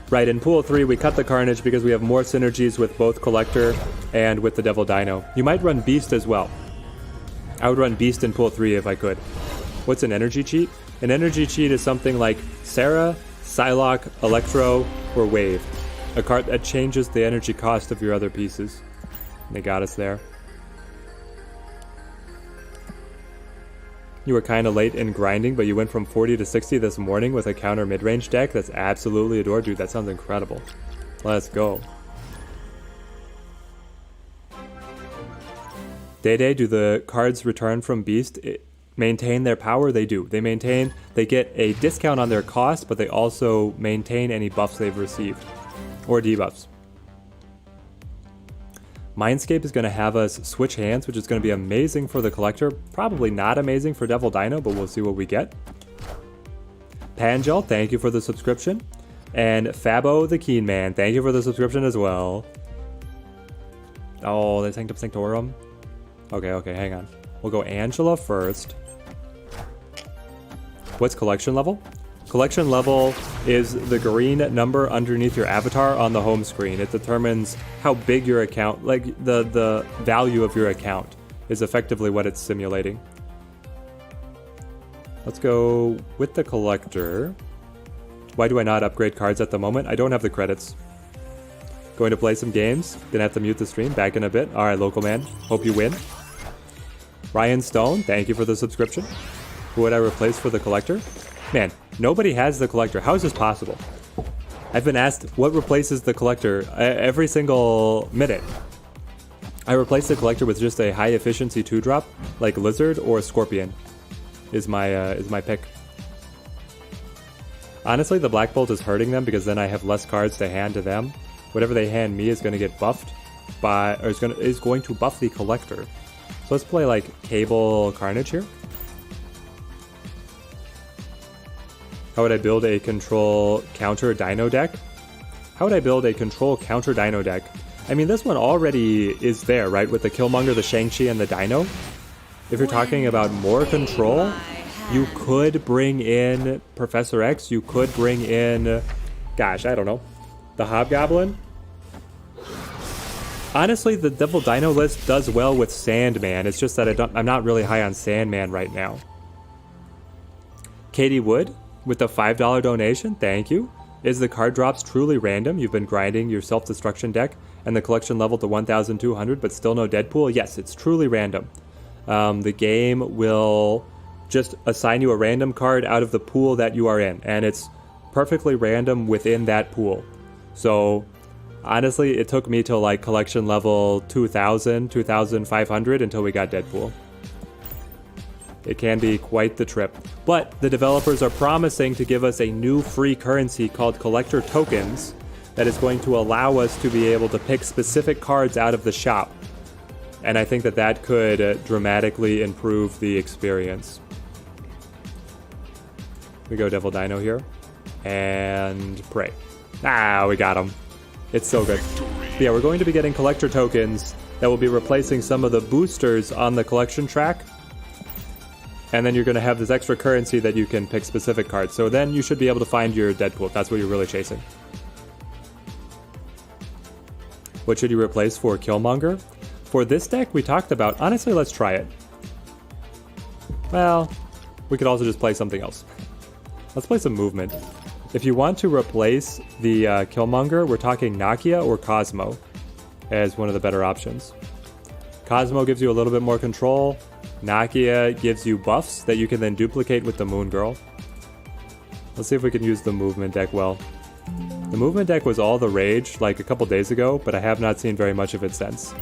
Right, in Pool 3, we cut the Carnage because we have more synergies with both Collector and with the Devil Dino. You might run Beast as well. I would run Beast in Pool 3 if I could. What's an energy cheat? An energy cheat is something like Sarah, Psylocke, Electro, or Wave. A card that changes the energy cost of your other pieces. They got us there. You were kind of late in grinding, but you went from 40 to 60 this morning with a counter mid-range deck. That's absolutely adore. Dude, that sounds incredible. Let's go. Day, do the cards return from Beast maintain their power? They do. They get a discount on their cost, but they also maintain any buffs they've received. Or debuffs. Mindscape is going to have us switch hands, which is going to be amazing for the Collector. Probably not amazing for Devil Dino, but we'll see what we get. Pangel, thank you for the subscription. And Fabo the Keen Man, thank you for the subscription as well. Oh, the Sanctum Sanctorum. Okay, hang on. We'll go Angela first. What's collection level? Collection level is the green number underneath your avatar on the home screen. It determines how big your account, like the value of your account is effectively what it's simulating. Let's go with the Collector. Why do I not upgrade cards at the moment? I don't have the credits. Going to play some games. Gonna have to mute the stream. Back in a bit. Alright, local man. Hope you win. Ryan Stone, thank you for the subscription. Who would I replace for the Collector? Man, nobody has the Collector. How is this possible? I've been asked what replaces the Collector every single minute. I replace the Collector with just a high efficiency 2-drop, like Lizard or Scorpion is my pick. Honestly, the Black Bolt is hurting them because then I have less cards to hand to them. Whatever they hand me is going to get buffed by, or is going to buff the Collector. So let's play like Cable Carnage here. How would I build a control counter dino deck? How would I build a control counter dino deck? I mean, this one already is there, right? With the Killmonger, the Shang-Chi, and the Dino. If you're talking about more control, you could bring in Professor X. You could bring in, gosh, I don't know, the Hobgoblin. Honestly, the Devil Dino list does well with Sandman. It's just that I'm not really high on Sandman right now. Katie Wood with the $5 donation, thank you. Is the card drops truly random? You've been grinding your self-destruction deck and the collection level to 1,200, but still no Deadpool? Yes, it's truly random. The game will just assign you a random card out of the pool that you are in, and it's perfectly random within that pool. So honestly, it took me till like collection level 2,000, 2,500 until we got Deadpool. It can be quite the trip. But the developers are promising to give us a new free currency called collector tokens that is going to allow us to be able to pick specific cards out of the shop. And I think that that could dramatically improve the experience. We go Devil Dino here. And pray. Ah, we got him. It's so good. But yeah, we're going to be getting collector tokens that will be replacing some of the boosters on the collection track. And then you're going to have this extra currency that you can pick specific cards. So then you should be able to find your Deadpool if that's what you're really chasing. What should you replace for Killmonger? For this deck we talked about, honestly, let's try it. Well, we could also just play something else. Let's play some movement. If you want to replace the Killmonger, we're talking Nakia or Cosmo as one of the better options. Cosmo gives you a little bit more control. Nakia gives you buffs that you can then duplicate with the Moon Girl. Let's see if we can use the movement deck well. The movement deck was all the rage like a couple days ago, but I have not seen very much of it since.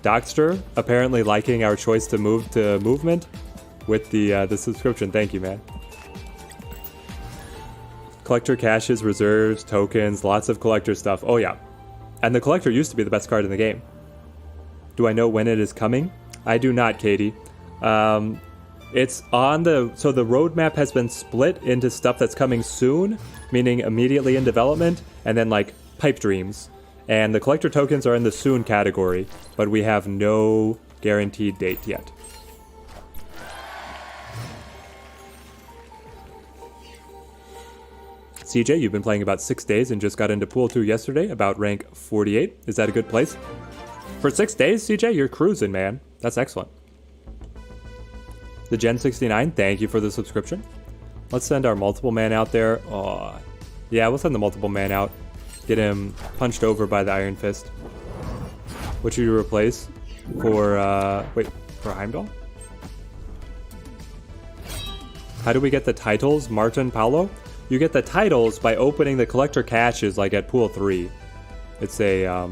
Dockster apparently liking our choice to move to movement with the subscription. Thank you, man. Collector caches, reserves, tokens, lots of collector stuff. Oh yeah. And the collector used to be the best card in the game. Do I know when it is coming? I do not, Katie. It's on the... So the roadmap has been split into stuff that's coming soon, meaning immediately in development, and then like pipe dreams. And the collector tokens are in the soon category, but we have no guaranteed date yet. CJ, you've been playing about 6 days and just got into Pool 2 yesterday, about rank 48. Is that a good place? For 6 days, CJ, you're cruising, man. That's excellent. The Gen 69, thank you for the subscription. Let's send our multiple man out there. Oh, yeah, we'll send the multiple man out. Get him punched over by the Iron Fist. What should you replace for, for Heimdall? How do we get the titles, Martin Paolo? You get the titles by opening the collector caches like at Pool 3. It's a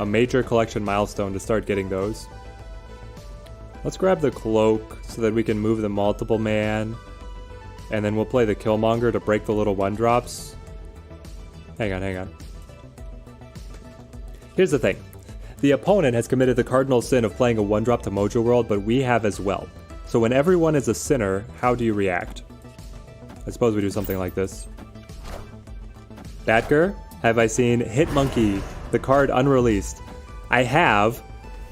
major collection milestone to start getting those. Let's grab the cloak so that we can move the multiple man. And then we'll play the Killmonger to break the little 1-drops. Hang on. Here's the thing. The opponent has committed the cardinal sin of playing a 1-drop to Mojo World, but we have as well. So when everyone is a sinner, how do you react? I suppose we do something like this. Batger, have I seen Hitmonkey, the card unreleased? I have.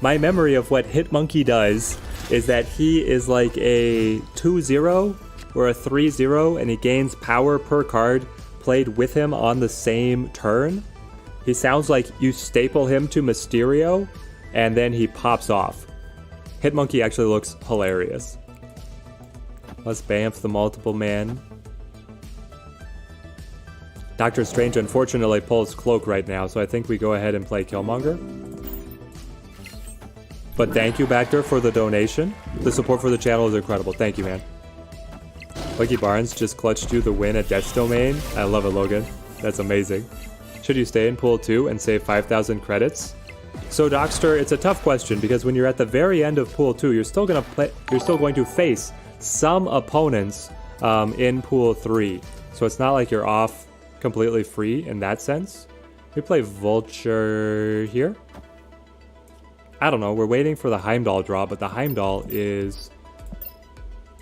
My memory of what Hitmonkey does is that he is like a 2-0 or a 3-0, and he gains power per card played with him on the same turn. He sounds like you staple him to Mysterio, and then he pops off. Hitmonkey actually looks hilarious. Let's bamf the multiple man. Doctor Strange unfortunately pulls Cloak right now, so I think we go ahead and play Killmonger. But thank you, Bacter, for the donation. The support for the channel is incredible. Thank you, man. Lucky Barnes just clutched you the win at Death's Domain. I love it, Logan. That's amazing. Should you stay in Pool 2 and save 5,000 credits? So, Dockster, it's a tough question because when you're at the very end of Pool 2, you're still going to face some opponents in Pool 3. So it's not like you're off completely free in that sense. We play Vulture here. I don't know, we're waiting for the Heimdall draw, but the Heimdall is...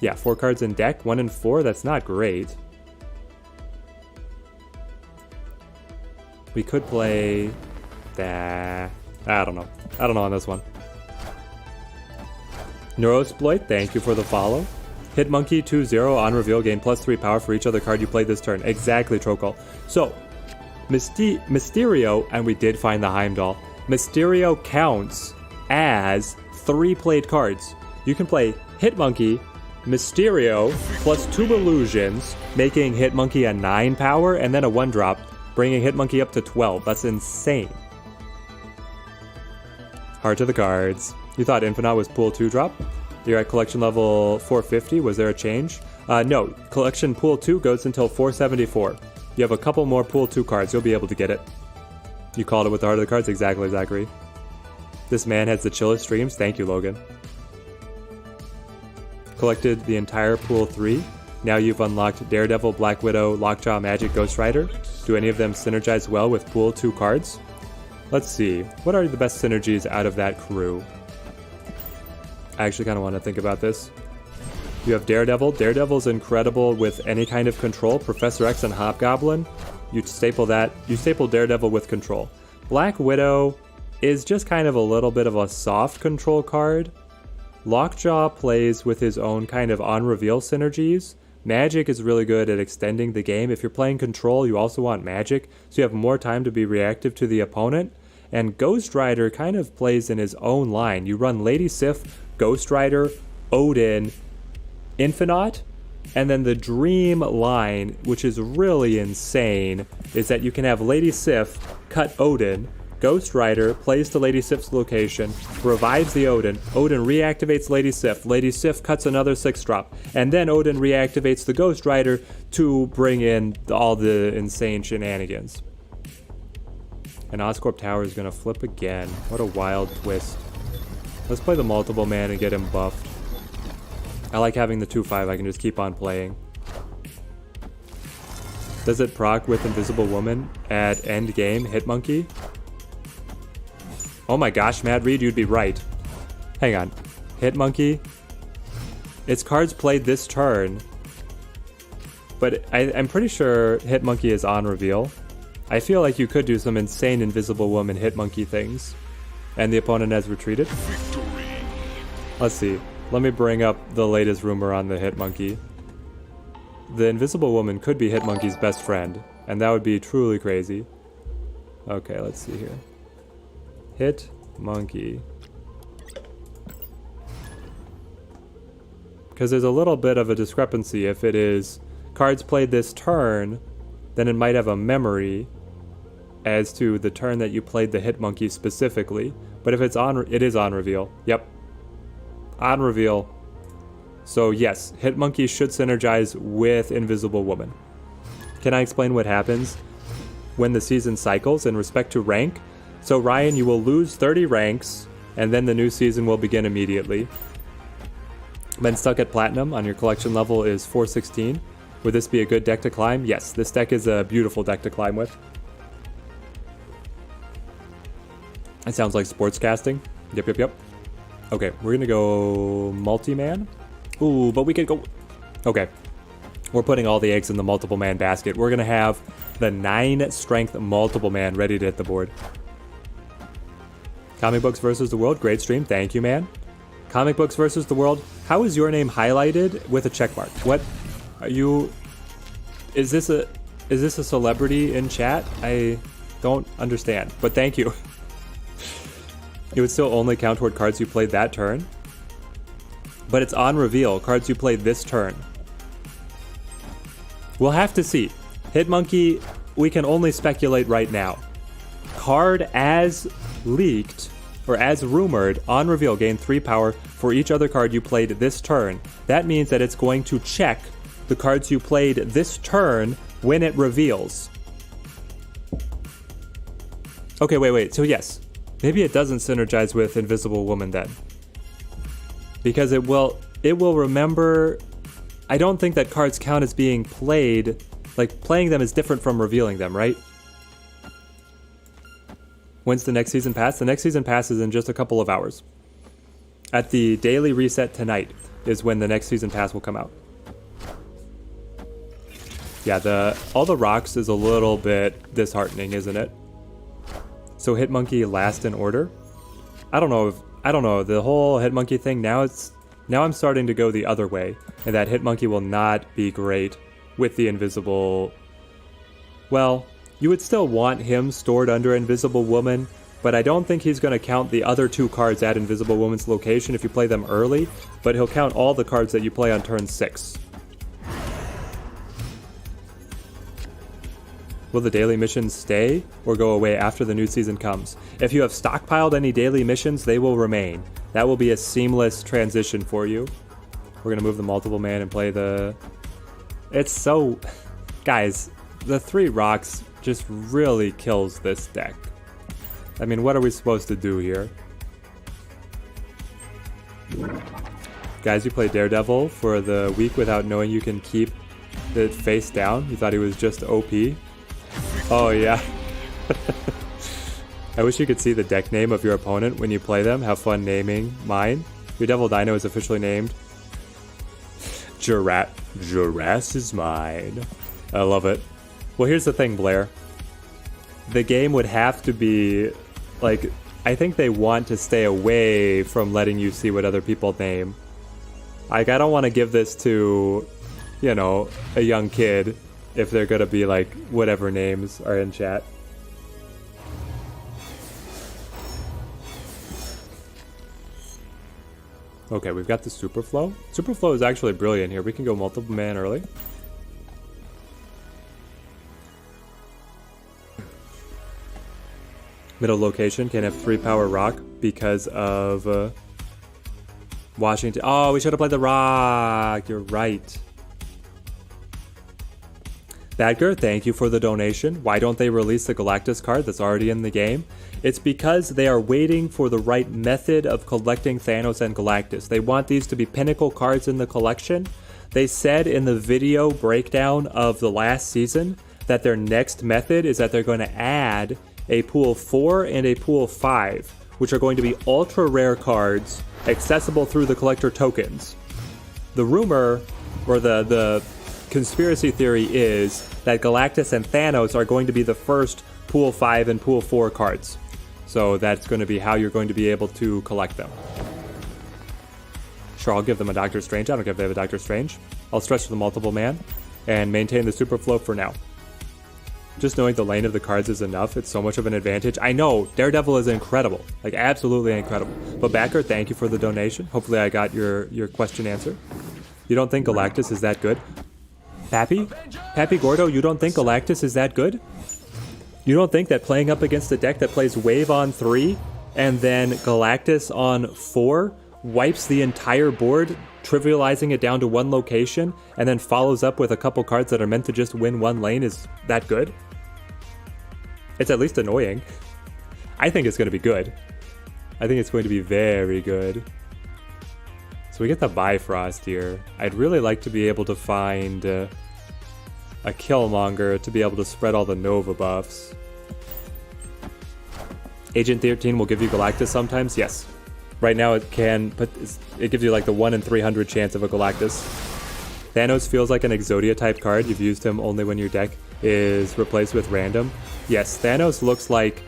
yeah, 4 cards in deck, 1 and 4, that's not great. We could play... I don't know on this one. Neurosploit, thank you for the follow. Hitmonkey 2-0 on reveal, gain +3 power for each other card you play this turn. Exactly, Trokol. So, Mysterio, and we did find the Heimdall. Mysterio counts as 3 played cards. You can play Hitmonkey Mysterio plus 2 illusions, making Hitmonkey a 9 power, and then a 1-drop, bringing Hitmonkey up to 12. That's insane. Heart to the cards. You thought Infinite was pool 2 drop? You're at collection level 450. Was there a change? No. Collection pool 2 goes until 474. You have a couple more pool 2 cards. You'll be able to get it. You called it with the heart of the cards? Exactly, Zachary. This man has the chillest streams. Thank you, Logan. Collected the entire pool 3. Now you've unlocked Daredevil, Black Widow, Lockjaw, Magic, Ghost Rider. Do any of them synergize well with pool 2 cards? Let's see. What are the best synergies out of that crew? I actually kind of want to think about this. You have Daredevil. Daredevil's incredible with any kind of control. Professor X and Hobgoblin. You staple that. You staple Daredevil with control. Black Widow is just kind of a little bit of a soft control card. Lockjaw plays with his own kind of on-reveal synergies. Magic is really good at extending the game. If you're playing control, you also want magic, so you have more time to be reactive to the opponent. And Ghost Rider kind of plays in his own line. You run Lady Sif, Ghost Rider, Odin, Infinite, and then the dream line, which is really insane, is that you can have Lady Sif cut Odin, Ghost Rider plays to Lady Sif's location, revives the Odin reactivates Lady Sif cuts another 6-drop, and then Odin reactivates the Ghost Rider to bring in all the insane shenanigans. And Oscorp Tower is going to flip again. What a wild twist. Let's play the multiple man and get him buffed. I like having the 2-5, I can just keep on playing. Does it proc with Invisible Woman at end game Hitmonkey? Oh my gosh, Matt Reed, you'd be right. Hang on. Hitmonkey. Its cards played this turn. But I'm pretty sure Hitmonkey is on reveal. I feel like you could do some insane Invisible Woman Hitmonkey things. And the opponent has retreated. Victory. Let's see. Let me bring up the latest rumor on the Hitmonkey. The Invisible Woman could be Hitmonkey's best friend. And that would be truly crazy. Okay, let's see here. Hitmonkey. Because there's a little bit of a discrepancy. If it is cards played this turn, then it might have a memory as to the turn that you played the Hitmonkey specifically. But if it's on, it is on reveal. Yep. On reveal. So yes, Hitmonkey should synergize with Invisible Woman. Can I explain what happens when the season cycles in respect to rank? So Ryan, you will lose 30 ranks, and then the new season will begin immediately. Been stuck at Platinum on your collection level is 416. Would this be a good deck to climb? Yes, this deck is a beautiful deck to climb with. It sounds like sportscasting. Yep. Okay, we're gonna go multi-man. Ooh, but we could go... Okay. We're putting all the eggs in the multiple man basket. We're gonna have the 9 strength multiple man ready to hit the board. Comic Books versus the World, great stream, thank you, man. Comic Books versus the World, how is your name highlighted with a check mark? What are you? Is this a celebrity in chat? I don't understand, but thank you. It would still only count toward cards you played that turn, but it's on reveal, cards you played this turn. We'll have to see. Hitmonkey, we can only speculate right now. Card as leaked, or as rumored, on reveal gain 3 power for each other card you played this turn. That means that it's going to check the cards you played this turn when it reveals. Okay, wait. So yes, maybe it doesn't synergize with Invisible Woman then. Because it will remember... I don't think that cards count as being played. Like, playing them is different from revealing them, right? When's the next season pass? The next season passes in just a couple of hours. At the daily reset tonight is when the next season pass will come out. Yeah, all the rocks is a little bit disheartening, isn't it? So Hitmonkey last in order. I don't know. The whole Hitmonkey thing now I'm starting to go the other way, and that Hitmonkey will not be great with the invisible. Well, you would still want him stored under Invisible Woman, but I don't think he's going to count the other 2 cards at Invisible Woman's location if you play them early, but he'll count all the cards that you play on turn 6. Will the daily missions stay or go away after the new season comes? If you have stockpiled any daily missions, they will remain. That will be a seamless transition for you. We're going to move the multiple man and play the... It's so... Guys, the 3 rocks just really kills this deck. I mean, what are we supposed to do here? Guys, you play Daredevil for the week without knowing you can keep it face down. You thought he was just OP. Oh, yeah. I wish you could see the deck name of your opponent when you play them. Have fun naming mine. Your Devil Dino is officially named. Jurass is mine. I love it. Well, here's the thing, Blair. The game would have to be... Like, I think they want to stay away from letting you see what other people name. Like, I don't want to give this to, you know, a young kid if they're gonna be like, whatever names are in chat. Okay, we've got the Superflow. Superflow is actually brilliant here. We can go multiple man early. Middle location can have 3 power rock because of Washington. Oh, we should have played the rock. You're right. Badger, thank you for the donation. Why don't they release the Galactus card that's already in the game? It's because they are waiting for the right method of collecting Thanos and Galactus. They want these to be pinnacle cards in the collection. They said in the video breakdown of the last season that their next method is that they're going to add a pool 4 and a pool 5, which are going to be ultra rare cards accessible through the collector tokens. The rumor, or the conspiracy theory, is that Galactus and Thanos are going to be the first pool 5 and pool 4 cards. So that's going to be how you're going to be able to collect them. Sure, I'll give them a Doctor Strange. I don't care if they have a Doctor Strange. I'll stretch the multiple man and maintain the Superflow for now. Just knowing the lane of the cards is enough. It's so much of an advantage. I know, Daredevil is incredible. Like, absolutely incredible. But Backer, thank you for the donation. Hopefully I got your question answered. You don't think Galactus is that good? Pappy Gordo, you don't think Galactus is that good? You don't think that playing up against a deck that plays Wave on 3 and then Galactus on 4 wipes the entire board, trivializing it down to 1 location, and then follows up with a couple cards that are meant to just win 1 lane is that good? It's at least annoying. I think it's going to be good. I think it's going to be very good. So we get the Bifrost here. I'd really like to be able to find a Killmonger to be able to spread all the Nova buffs. Agent 13 will give you Galactus sometimes, yes. Right now it can, but it gives you like the 1 in 300 chance of a Galactus. Thanos feels like an Exodia type card. You've used him only when your deck is replaced with random. Yes, Thanos looks like,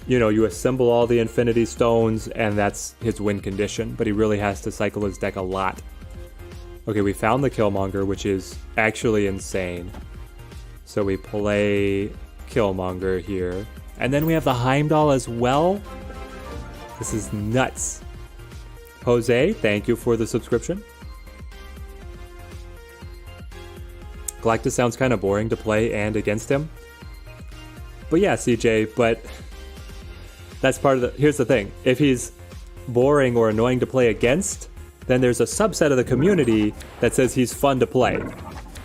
you know, you assemble all the Infinity Stones and that's his win condition, but he really has to cycle his deck a lot. Okay, we found the Killmonger, which is actually insane. So we play Killmonger here. And then we have the Heimdall as well. This is nuts. Jose, thank you for the subscription. Galactus sounds kind of boring to play and against him. But yeah, CJ, but that's part of the... Here's the thing. If he's boring or annoying to play against, then there's a subset of the community that says he's fun to play.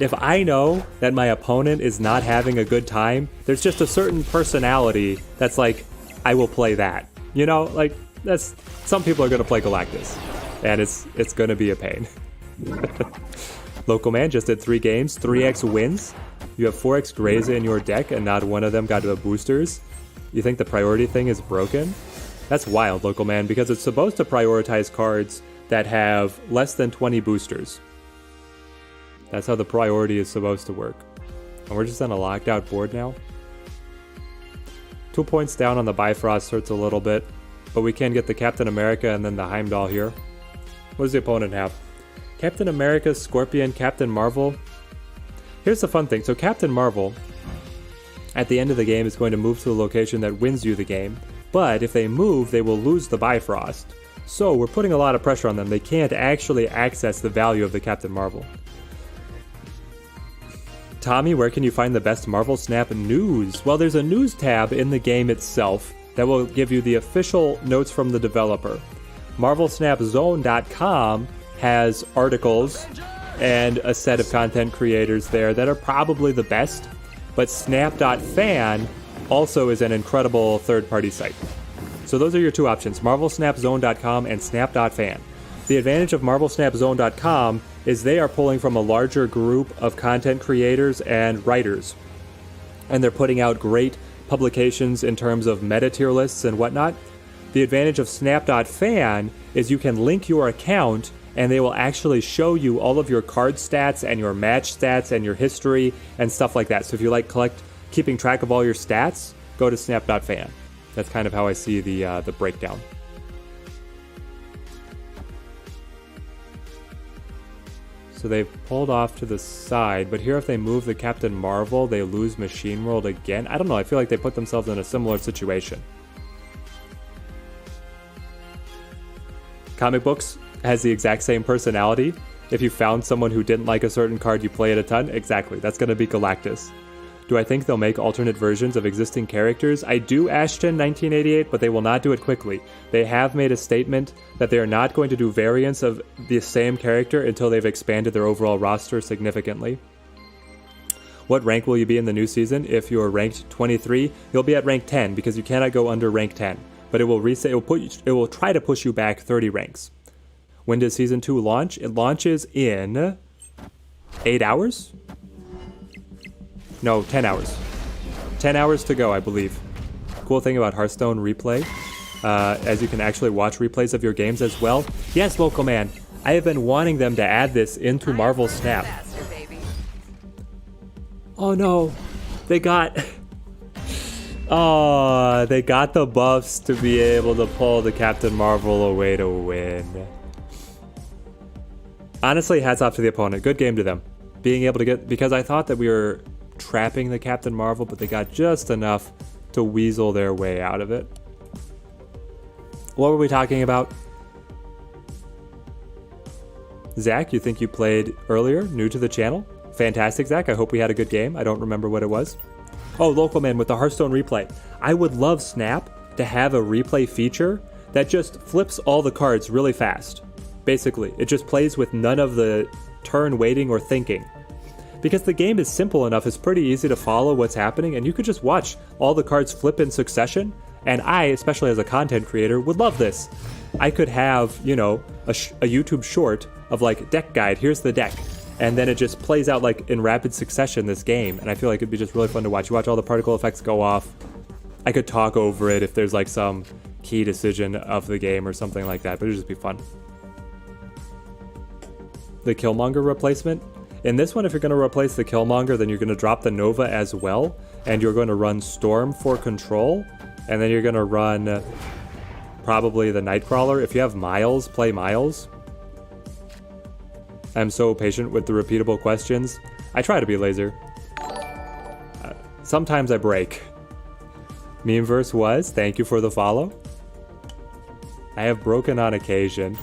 If I know that my opponent is not having a good time, there's just a certain personality that's like, I will play that. You know, like, that's... Some people are going to play Galactus, and it's going to be a pain. Local Man just did 3 games, 3x wins. You have 4x Graza in your deck, and not one of them got to boosters. You think the priority thing is broken? That's wild, Local Man, because it's supposed to prioritize cards that have less than 20 boosters. That's how the priority is supposed to work. And we're just on a locked out board now. 2 points down on the Bifrost hurts a little bit, but we can get the Captain America and then the Heimdall here. What does the opponent have? Captain America, Scorpion, Captain Marvel. Here's the fun thing. So Captain Marvel, at the end of the game, is going to move to the location that wins you the game. But if they move, they will lose the Bifrost. So we're putting a lot of pressure on them. They can't actually access the value of the Captain Marvel. Tommy, where can you find the best Marvel Snap news? Well, there's a news tab in the game itself that will give you the official notes from the developer. MarvelSnapZone.com has articles and a set of content creators there that are probably the best, but Snap.fan also is an incredible third-party site. So those are your two options, MarvelSnapZone.com and Snap.fan. The advantage of MarvelSnapZone.com is they are pulling from a larger group of content creators and writers. And they're putting out great publications in terms of meta tier lists and whatnot. The advantage of Snap.fan is you can link your account and they will actually show you all of your card stats and your match stats and your history and stuff like that. So if you like keeping track of all your stats, go to Snap.fan. That's kind of how I see the breakdown. So they've pulled off to the side, but here if they move the Captain Marvel, they lose Machine World again. I don't know, I feel like they put themselves in a similar situation. Comic Books has the exact same personality. If you found someone who didn't like a certain card, you play it a ton. Exactly, that's going to be Galactus. Do I think they'll make alternate versions of existing characters? I do, Ashton 1988, but they will not do it quickly. They have made a statement that they are not going to do variants of the same character until they've expanded their overall roster significantly. What rank will you be in the new season? If you're ranked 23, you'll be at rank 10 because you cannot go under rank 10. But it will reset. It will try to push you back 30 ranks. When does season 2 launch? It launches in 8 hours? No, 10 hours. 10 hours to go, I believe. Cool thing about Hearthstone Replay, as you can actually watch replays of your games as well. Yes, Local Man, I have been wanting them to add this into Marvel Snap. Oh no, they got... Oh, they got the buffs to be able to pull the Captain Marvel away to win. Honestly, hats off to the opponent. Good game to them. Being able to get... Because I thought that we were trapping the Captain Marvel, but they got just enough to weasel their way out of it. What were we talking about? Zach, you think you played earlier? New to the channel? Fantastic, Zach. I hope we had a good game. I don't remember what it was. Oh, Local Man with the Hearthstone Replay. I would love Snap to have a replay feature that just flips all the cards really fast. Basically, it just plays with none of the turn waiting or thinking. Because the game is simple enough, it's pretty easy to follow what's happening, and you could just watch all the cards flip in succession, and I, especially as a content creator, would love this. I could have, you know, a YouTube short of like, deck guide, here's the deck, and then it just plays out like in rapid succession this game, and I feel like it'd be just really fun to watch. You watch all the particle effects go off. I could talk over it if there's like some key decision of the game or something like that, but it'd just be fun. The Killmonger replacement? In this one, if you're going to replace the Killmonger, then you're going to drop the Nova as well, and you're going to run Storm for control, and then you're going to run probably the Nightcrawler. If you have Miles, play Miles. I'm so patient with the repeatable questions. I try to be laser. Sometimes I break. Memeverse was, thank you for the follow. I have broken on occasion.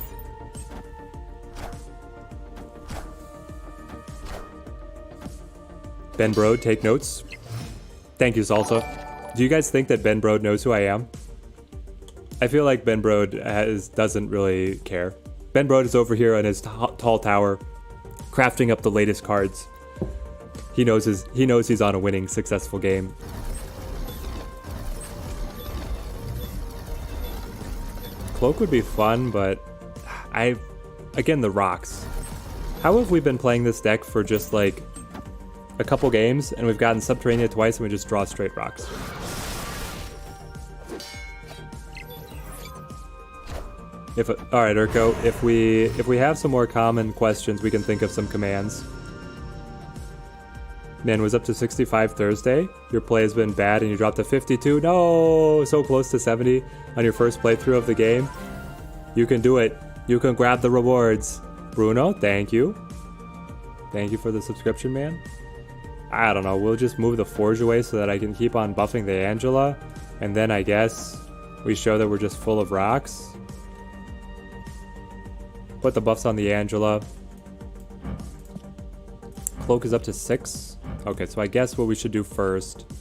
Ben Brode, take notes. Thank you, Salsa. Do you guys think that Ben Brode knows who I am? I feel like Ben Brode doesn't really care. Ben Brode is over here on his tall tower, crafting up the latest cards. He knows he's on a winning, successful game. Cloak would be fun, but again, the rocks. How have we been playing this deck for just like a couple games, and we've gotten Subterranea twice, and we just draw straight rocks? All right, Urko, if we have some more common questions, we can think of some commands. Man, was up to 65 Thursday. Your play has been bad, and you dropped to 52. No, so close to 70 on your first playthrough of the game. You can do it. You can grab the rewards. Bruno, thank you. Thank you for the subscription, man. I don't know, we'll just move the Forge away so that I can keep on buffing the Angela, and then I guess We show that we're just full of rocks. Put the buffs on the Angela. Cloak is up to 6. Okay, so I guess what we should do first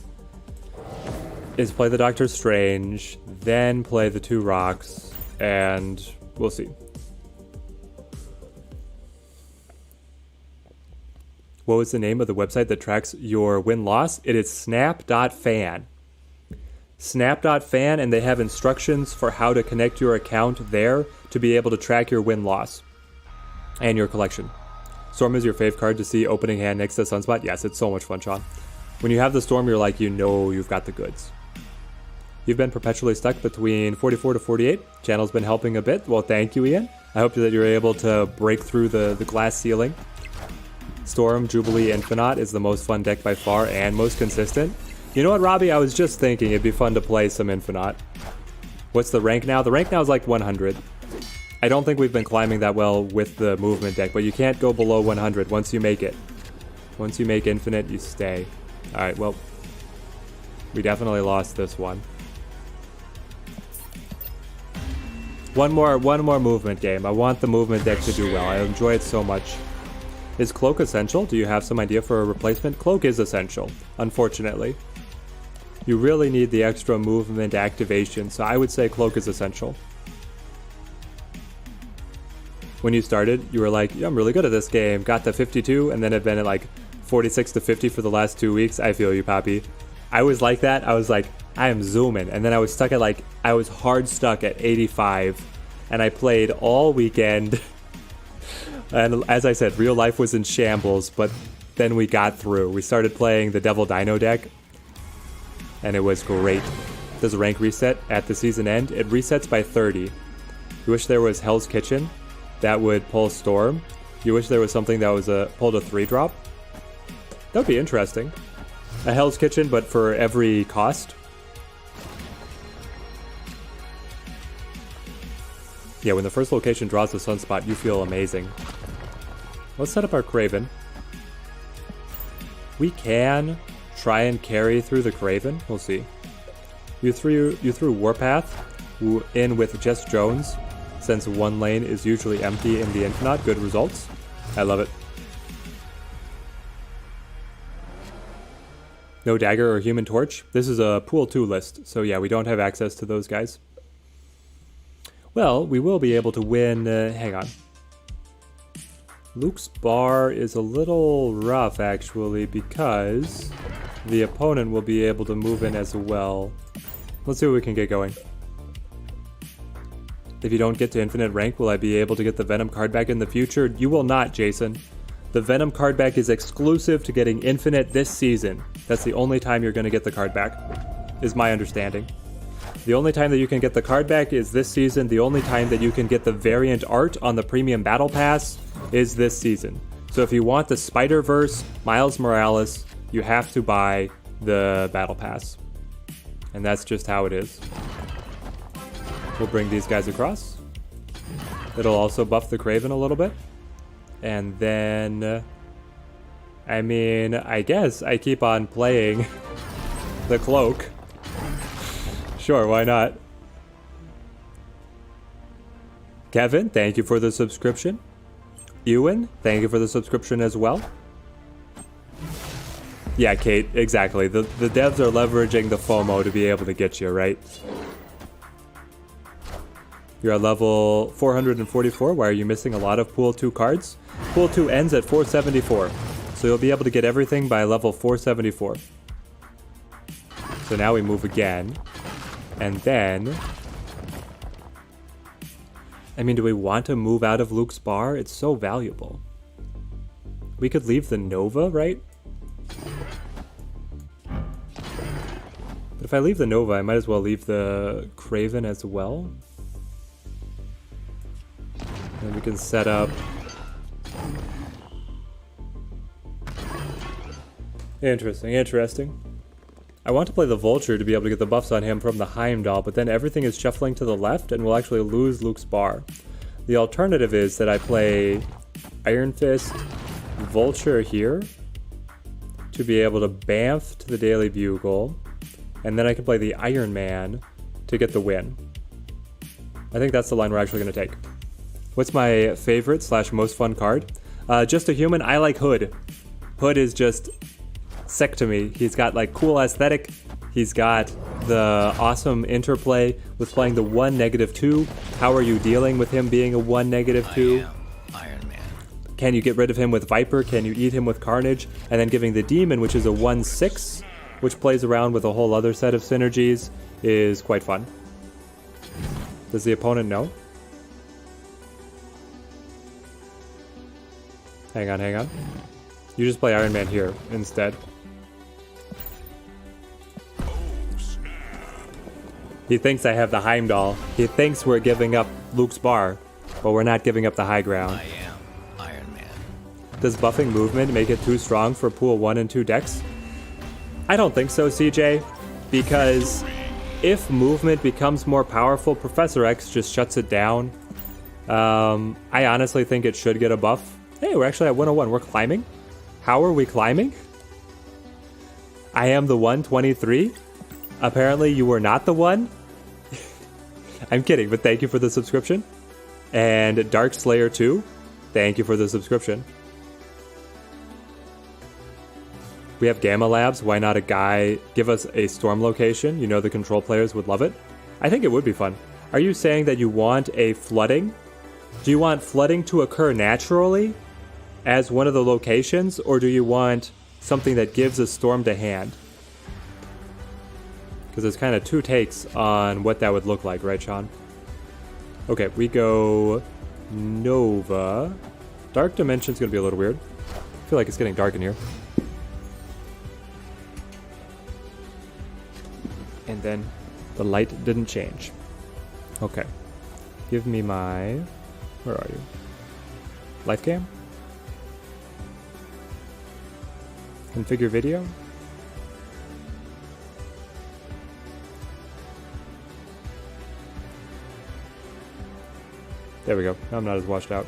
is play the Doctor Strange, then play the 2 rocks, and we'll see. What was the name of the website that tracks your win-loss? It is snap.fan. Snap.fan, and they have instructions for how to connect your account there to be able to track your win-loss and your collection. Storm is your fave card to see opening hand next to Sunspot. Yes, it's so much fun, Sean. When you have the Storm, you're like, you know you've got the goods. You've been perpetually stuck between 44 to 48. Channel's been helping a bit. Well, thank you, Ian. I hope that you're able to break through the glass ceiling. Storm, Jubilee, Infinite is the most fun deck by far and most consistent. You know what, Robbie? I was just thinking it'd be fun to play some Infinite. What's the rank now? The rank now is like 100. I don't think we've been climbing that well with the movement deck, but you can't go below 100 once you make it. Once you make Infinite, you stay. Alright, well, we definitely lost this one. One more movement game. I want the movement deck to do well. I enjoy it so much. Is Cloak essential? Do you have some idea for a replacement? Cloak is essential, unfortunately. You really need the extra movement activation, so I would say Cloak is essential. When you started, you were like, yeah, I'm really good at this game. Got to 52, and then have been at like 46 to 50 for the last 2 weeks. I feel you, Poppy. I was like that. I was like, I am zooming. And then I was stuck at like, I was hard stuck at 85. And I played all weekend. And as I said, real life was in shambles, but then we got through. We started playing the Devil Dino deck, and it was great. Does a rank reset at the season end? It resets by 30. You wish there was Hell's Kitchen that would pull Storm. You wish there was something that was pulled a 3-drop. That would be interesting. A Hell's Kitchen, but for every cost. Yeah, when the first location draws the Sunspot, you feel amazing. Let's set up our Kraven. We can try and carry through the Kraven. We'll see. You threw Warpath in with Jess Jones, since one lane is usually empty in the Infinite. Good results. I love it. No Dagger or Human Torch. This is a Pool 2 list, so yeah, we don't have access to those guys. Well, we will be able to win... hang on. Luke's bar is a little rough, actually, because the opponent will be able to move in as well. Let's see what we can get going. If you don't get to infinite rank, will I be able to get the Venom card back in the future? You will not, Jason. The Venom card back is exclusive to getting infinite this season. That's the only time you're going to get the card back, is my understanding. The only time that you can get the card back is this season. The only time that you can get the variant art on the Premium Battle Pass is this season. So if you want the Spider-Verse Miles Morales, you have to buy the Battle Pass. And that's just how it is. We'll bring these guys across. It'll also buff the Kraven a little bit. And then... I mean, I guess I keep on playing the Cloak. Sure, why not? Kevin, thank you for the subscription. Ewan, thank you for the subscription as well. Yeah, Kate, exactly. The devs are leveraging the FOMO to be able to get you, right? You're at level 444. Why are you missing a lot of Pool 2 cards? Pool 2 ends at 474. So you'll be able to get everything by level 474. So now we move again. And then... I mean, do we want to move out of Luke's bar? It's so valuable. We could leave the Nova, right? But if I leave the Nova, I might as well leave the Kraven as well. And we can set up... Interesting, interesting. I want to play the Vulture to be able to get the buffs on him from the Heimdall, but then everything is shuffling to the left and we'll actually lose Luke's bar. The alternative is that I play Iron Fist, Vulture here to be able to bamf to the Daily Bugle, and then I can play the Iron Man to get the win. I think that's the line we're actually going to take. What's my favorite / most fun card? Just a human. I like Hood. Hood is just sick to me. He's got like cool aesthetic. He's got the awesome interplay with playing the 1 -2. How are you dealing with him being a 1 -2? Iron Man. Can you get rid of him with Viper? Can you eat him with Carnage? And then giving the Demon, which is a 1/6, which plays around with a whole other set of synergies, is quite fun. Does the opponent know? Hang on, hang on. You just play Iron Man here instead. He thinks I have the Heimdall. He thinks we're giving up Luke's bar, but we're not giving up the high ground. I am Iron Man. Does buffing movement make it too strong for pool 1 and 2 decks? I don't think so, CJ, because if movement becomes more powerful, Professor X just shuts it down. I honestly think it should get a buff. Hey, we're actually at 101. We're climbing? How are we climbing? I am the 123? Apparently you were not the one? I'm kidding, but thank you for the subscription. And Dark Slayer 2, thank you for the subscription. We have Gamma Labs. Why not a guy give us a storm location? You know the control players would love it. I think it would be fun. Are you saying that you want a flooding? Do you want flooding to occur naturally as one of the locations, or do you want something that gives a storm to hand? Because there's kind of two takes on what that would look like, right, Sean? Okay, we go Nova. Dark Dimension's gonna be a little weird. I feel like it's getting dark in here. And then the light didn't change. Okay. Give me my... Where are you? Life cam? Configure video? There we go. Now I'm not as washed out.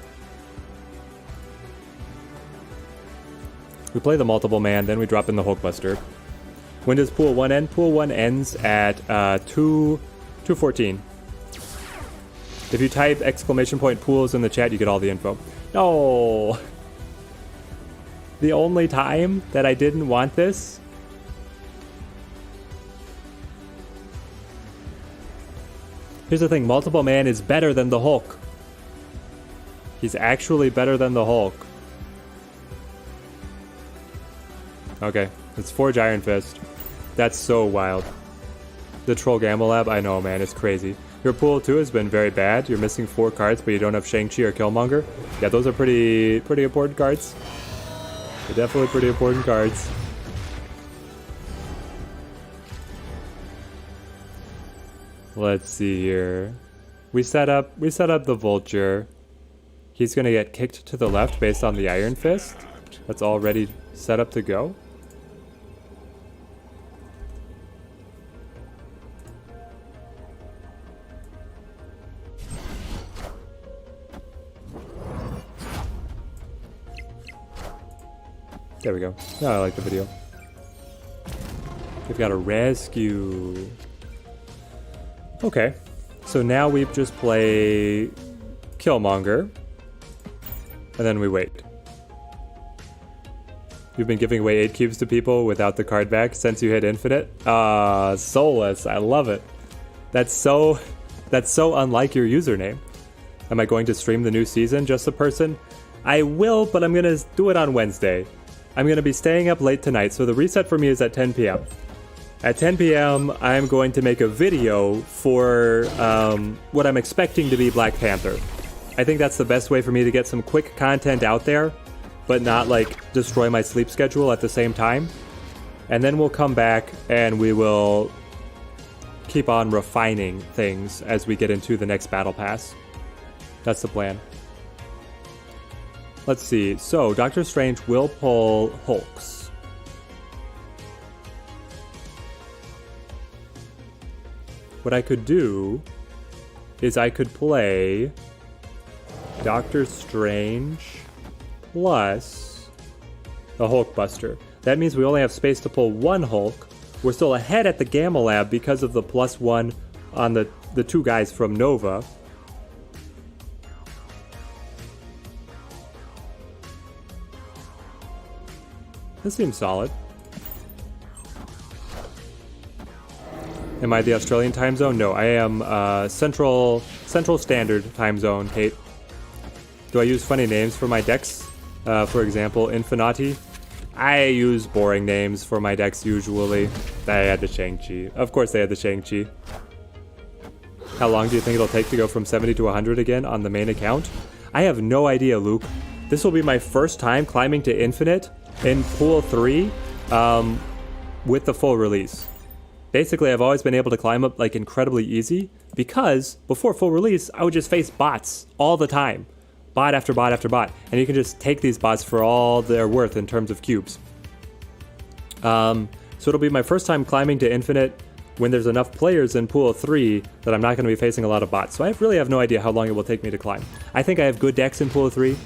We play the multiple man, then we drop in the Hulkbuster. When does pool 1 end? Pool 1 ends at 2:14. If you type !pools in the chat, you get all the info. No! The only time that I didn't want this? Here's the thing, multiple man is better than the Hulk. He's actually better than the Hulk. Okay, let's Forge Iron Fist. That's so wild. The Troll Gamma Lab, I know, man, it's crazy. Your pool 2 has been very bad. You're missing 4 cards, but you don't have Shang-Chi or Killmonger. Yeah, those are pretty important cards. They're definitely pretty important cards. Let's see here. We set up the Vulture. He's gonna get kicked to the left based on the Iron Fist. That's already set up to go. There we go. Now I like the video. We've got a rescue. Okay. So now we just play Killmonger. And then we wait. You've been giving away 8 cubes to people without the card back since you hit infinite? Soulless. I love it. That's so unlike your username. Am I going to stream the new season, Just a Person? I will, but I'm gonna do it on Wednesday. I'm going to be staying up late tonight, so the reset for me is at 10 p.m. At 10 p.m., I'm going to make a video for what I'm expecting to be Black Panther. I think that's the best way for me to get some quick content out there, but not like destroy my sleep schedule at the same time. And then we'll come back and we will keep on refining things as we get into the next Battle Pass. That's the plan. Let's see. So, Doctor Strange will pull Hulks. What I could do is I could play Doctor Strange plus a Hulkbuster. That means we only have space to pull one Hulk. We're still ahead at the Gamma Lab because of the +1 on the two guys from Nova. This seems solid. Am I the Australian time zone? No, I am Central Standard time zone, Kate. Do I use funny names for my decks? For example, Infinati. I use boring names for my decks usually. They had the Shang-Chi. Of course they had the Shang-Chi. How long do you think it'll take to go from 70 to 100 again on the main account? I have no idea, Luke. This will be my first time climbing to Infinite in Pool 3 with the full release. Basically, I've always been able to climb up like incredibly easy because before full release, I would just face bots all the time. Bot after bot after bot. And you can just take these bots for all they're worth in terms of cubes. So it'll be my first time climbing to Infinite when there's enough players in Pool 3 that I'm not going to be facing a lot of bots. So I really have no idea how long it will take me to climb. I think I have good decks in Pool 3.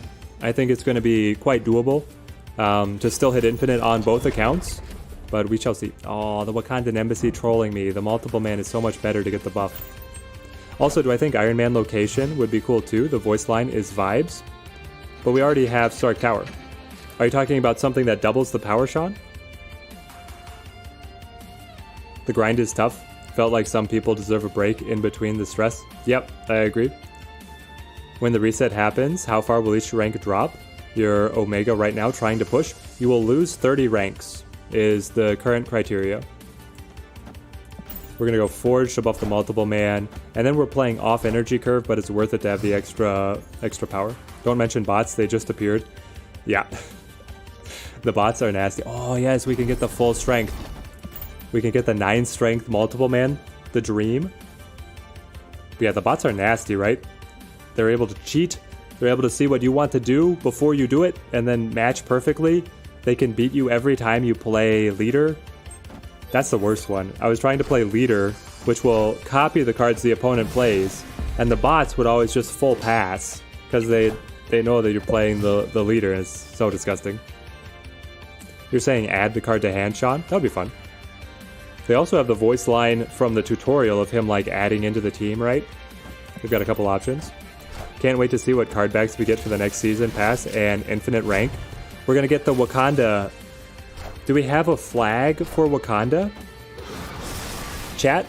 I think it's going to be quite doable to still hit Infinite on both accounts. But we shall see. Oh, the Wakandan Embassy trolling me. The multiple man is so much better to get the buff. Also, do I think Iron Man location would be cool too? The voice line is vibes. But we already have Stark Tower. Are you talking about something that doubles the power, Sean? The grind is tough. Felt like some people deserve a break in between the stress. Yep, I agree. When the reset happens, how far will each rank drop? Your Omega right now trying to push? You will lose 30 ranks is the current criteria. We're gonna go Forged above the multiple man, and then we're playing off energy curve, but it's worth it to have the extra power. Don't mention bots, they just appeared. Yeah. The bots are nasty. Oh yes, we can get the full strength. We can get the 9 strength multiple man, the dream. But yeah, the bots are nasty, right? They're able to cheat. They're able to see what you want to do before you do it, and then match perfectly. They can beat you every time you play leader. That's the worst one. I was trying to play leader, which will copy the cards the opponent plays, and the bots would always just full pass because they know that you're playing the leader, and it's so disgusting. You're saying add the card to hand, Sean? That would be fun. They also have the voice line from the tutorial of him like adding into the team, right? We've got a couple options. Can't wait to see what card backs we get for the next season pass and infinite rank. We're gonna get the Wakanda. Do we have a flag for Wakanda? Chat?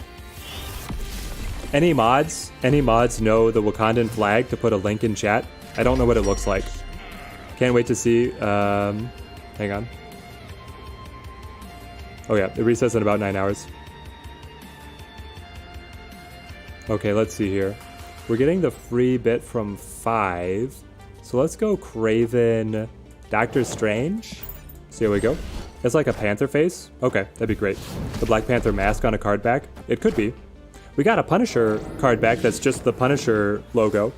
Any mods know the Wakandan flag to put a link in chat? I don't know what it looks like. Can't wait to see. Hang on. Oh yeah, it resets in about 9 hours. Okay, let's see here. We're getting the free bit from 5. So let's go Kraven Doctor Strange. See how we go. It's like a panther face. Okay, that'd be great. The Black Panther mask on a card back. It could be. We got a Punisher card back that's just the Punisher logo.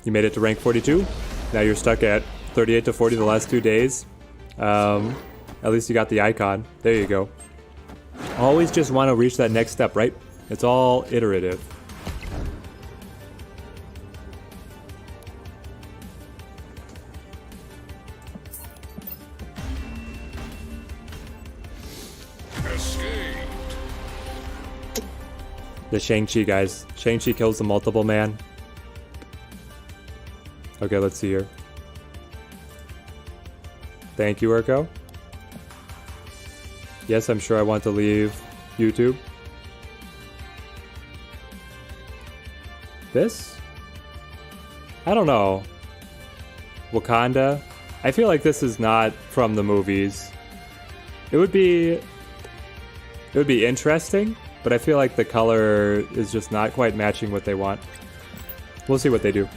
You made it to rank 42. Now you're stuck at 38 to 40 the last 2 days. At least you got the icon. There you go. Always just want to reach that next step, right? It's all iterative. The Shang-Chi, guys. Shang-Chi kills the multiple man. Okay, let's see here. Thank you, Urko. Yes, I'm sure I want to leave YouTube. This? I don't know. Wakanda? I feel like this is not from the movies. It would be interesting, but I feel like the color is just not quite matching what they want. We'll see what they do.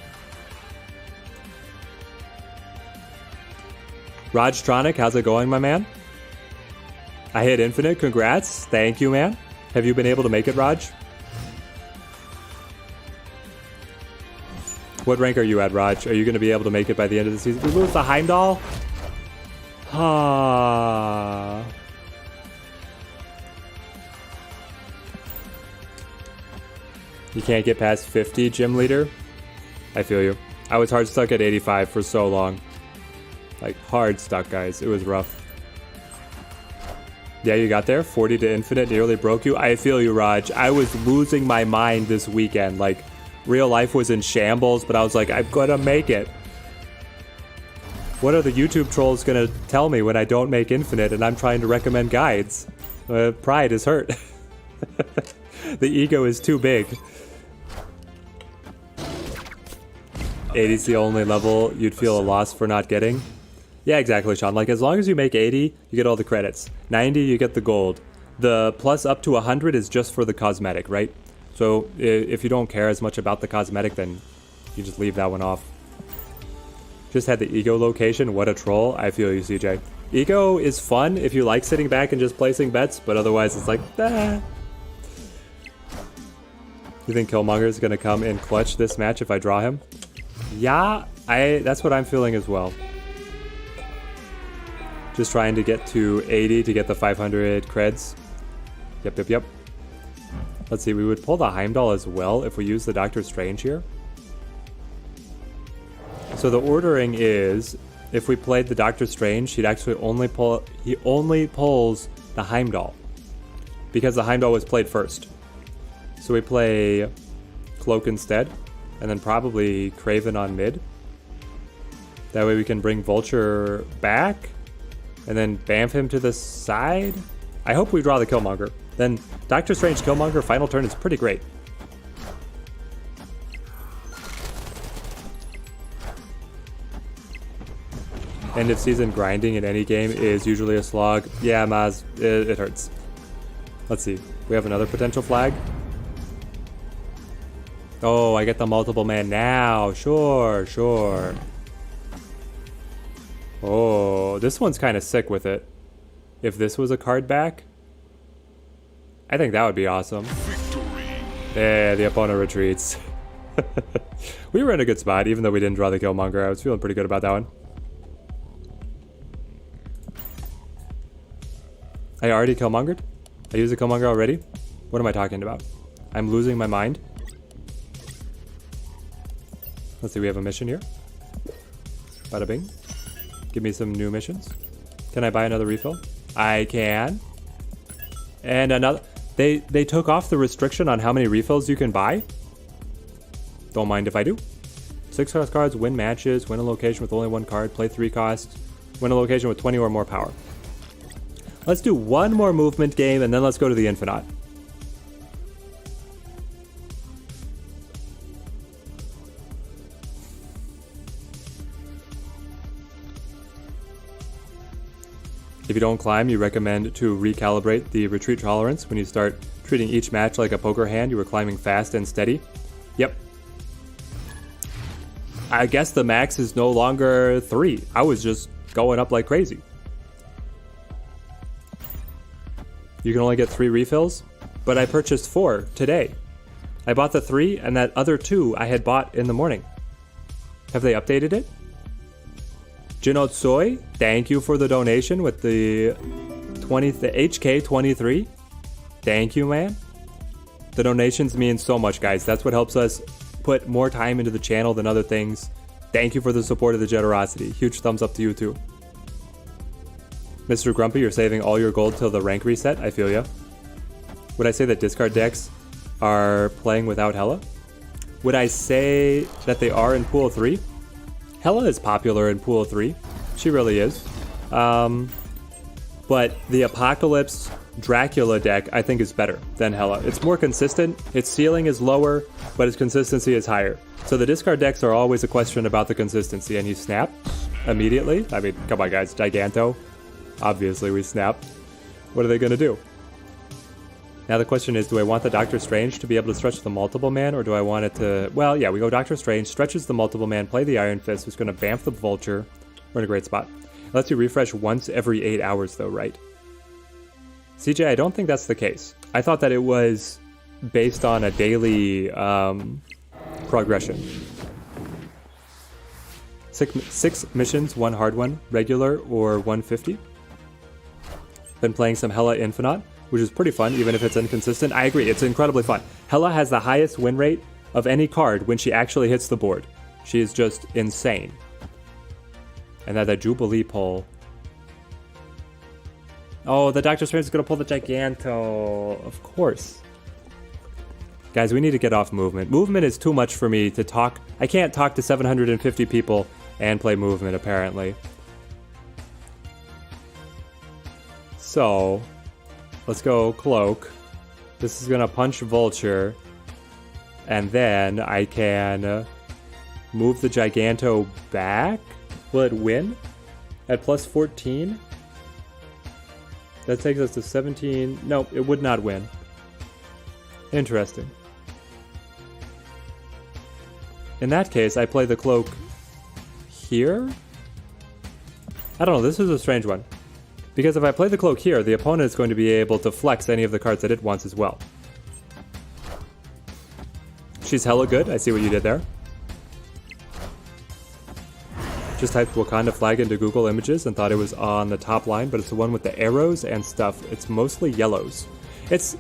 Rajtronic, how's it going, my man? I hit infinite, congrats. Thank you, man. Have you been able to make it, Raj? What rank are you at, Raj? Are you going to be able to make it by the end of the season? We lose the Heimdall? Ah. You can't get past 50, gym leader? I feel you. I was hard stuck at 85 for so long. Like, hard stuck, guys. It was rough. Yeah, you got there. 40 to infinite nearly broke you. I feel you, Raj. I was losing my mind this weekend. Like, real life was in shambles, but I was like, I'm gonna make it. What are the YouTube trolls gonna tell me when I don't make infinite and I'm trying to recommend guides? Pride is hurt. The ego is too big. 80's the only level you'd feel a loss for not getting. Yeah, exactly, Sean. Like, as long as you make 80, you get all the credits. 90, you get the gold. The plus up to 100 is just for the cosmetic, right? So if you don't care as much about the cosmetic, then you just leave that one off. Just had the ego location. What a troll. I feel you, CJ. Ego is fun if you like sitting back and just placing bets, but otherwise it's like, ah. You think Killmonger is going to come in clutch this match if I draw him? Yeah, that's what I'm feeling as well. Just trying to get to 80 to get the 500 creds. Yep. Let's see, we would pull the Heimdall as well if we use the Doctor Strange here. So the ordering is, if we played the Doctor Strange, he only pulls the Heimdall. Because the Heimdall was played first. So we play Cloak instead, and then probably Kraven on mid. That way we can bring Vulture back, and then bamf him to the side. I hope we draw the Killmonger. Then Doctor Strange Killmonger final turn is pretty great. End of season grinding in any game is usually a slog. Yeah, Maz, it hurts. Let's see. We have another potential flag. Oh, I get the multiple man now. Sure. Oh, this one's kind of sick with it. If this was a card back, I think that would be awesome. Victory. Yeah, the opponent retreats. We were in a good spot, even though we didn't draw the Killmonger. I was feeling pretty good about that one. I already Killmongered? I used the Killmonger already? What am I talking about? I'm losing my mind. Let's see, we have a mission here. Bada bing. Give me some new missions. Can I buy another refill? I can. And another... They took off the restriction on how many refills you can buy. Don't mind if I do. 6 cost cards, win matches, win a location with only 1 card, play 3 costs, win a location with 20 or more power. Let's do one more movement game and then let's go to the Infinite. If you don't climb, you recommend to recalibrate the retreat tolerance when you start treating each match like a poker hand. You were climbing fast and steady. Yep. I guess the max is no longer 3. I was just going up like crazy. You can only get 3 refills, but I purchased 4 today. I bought the 3 and that other 2 I had bought in the morning. Have they updated it? Jinotsoi, thank you for the donation with the HK23. Thank you, man. The donations mean so much, guys. That's what helps us put more time into the channel than other things. Thank you for the support of the generosity. Huge thumbs up to you too. Mr. Grumpy, you're saving all your gold till the rank reset. I feel ya. Would I say that discard decks are playing without Hela? Would I say that they are in Pool 3? Hela is popular in Pool 3. She really is. But the Apocalypse Dracula deck, I think, is better than Hela. It's more consistent, its ceiling is lower, but its consistency is higher. So the discard decks are always a question about the consistency, and you snap immediately. I mean, come on, guys. Giganto. Obviously, we snap. What are they going to do? Now the question is, do I want the Doctor Strange to be able to stretch the multiple man, or do I want it to... Well, yeah, we go Doctor Strange, stretches the multiple man, play the Iron Fist, who's going to bamf the Vulture. We're in a great spot. It lets you refresh once every 8 hours, though, right? CJ, I don't think that's the case. I thought that it was based on a daily progression. 6 missions, 1 hard one, regular or 150. Been playing some Hela Infinite, which is pretty fun, even if it's inconsistent. I agree, it's incredibly fun. Hela has the highest win rate of any card when she actually hits the board. She is just insane. And then the Jubilee pull. Oh, the Doctor Strange is going to pull the Giganto. Of course. Guys, we need to get off movement. Movement is too much for me to talk. I can't talk to 750 people and play movement, apparently. So, let's go Cloak. This is going to punch Vulture. And then I can move the Giganto back. Will it win at plus 14? That takes us to 17. No, it would not win. Interesting. In that case, I play the Cloak here? I don't know, this is a strange one. Because if I play the Cloak here, the opponent is going to be able to flex any of the cards that it wants as well. She's hella good, I see what you did there. Just typed Wakanda flag into Google Images and thought it was on the top line, but it's the one with the arrows and stuff. It's mostly yellows. It's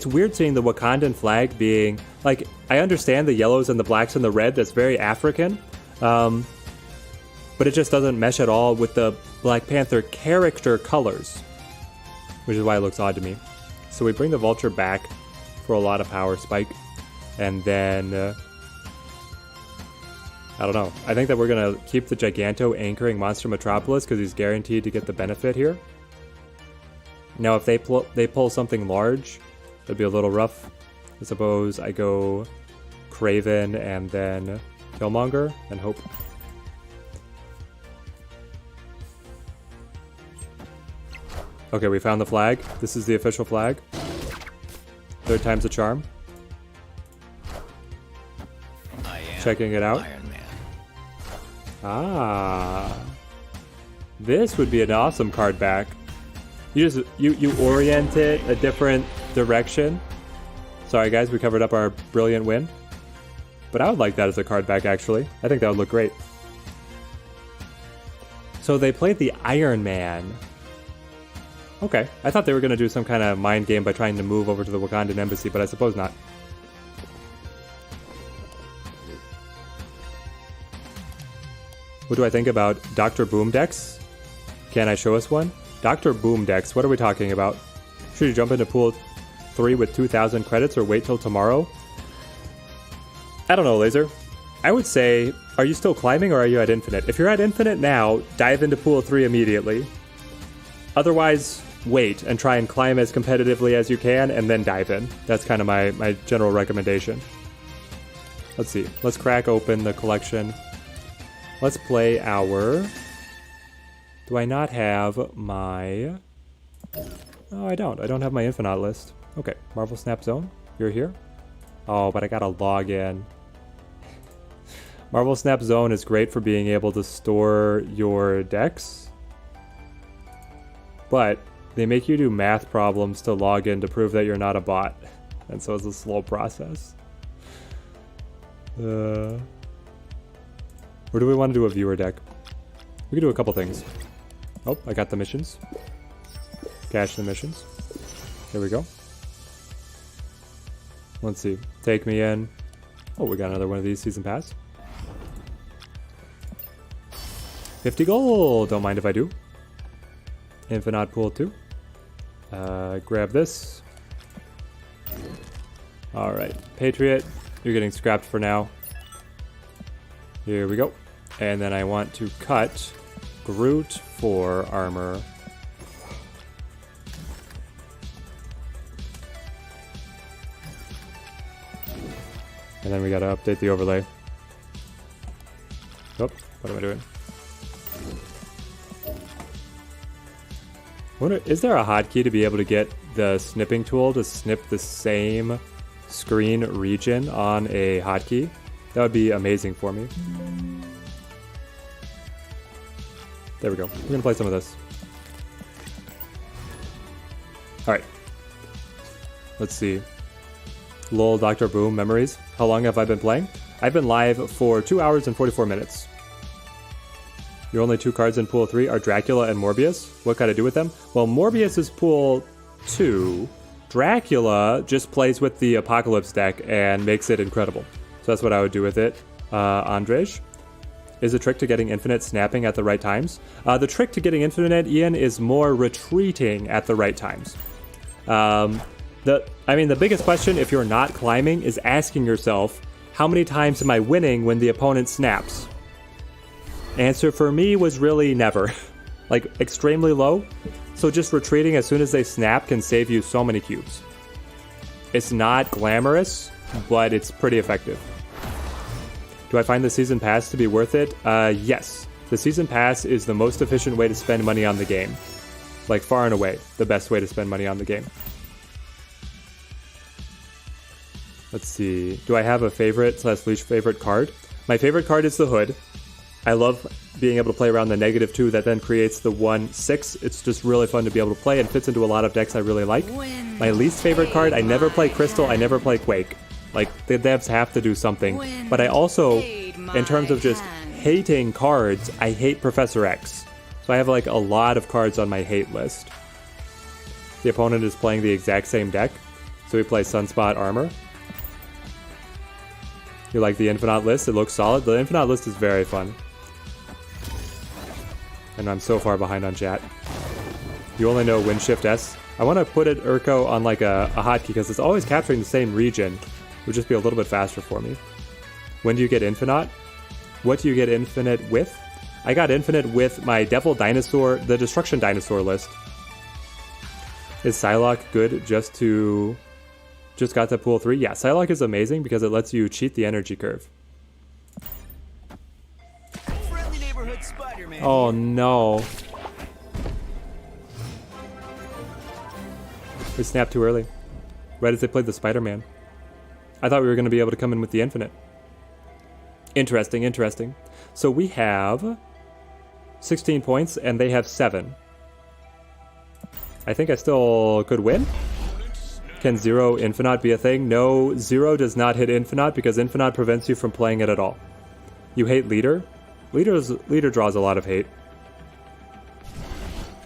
weird seeing the Wakandan flag being, like, I understand the yellows and the blacks and the red, that's very African, but it just doesn't mesh at all with the Black Panther character colors, which is why it looks odd to me. So we bring the Vulture back for a lot of power spike, and then... I don't know. I think that we're going to keep the Giganto anchoring Monster Metropolis because he's guaranteed to get the benefit here. Now, if they pull something large, that'd be a little rough. I suppose I go Craven and then Killmonger and hope. Okay, we found the flag. This is the official flag. Third time's a charm. Checking it out. Ah, this would be an awesome card back. You orient it a different direction. Sorry guys, we covered up our brilliant win. But I would like that as a card back actually. I think that would look great. So they played the Iron Man. Okay, I thought they were going to do some kind of mind game by trying to move over to the Wakandan embassy, but I suppose not. What do I think about Dr. Boom decks? Can I show us one? Dr. Boom decks, what are we talking about? Should you jump into pool 3 with 2,000 credits or wait till tomorrow? I don't know, Laser. I would say, are you still climbing or are you at infinite? If you're at infinite now, dive into pool 3 immediately. Otherwise, wait and try and climb as competitively as you can and then dive in. That's kind of my general recommendation. Let's see. Let's crack open the collection. Let's play our... Do I not have my... Oh, I don't. I don't have my Infinite list. Okay, Marvel Snap Zone, you're here? Oh, but I gotta log in. Marvel Snap Zone is great for being able to store your decks. But they make you do math problems to log in to prove that you're not a bot. And so it's a slow process. Or do we want to do a viewer deck? We can do a couple things. Oh, I got the missions. Cash the missions. There we go. Let's see. Take me in. Oh, we got another one of these season pass. 50 gold. Don't mind if I do. Infinite pool 2. Grab this. Alright. Patriot, you're getting scrapped for now. Here we go. And then I want to cut Groot for armor. And then we gotta update the overlay. Oh, what am I doing? Is there a hotkey to be able to get the snipping tool to snip the same screen region on a hotkey? That would be amazing for me. There we go. We're gonna play some of this. Alright. Let's see. LOL Dr. Boom memories. How long have I been playing? I've been live for 2 hours and 44 minutes. Your only 2 cards in pool 3 are Dracula and Morbius. What can I do with them? Well, Morbius is pool 2. Dracula just plays with the Apocalypse deck and makes it incredible. So that's what I would do with it, Andrej. Is the trick to getting infinite snapping at the right times? The trick to getting infinite, Ian, is more retreating at the right times. The biggest question if you're not climbing is asking yourself, how many times am I winning when the opponent snaps? Answer for me was really never. Like, extremely low. So just retreating as soon as they snap can save you so many cubes. It's not glamorous, but it's pretty effective. Do I find the season pass to be worth it? Yes. The season pass is the most efficient way to spend money on the game. Like, far and away, the best way to spend money on the game. Let's see. Do I have a favorite / least favorite card? My favorite card is the Hood. I love being able to play around the -2 that then creates the 1/6. It's just really fun to be able to play and fits into a lot of decks I really like. My least favorite card, I never play Crystal, I never play Quake. Like, the devs have to do something. But I also, in terms of just hating cards, I hate Professor X. So I have like a lot of cards on my hate list. The opponent is playing the exact same deck. So we play Sunspot Armor. You like the Infinite list? It looks solid. The Infinite list is very fun. And I'm so far behind on chat. You only know Win Shift S. I want to put it Urko on like a hotkey because it's always capturing the same region. It would just be a little bit faster for me. When do you get Infinite? What do you get Infinite with? I got Infinite with my Devil Dinosaur, the Destruction Dinosaur list. Is Psylocke good just got to pool 3? Yeah, Psylocke is amazing because it lets you cheat the energy curve. Friendly neighborhood Spider-Man. Oh no. We snapped too early. Right as they played the Spider-Man. I thought we were going to be able to come in with the Infinite. Interesting, interesting. So we have 16 points and they have 7. I think I still could win. Can 0 Infinite be a thing? No, 0 does not hit Infinite because Infinite prevents you from playing it at all. You hate Leader? Leader draws a lot of hate.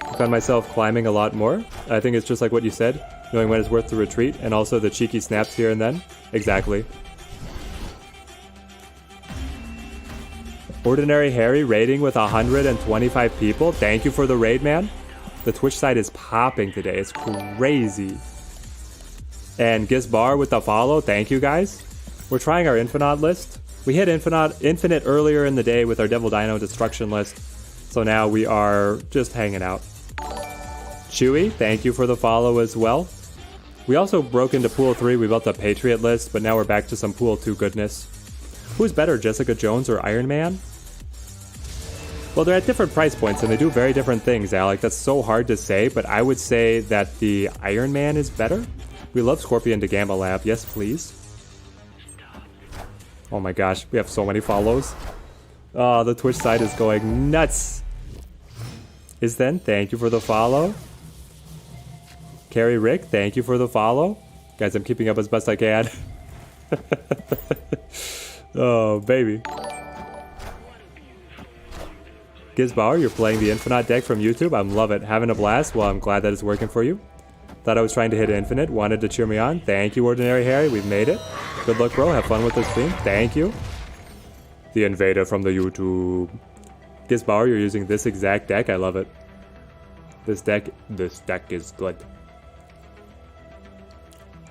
I found myself climbing a lot more. I think it's just like what you said, knowing when it's worth to retreat, and also the cheeky snaps here and then. Exactly. Ordinary Harry raiding with 125 people. Thank you for the raid, man. The Twitch side is popping today. It's crazy. And Gizbar with the follow. Thank you, guys. We're trying our Infinite list. We hit Infinite earlier in the day with our Devil Dino Destruction list. So now we are just hanging out. Chewy, thank you for the follow as well. We also broke into Pool 3. We built a Patriot list, but now we're back to some Pool 2 goodness. Who's better, Jessica Jones or Iron Man? Well, they're at different price points, and they do very different things, Alec. That's so hard to say, but I would say that the Iron Man is better. We love Scorpion to Gamma Lab. Yes, please. Oh my gosh, we have so many follows. Oh, the Twitch side is going nuts. Is then, thank you for the follow. Carrie Rick, thank you for the follow. Guys, I'm keeping up as best I can. Oh, baby. Gizbauer, you're playing the Infinite deck from YouTube. I love it. Having a blast. Well, I'm glad that it's working for you. Thought I was trying to hit Infinite. Wanted to cheer me on. Thank you, Ordinary Harry. We've made it. Good luck, bro. Have fun with the stream. Thank you. The invader from the YouTube. Gizbauer, you're using this exact deck. I love it. This deck is good.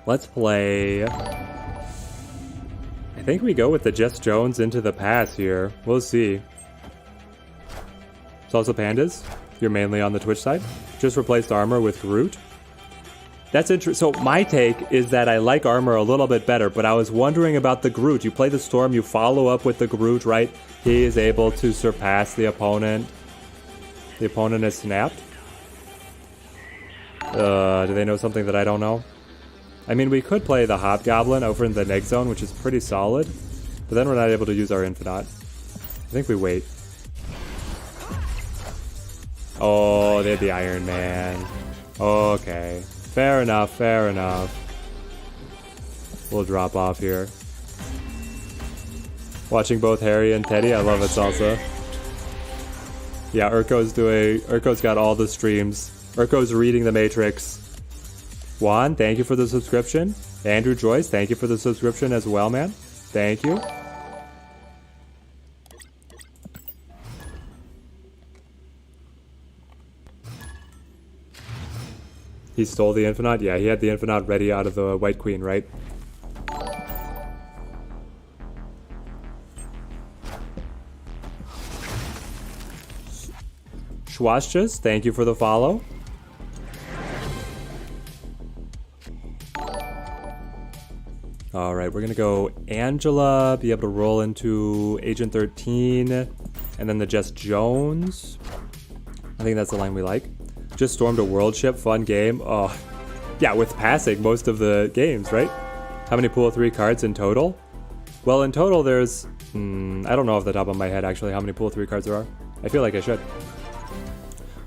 Let's play. I think we go with the Jess Jones into the pass here. We'll see. Salsa Pandas, you're mainly on the Twitch side. Just replaced armor with Groot. That's interesting. So my take is that I like armor a little bit better, but I was wondering about the Groot. You play the Storm, you follow up with the Groot, right? He is able to surpass the opponent. The opponent is snapped. Do they know something that I don't know? I mean, we could play the Hobgoblin over in the Neg Zone, which is pretty solid, but then we're not able to use our Infinite. I think we wait. Oh, they had the Iron Man. Okay. Fair enough, fair enough. We'll drop off here. Watching both Harry and Teddy, I love it, Salsa. Yeah, Urko's got all the streams. Urko's reading the Matrix. Juan, thank you for the subscription. Andrew Joyce, thank you for the subscription as well, man. Thank you. He stole the Infinite? Yeah, he had the Infinite ready out of the White Queen, right? Schwastjas, thank you for the follow. Alright, we're gonna go Angela, be able to roll into Agent 13, and then the Jess Jones. I think that's the line we like. Just stormed a world ship, fun game. Oh, yeah, with passing most of the games, right? How many pool 3 cards in total? Well, in total there's, I don't know off the top of my head actually how many pool 3 cards there are. I feel like I should.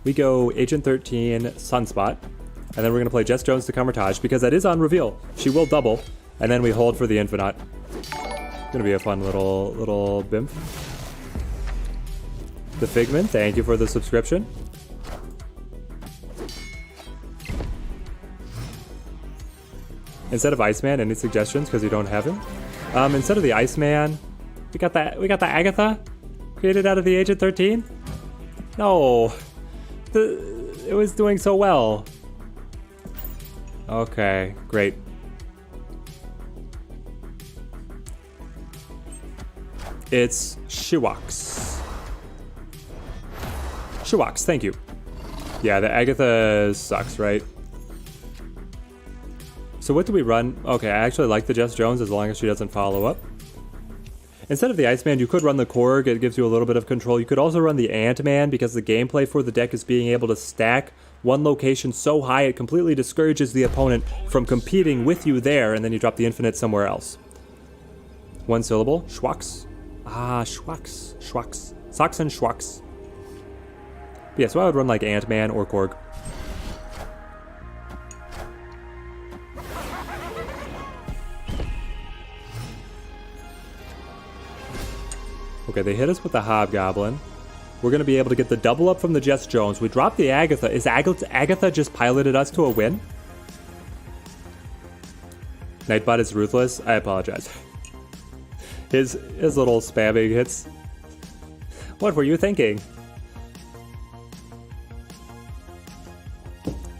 We go Agent 13, Sunspot, and then we're gonna play Jess Jones to Camertage because that is on reveal. She will double, and then we hold for the Infinite. Gonna be a fun little bimp. The Figment, thank you for the subscription. Instead of Iceman, any suggestions? Because you don't have him. Instead of the Iceman, we got the Agatha created out of the Agent 13. No, it was doing so well. Okay, great. It's Shiwax. Shiwax, thank you. Yeah, the Agatha sucks, right? So what do we run? Okay, I actually like the Jess Jones as long as she doesn't follow up. Instead of the Iceman, you could run the Korg. It gives you a little bit of control. You could also run the Ant-Man because the gameplay for the deck is being able to stack one location so high it completely discourages the opponent from competing with you there, and then you drop the Infinite somewhere else. One syllable. Schwax. Ah, Schwax. Schwax. Socks and Schwax. But yeah, so I would run like Ant-Man or Korg. Okay, they hit us with the Hobgoblin. We're going to be able to get the double up from the Jess Jones. We dropped the Agatha. Is Agatha just piloted us to a win? Nightbot is ruthless. I apologize. His little spamming hits. What were you thinking?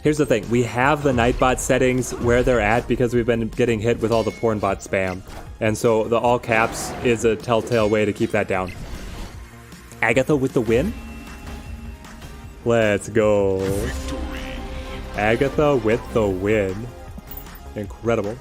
Here's the thing. We have the Nightbot settings where they're at because we've been getting hit with all the Pornbot spam. And so the all caps is a telltale way to keep that down. Agatha with the win? Let's go. Victory. Agatha with the win. Incredible.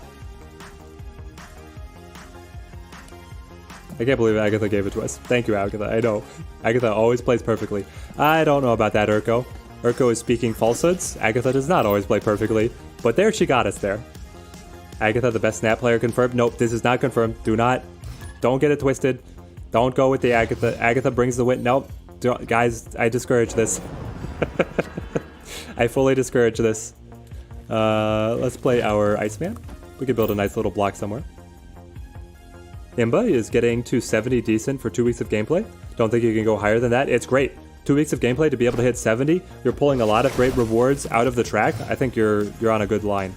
I can't believe Agatha gave it to us. Thank you, Agatha. I know. Agatha always plays perfectly. I don't know about that, Urko. Urko is speaking falsehoods. Agatha does not always play perfectly. But there she got us there. Agatha, the best Snap player, confirmed. Nope, this is not confirmed. Don't get it twisted. Don't go with the Agatha. Agatha brings the win. Nope. Guys, I discourage this. I fully discourage this. Let's play our Iceman. We could build a nice little block somewhere. Imba is getting to 70 decent for 2 weeks of gameplay. Don't think you can go higher than that. It's great. 2 weeks of gameplay to be able to hit 70. You're pulling a lot of great rewards out of the track. I think you're on a good line.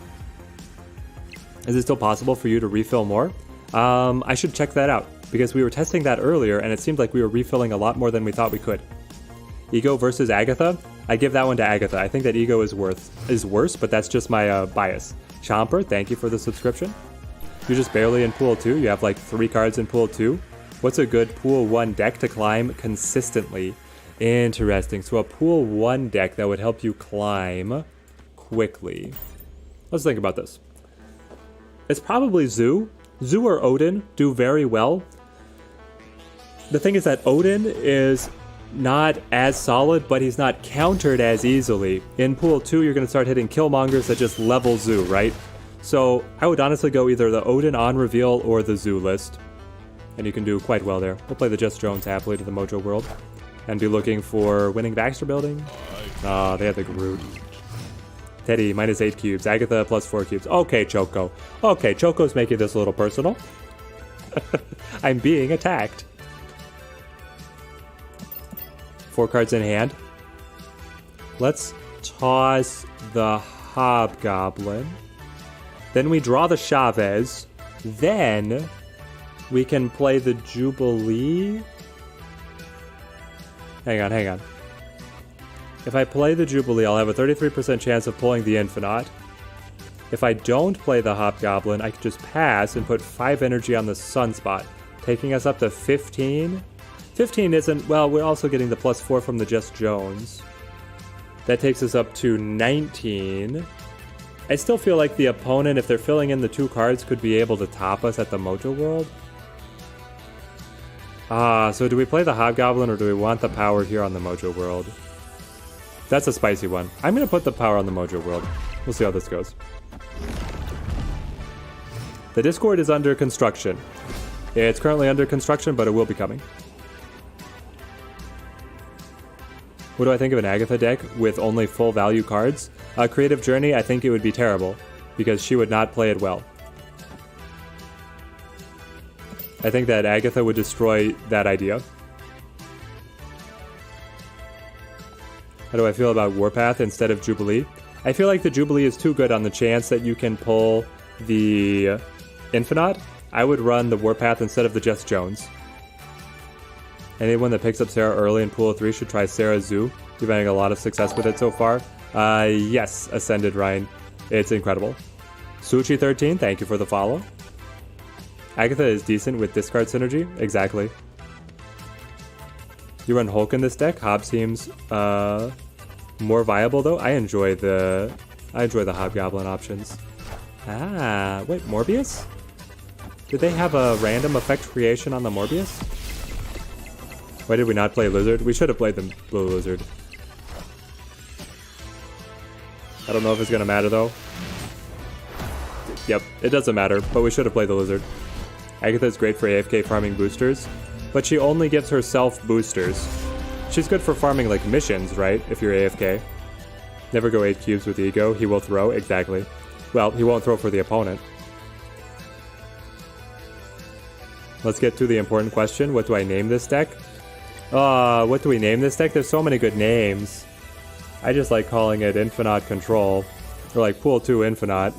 Is it still possible for you to refill more? I should check that out because we were testing that earlier and it seemed like we were refilling a lot more than we thought we could. Ego versus Agatha. I give that one to Agatha. I think that Ego is worse, but that's just my bias. Chomper, thank you for the subscription. You're just barely in Pool 2. You have like 3 cards in Pool 2. What's a good Pool 1 deck to climb consistently? Interesting. So a Pool 1 deck that would help you climb quickly. Let's think about this. It's probably Zoo. Zoo or Odin do very well. The thing is that Odin is not as solid, but he's not countered as easily. In Pool 2, you're going to start hitting Killmongers that just level Zoo, right? So I would honestly go either the Odin on reveal or the Zoo list. And you can do quite well there. We'll play the Jess Jones happily to the Mojo World. And be looking for winning Baxter building. Ah, they had the Groot. Teddy, minus 8 cubes. Agatha, plus 4 cubes. Okay, Choco. Okay, Choco's making this a little personal. I'm being attacked. 4 cards in hand. Let's toss the Hobgoblin. Then we draw the Chavez. Then we can play the Jubilee. Hang on. If I play the Jubilee, I'll have a 33% chance of pulling the Infinite. If I don't play the Hobgoblin, I could just pass and put 5 energy on the Sunspot, taking us up to 15. 15 isn't, well, we're also getting the +4 from the Just Jones. That takes us up to 19. I still feel like the opponent, if they're filling in the 2 cards, could be able to top us at the Mojo World. So do we play the Hobgoblin or do we want the power here on the Mojo World? That's a spicy one. I'm going to put the power on the Mojo World. We'll see how this goes. The Discord is under construction. It's currently under construction, but it will be coming. What do I think of an Agatha deck with only full value cards? Creative Journey, I think it would be terrible, because she would not play it well. I think that Agatha would destroy that idea. How do I feel about Warpath instead of Jubilee? I feel like the Jubilee is too good on the chance that you can pull the Infinite. I would run the Warpath instead of the Just Jones. Anyone that picks up Sarah early in Pool 3 should try Sarah Zoo. You've been having a lot of success with it so far. Yes, Ascended Ryan. It's incredible. Suchi13, thank you for the follow. Agatha is decent with discard synergy. Exactly. You run Hulk in this deck. Hob seems more viable though. I enjoy the Hobgoblin options. Wait, Morbius? Did they have a random effect creation on the Morbius? Why did we not play Lizard? We should have played the Blue Lizard. I don't know if it's gonna matter though. Yep, it doesn't matter, but we should have played the Lizard. Agatha's great for AFK farming boosters, but she only gives herself boosters. She's good for farming like missions, right? If you're AFK. Never go 8 cubes with Ego. He will throw, exactly. Well, he won't throw for the opponent. Let's get to the important question. What do I name this deck? What do we name this deck? There's so many good names. I just like calling it Infinite Control. Or like Pool 2 Infinite.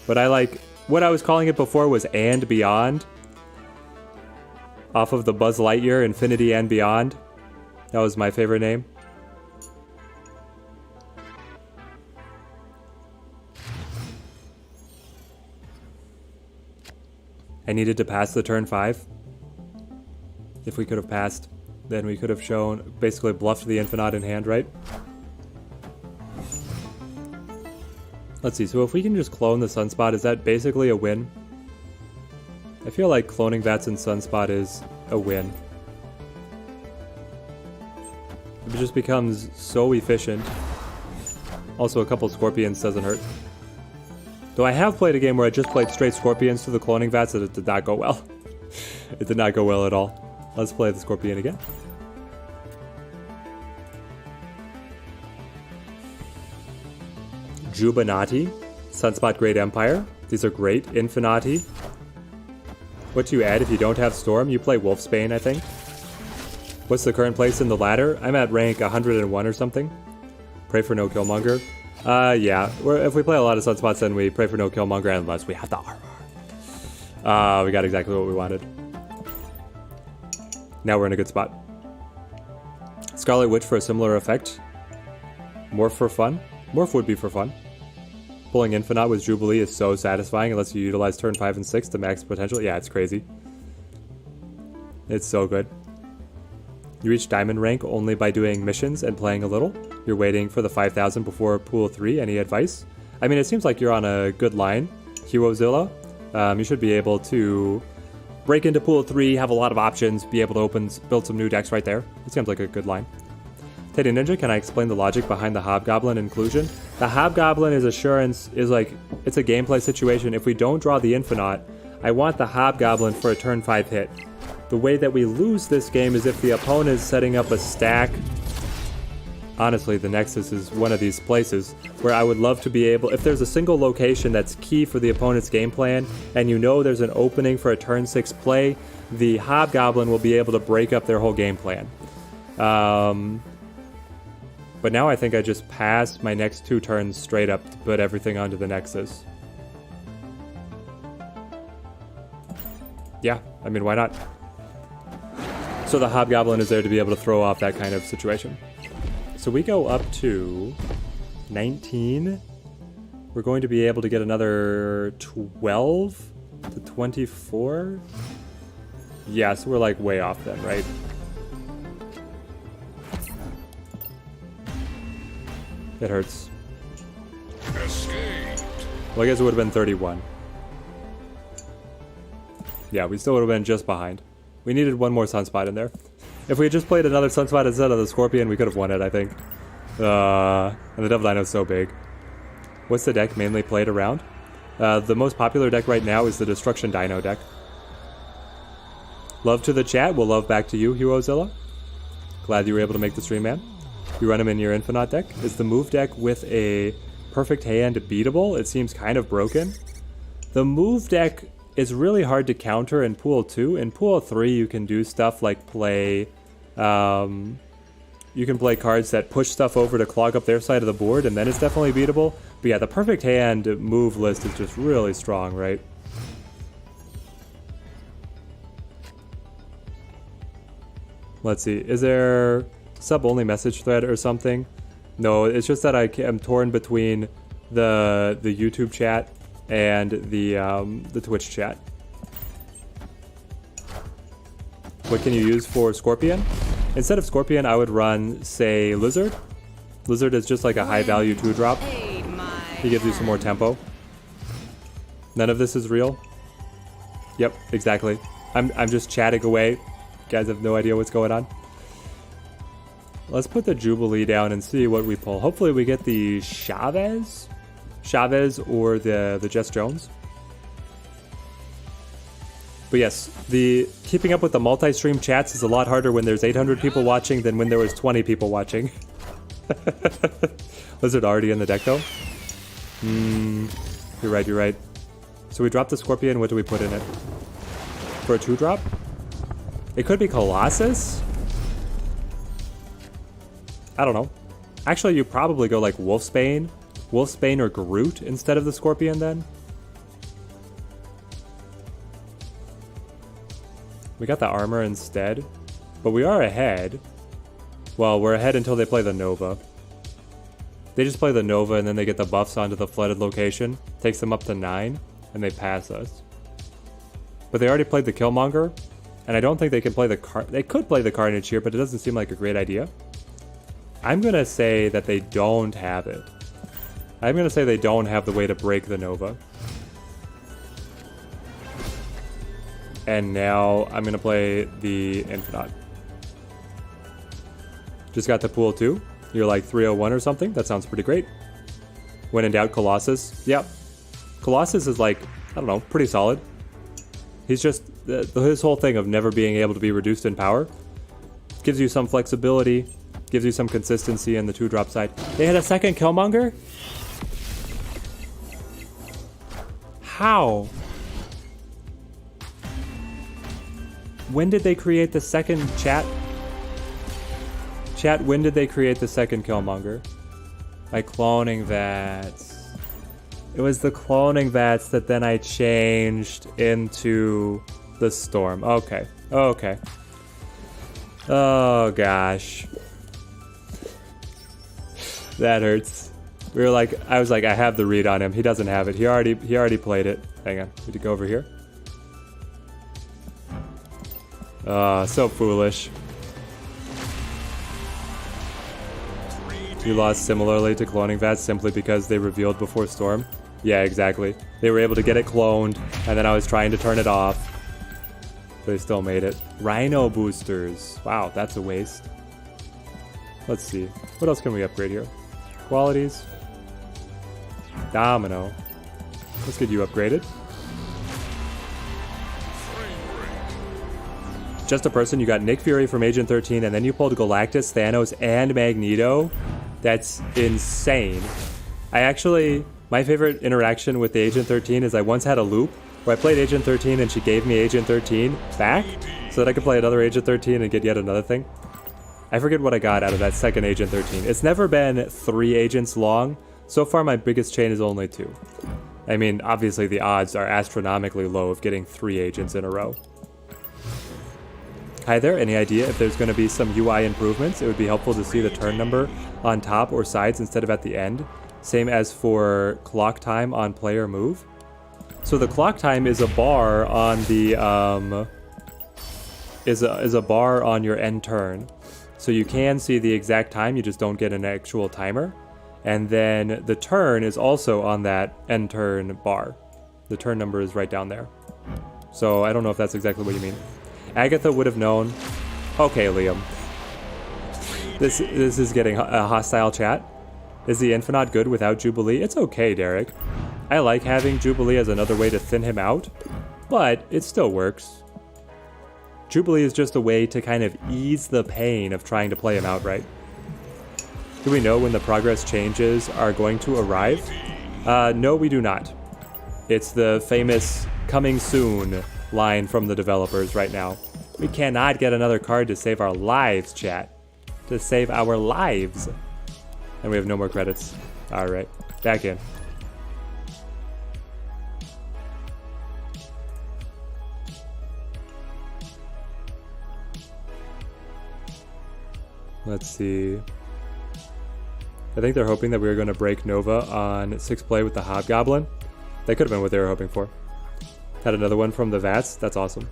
But I like... What I was calling it before was And Beyond. Off of the Buzz Lightyear, Infinity and Beyond. That was my favorite name. I needed to pass the turn 5. If we could have passed, then we could have shown, basically bluffed the Infinite in hand, right? Let's see, so if we can just clone the Sunspot, is that basically a win? I feel like cloning Vats and Sunspot is a win. It just becomes so efficient. Also, a couple Scorpions doesn't hurt. Though I have played a game where I just played straight Scorpions to the cloning Vats and it did not go well. It did not go well at all. Let's play the Scorpion again. Jubanati, Sunspot Great Empire. These are great. Infinati. What do you add if you don't have Storm? You play Wolfsbane, I think. What's the current place in the ladder? I'm at rank 101 or something. Pray for no Killmonger. Yeah. If we play a lot of Sunspots, then we pray for no Killmonger unless we have the armor. We got exactly what we wanted. Now we're in a good spot. Scarlet Witch for a similar effect. Morph for fun. Morph would be for fun. Pulling Infinite with Jubilee is so satisfying unless you utilize turn 5 and 6 to max potential. Yeah, it's crazy. It's so good. You reach Diamond rank only by doing missions and playing a little. You're waiting for the 5,000 before Pool 3. Any advice? I mean, it seems like you're on a good line, Herozilla. You should be able to break into Pool 3, have a lot of options, be able to build some new decks right there. It seems like a good line. Teddy Ninja, can I explain the logic behind the Hobgoblin inclusion? The Hobgoblin is assurance, is like, it's a gameplay situation. If we don't draw the Infinite, I want the Hobgoblin for a turn 5 hit. The way that we lose this game is if the opponent is setting up a stack. Honestly, the Nexus is one of these places where I would love to be able, if there's a single location that's key for the opponent's game plan, and you know there's an opening for a turn 6 play, the Hobgoblin will be able to break up their whole game plan. But now I think I just pass my next 2 turns straight up to put everything onto the Nexus. Yeah, I mean, why not? So the Hobgoblin is there to be able to throw off that kind of situation. So we go up to 19. We're going to be able to get another 12 to 24. Yeah, so we're like way off then, right? It hurts. Escaped. Well, I guess it would have been 31. Yeah, we still would have been just behind. We needed one more Sunspot in there. If we had just played another Sunspot instead of the Scorpion, we could have won it, I think. And the Devil Dino is so big. What's the deck mainly played around? The most popular deck right now is the Destruction Dino deck. Love to the chat. We'll love back to you, Herozilla. Glad you were able to make the stream, man. You run him in your Infinite deck. Is the move deck with a perfect hand beatable? It seems kind of broken. The move deck is really hard to counter in Pool 2. In Pool 3, you can do stuff like play... you can play cards that push stuff over to clog up their side of the board, and then it's definitely beatable. But yeah, the perfect hand move list is just really strong, right? Let's see. Is there sub-only message thread or something? No, it's just that I am torn between the YouTube chat and the Twitch chat. What can you use for Scorpion? Instead of Scorpion, I would run, say, Lizard. Lizard is just like a high-value 2-drop. He gives you some more tempo. None of this is real? Yep, exactly. I'm just chatting away. You guys have no idea what's going on. Let's put the Jubilee down and see what we pull. Hopefully we get the Chavez? Chavez or the Jess Jones. But yes, the keeping up with the multi-stream chats is a lot harder when there's 800 people watching than when there was 20 people watching. Was it already in the deck though? You're right, you're right. So we dropped the Scorpion, what do we put in it? For a 2-drop? It could be Colossus? I don't know. Actually, you probably go like Wolfsbane. Wolfsbane or Groot instead of the Scorpion then. We got the armor instead, but we are ahead. Well, we're ahead until they play the Nova. They just play the Nova and then they get the buffs onto the flooded location. Takes them up to 9, and they pass us. But they already played the Killmonger, and I don't think they can play the They could play the Carnage here, but it doesn't seem like a great idea. I'm gonna say that they don't have it. I'm gonna say they don't have the way to break the Nova. And now I'm gonna play the Infinite. Just got to Pool 2. You're like 301 or something. That sounds pretty great. When in doubt, Colossus. Yep. Colossus is like, I don't know, pretty solid. He's just, his whole thing of never being able to be reduced in power gives you some flexibility, gives you some consistency in the 2-drop side. They had a second Killmonger? How? When did they create the second chat? Chat, when did they create the second Killmonger? By cloning VATS. It was the cloning VATS that then I changed into the Storm. Okay. Okay. Oh gosh. That hurts. We were like, I was like, I have the read on him. He doesn't have it. He already played it. Hang on. We need to go over here. So foolish. You lost similarly to cloning VATS simply because they revealed before Storm. Yeah, exactly. They were able to get it cloned, and then I was trying to turn it off. But they still made it. Rhino boosters. Wow, that's a waste. Let's see. What else can we upgrade here? Qualities. Domino. Let's get you upgraded. Just a person, you got Nick Fury from Agent 13, and then you pulled Galactus, Thanos, and Magneto. That's insane. My favorite interaction with the Agent 13 is I once had a loop where I played Agent 13 and she gave me Agent 13 back so that I could play another Agent 13 and get yet another thing. I forget what I got out of that second Agent 13. It's never been 3 agents long. So far, my biggest chain is only 2. I mean, obviously the odds are astronomically low of getting 3 agents in a row. Hi there, any idea if there's going to be some UI improvements? It would be helpful to see the turn number on top or sides instead of at the end. Same as for clock time on player move. So the clock time is a bar on the is a bar on your end turn. So you can see the exact time, you just don't get an actual timer. And then the turn is also on that end turn bar. The turn number is right down there. So I don't know if that's exactly what you mean. Agatha would have known. Okay, Liam. This is getting a hostile chat. Is the Infinite good without Jubilee? It's okay, Derek. I like having Jubilee as another way to thin him out, but it still works. Jubilee is just a way to kind of ease the pain of trying to play him outright. Do we know when the progress changes are going to arrive? No, we do not. It's the famous coming soon line from the developers right now. We cannot get another card to save our lives, chat. To save our lives. And we have no more credits. Alright, back in. Let's see. I think they're hoping that we were going to break Nova on 6 play with the Hobgoblin. That could have been what they were hoping for. Had another one from the Vats. That's awesome.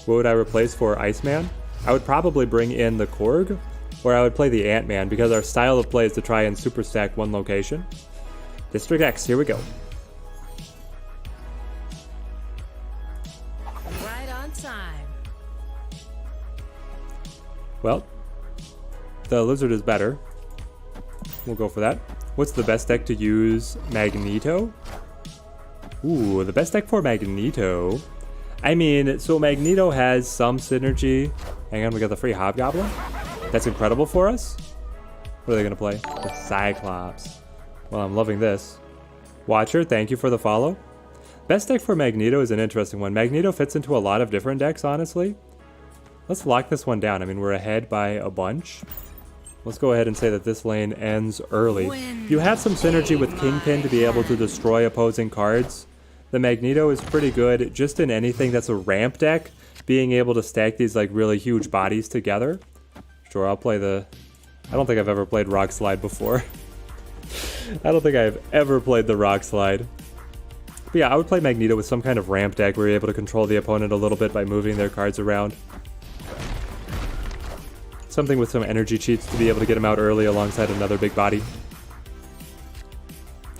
What would I replace for Iceman? I would probably bring in the Korg, or I would play the Ant-Man, because our style of play is to try and super stack one location. District X, here we go. Right on time. Well, the Lizard is better. We'll go for that. What's the best deck to use Magneto? Ooh, the best deck for Magneto. I mean, so Magneto has some synergy. Hang on, we got the free Hobgoblin. That's incredible for us. What are they going to play? The Cyclops. Well, I'm loving this. Watcher, thank you for the follow. Best deck for Magneto is an interesting one. Magneto fits into a lot of different decks, honestly. Let's lock this one down. I mean, we're ahead by a bunch. Let's go ahead and say that this lane ends early. You have some synergy with Kingpin to be able to destroy opposing cards. The Magneto is pretty good just in anything that's a ramp deck, being able to stack these like really huge bodies together. Sure, I'll play the... I don't think I've ever played Rock Slide before. I don't think I've ever played the Rock Slide. But yeah, I would play Magneto with some kind of ramp deck where you're able to control the opponent a little bit by moving their cards around. Something with some energy cheats to be able to get him out early alongside another big body.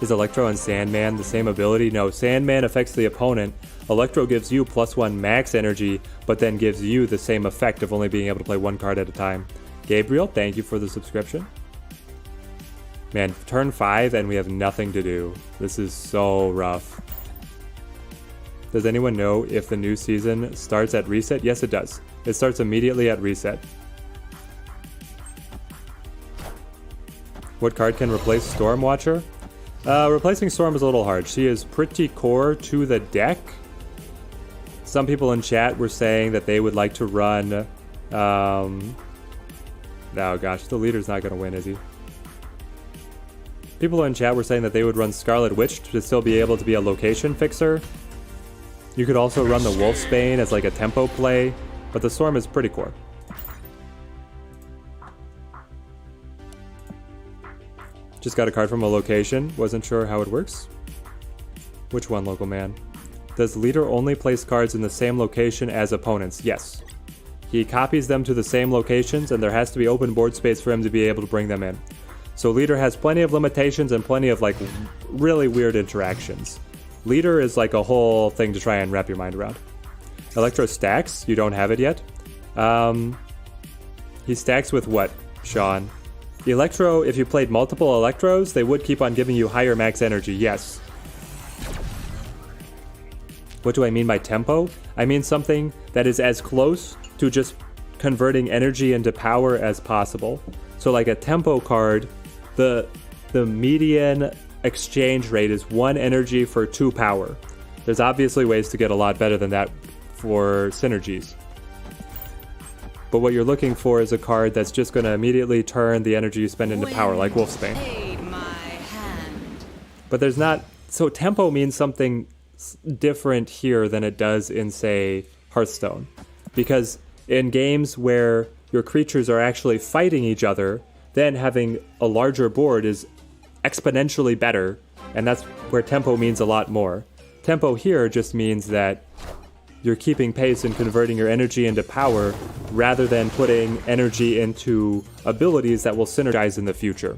Is Electro and Sandman the same ability? No, Sandman affects the opponent. Electro gives you +1 max energy, but then gives you the same effect of only being able to play one card at a time. Gabriel, thank you for the subscription. Man, turn 5 and we have nothing to do. This is so rough. Does anyone know if the new season starts at reset? Yes, it does. It starts immediately at reset. What card can replace Stormwatcher? Replacing Storm is a little hard. She is pretty core to the deck. Some people in chat were saying that they would like to run... oh gosh, the leader's not going to win, is he? People in chat were saying that they would run Scarlet Witch to still be able to be a location fixer. You could also run the Wolfsbane as like a tempo play, but the Storm is pretty core. Just got a card from a location. Wasn't sure how it works. Which one, local man? Does leader only place cards in the same location as opponents? Yes. He copies them to the same locations, and there has to be open board space for him to be able to bring them in. So leader has plenty of limitations and plenty of like really weird interactions. Leader is like a whole thing to try and wrap your mind around. Electro stacks. You don't have it yet. He stacks with what, Sean? Electro, if you played multiple Electros, they would keep on giving you higher max energy, yes. What do I mean by tempo? I mean something that is as close to just converting energy into power as possible. So like a tempo card, the median exchange rate is 1 energy for 2 power. There's obviously ways to get a lot better than that for synergies. But what you're looking for is a card that's just going to immediately turn the energy you spend into power, like Wolfsbane. But there's not... So tempo means something different here than it does in, say, Hearthstone. Because In games where your creatures are actually fighting each other, then having a larger board is exponentially better, and that's where tempo means a lot more. Tempo here just means that you're keeping pace and converting your energy into power rather than putting energy into abilities that will synergize in the future.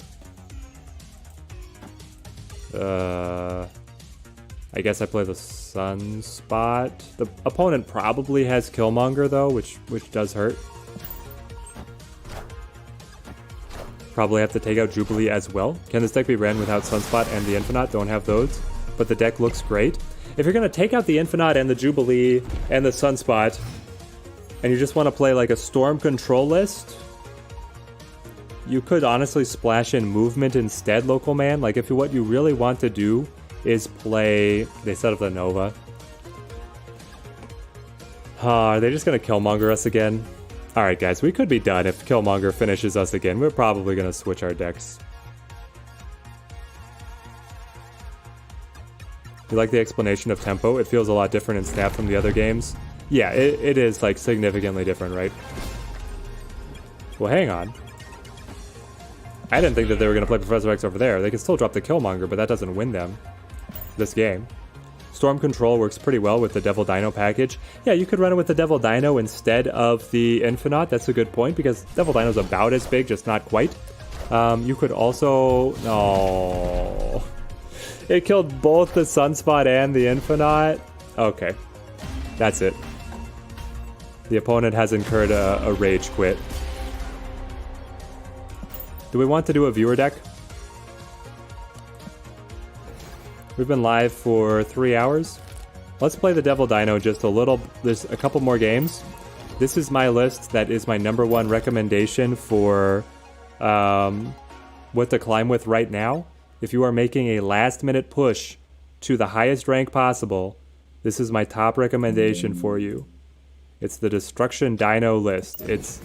I guess I play the Sunspot. The opponent probably has Killmonger though, which does hurt. Probably have to take out Jubilee as well. Can this deck be ran without Sunspot and the Infinite? Don't have those, but the deck looks great. If you're going to take out the Infinite and the Jubilee and the Sunspot, and you just want to play like a Storm Control list, you could honestly splash in Movement instead, Local Man. Like if what you really want to do is play... They set up the Nova. Are they just going to Killmonger us again? Alright guys, we could be done if Killmonger finishes us again. We're probably going to switch our decks. You like the explanation of tempo? It feels a lot different in Snap from the other games. Yeah, it is like significantly different, right? Well, hang on. I didn't think that they were going to play Professor X over there. They can still drop the Killmonger, but that doesn't win them this game. Storm Control works pretty well with the Devil Dino package. Yeah, you could run it with the Devil Dino instead of the Infinite. That's a good point, because Devil Dino's about as big, just not quite. You could also... No... It killed both the Sunspot and the Infinite. Okay. That's it. The opponent has incurred a rage quit. Do we want to do a viewer deck? We've been live for 3 hours. Let's play the Devil Dino just a little. There's a couple more games. This is my list. That is my #1 recommendation for what to climb with right now. If you are making a last-minute push to the highest rank possible, this is my top recommendation for you. It's the Destruction Dino list. It's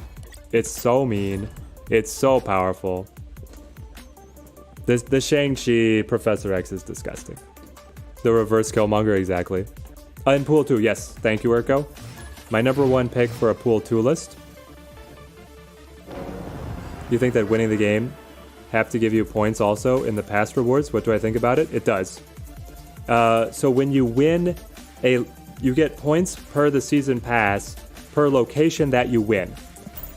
so mean. It's so powerful. The Shang-Chi Professor X is disgusting. The reverse Killmonger, exactly. In Pool 2, yes. Thank you, Urko. My #1 pick for a Pool 2 list. You think that winning the game have to give you points also in the past rewards? What do I think about it? It does. So when you win you get points per the season pass per location that you win.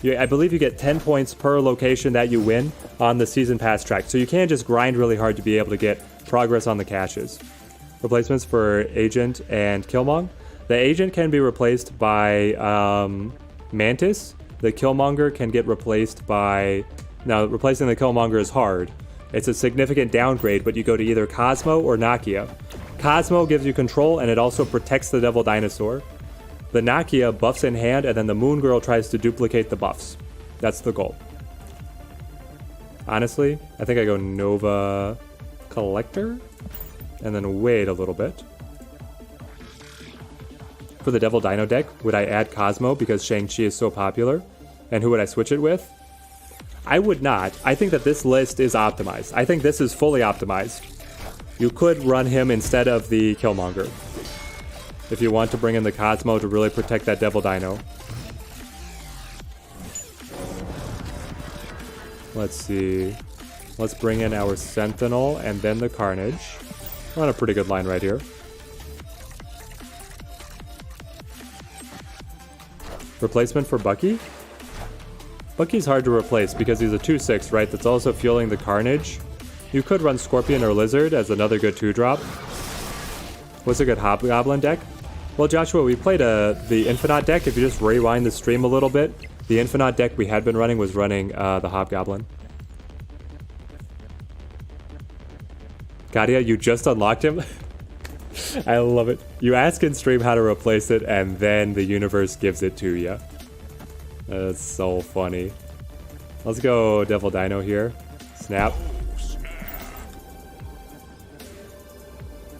I believe you get 10 points per location that you win on the season pass track. So you can't just grind really hard to be able to get progress on the caches. Replacements for Agent and Killmonger. The Agent can be replaced by Mantis. The Killmonger can get replaced by... Now, replacing the Killmonger is hard. It's a significant downgrade, but you go to either Cosmo or Nakia. Cosmo gives you control, and it also protects the Devil Dinosaur. The Nakia buffs in hand, and then the Moon Girl tries to duplicate the buffs. That's the goal. Honestly, I think I go Nova Collector, and then wait a little bit. For the Devil Dino deck, would I add Cosmo because Shang-Chi is so popular? And who would I switch it with? I would not. I think that this list is optimized. I think this is fully optimized. You could run him instead of the Killmonger if you want to bring in the Cosmo to really protect that Devil Dino. Let's see. Let's bring in our Sentinel and then the Carnage. We're on a pretty good line right here. Replacement for Bucky? Bucky's hard to replace because he's a 2/6, right? That's also fueling the Carnage. You could run Scorpion or Lizard as another good 2-drop. What's a good Hobgoblin deck? Well, Joshua, we played the Infinite deck. If you just rewind the stream a little bit, the Infinite deck we had been running was running the Hobgoblin. Gadia, you just unlocked him? I love it. You ask in stream how to replace it, and then the universe gives it to you. That's so funny. Let's go Devil Dino here. Snap.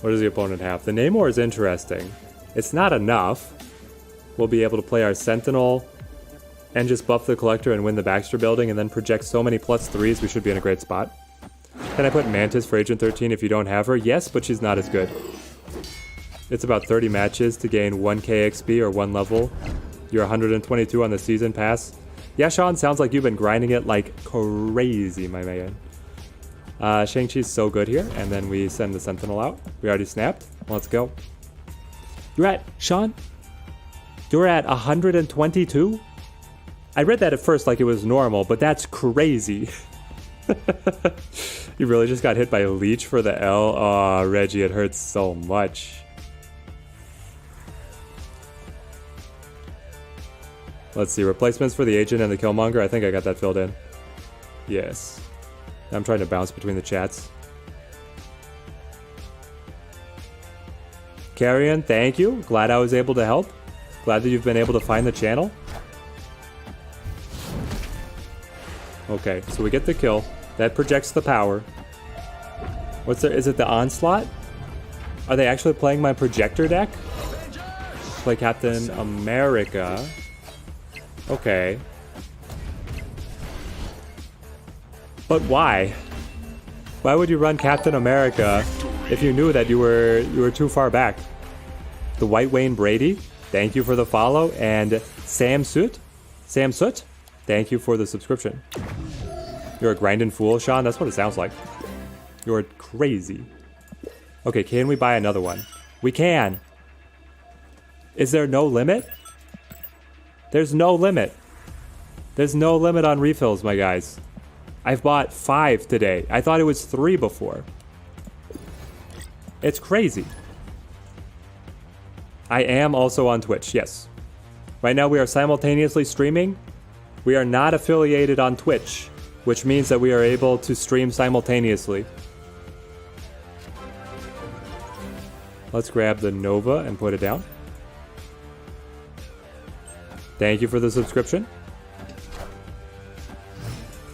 What does the opponent have? The Namor is interesting. It's not enough. We'll be able to play our Sentinel and just buff the Collector and win the Baxter building and then project so many +3s, we should be in a great spot. Can I put Mantis for Agent 13 if you don't have her? Yes, but she's not as good. It's about 30 matches to gain 1k XP or 1 level You're 122 on the season pass. Yeah, Sean, sounds like you've been grinding it like crazy, my man. Shang-Chi's so good here, and then we send the Sentinel out. We already snapped. Let's go. You're at, Sean? You're at 122? I read that at first like it was normal, but that's crazy. You really just got hit by a leech for the L? Aw, Reggie, it hurts so much. Let's see, replacements for the agent and the Killmonger. I think I got that filled in. Yes. I'm trying to bounce between the chats. Carrion, thank you. Glad I was able to help. Glad that you've been able to find the channel. Okay, so we get the kill. That projects the power. What's there? Is it the Onslaught? Are they actually playing my projector deck? Play Captain America. Okay. But why? Why would you run Captain America if you knew that you were too far back? The White Wayne Brady, thank you for the follow, and Sam Soot, thank you for the subscription. You're a grinding fool, Sean. That's what it sounds like. You're crazy. Okay, can we buy another one? We can. Is there no limit? There's no limit. There's no limit on refills, my guys. I've bought 5 today. I thought it was 3 before. It's crazy. I am also on Twitch, yes. Right now we are simultaneously streaming. We are not affiliated on Twitch, which means that we are able to stream simultaneously. Let's grab the Nova and put it down. Thank you for the subscription.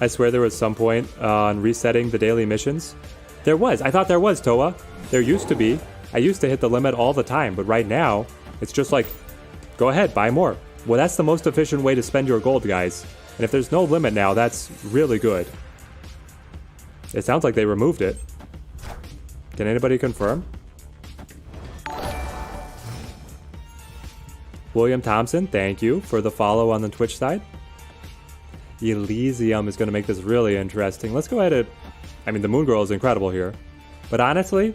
I swear there was some point on resetting the daily missions. There was. I thought there was, Toa. There used to be. I used to hit the limit all the time, but right now, it's just like, go ahead, buy more. Well, that's the most efficient way to spend your gold, guys. And if there's no limit now, that's really good. It sounds like they removed it. Can anybody confirm? William Thompson, thank you for the follow on the Twitch side. Elysium is going to make this really interesting. Let's go ahead and... I mean, the Moon Girl is incredible here. But honestly...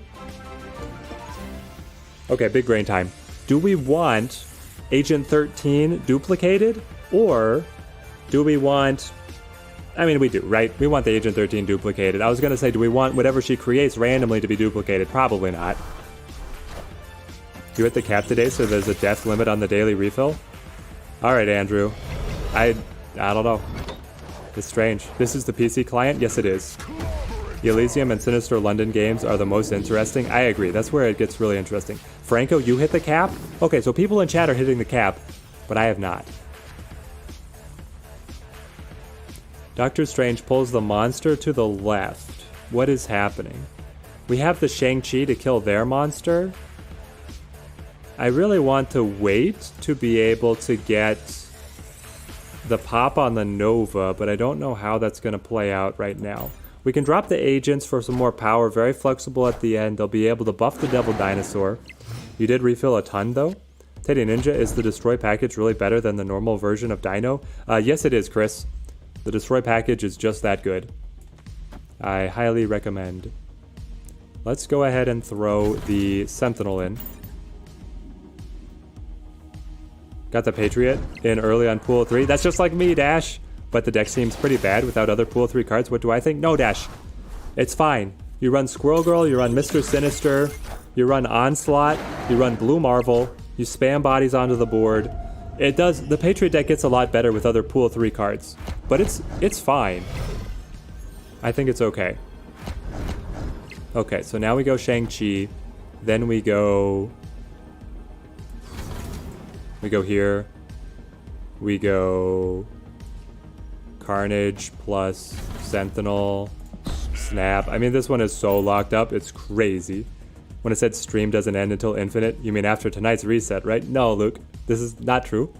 Okay, big brain time. Do we want Agent 13 duplicated? Or do we want... I mean, we do, right? We want the Agent 13 duplicated. I was going to say, do we want whatever she creates randomly to be duplicated? Probably not. You hit the cap today, so there's a death limit on the daily refill? Alright, Andrew. I don't know. It's strange. This is the PC client? Yes, it is. Elysium and Sinister London games are the most interesting. I agree. That's where it gets really interesting. Franco, you hit the cap? Okay, so people in chat are hitting the cap, but I have not. Doctor Strange pulls the monster to the left. What is happening? We have the Shang-Chi to kill their monster. I really want to wait to be able to get the pop on the Nova, but I don't know how that's going to play out right now. We can drop the agents for some more power, very flexible at the end. They'll be able to buff the Devil Dinosaur. You did refill a ton though. Teddy Ninja, is the Destroy package really better than the normal version of Dino? Yes it is, Chris. The Destroy package is just that good. I highly recommend. Let's go ahead and throw the Sentinel in. Got the Patriot in early on Pool 3. That's just like me, Dash. But the deck seems pretty bad without other Pool 3 cards. What do I think? No, Dash. It's fine. You run Squirrel Girl, you run Mr. Sinister, you run Onslaught, you run Blue Marvel, you spam bodies onto the board. It does. The Patriot deck gets a lot better with other Pool 3 cards. But it's fine. I think it's okay. Okay, so now we go Shang-Chi. Then we go... here. We go Carnage plus Sentinel, Snap. I mean, this one is so locked up, it's crazy. When it said stream doesn't end until infinite, you mean after tonight's reset, right? No, Luke, this is not true.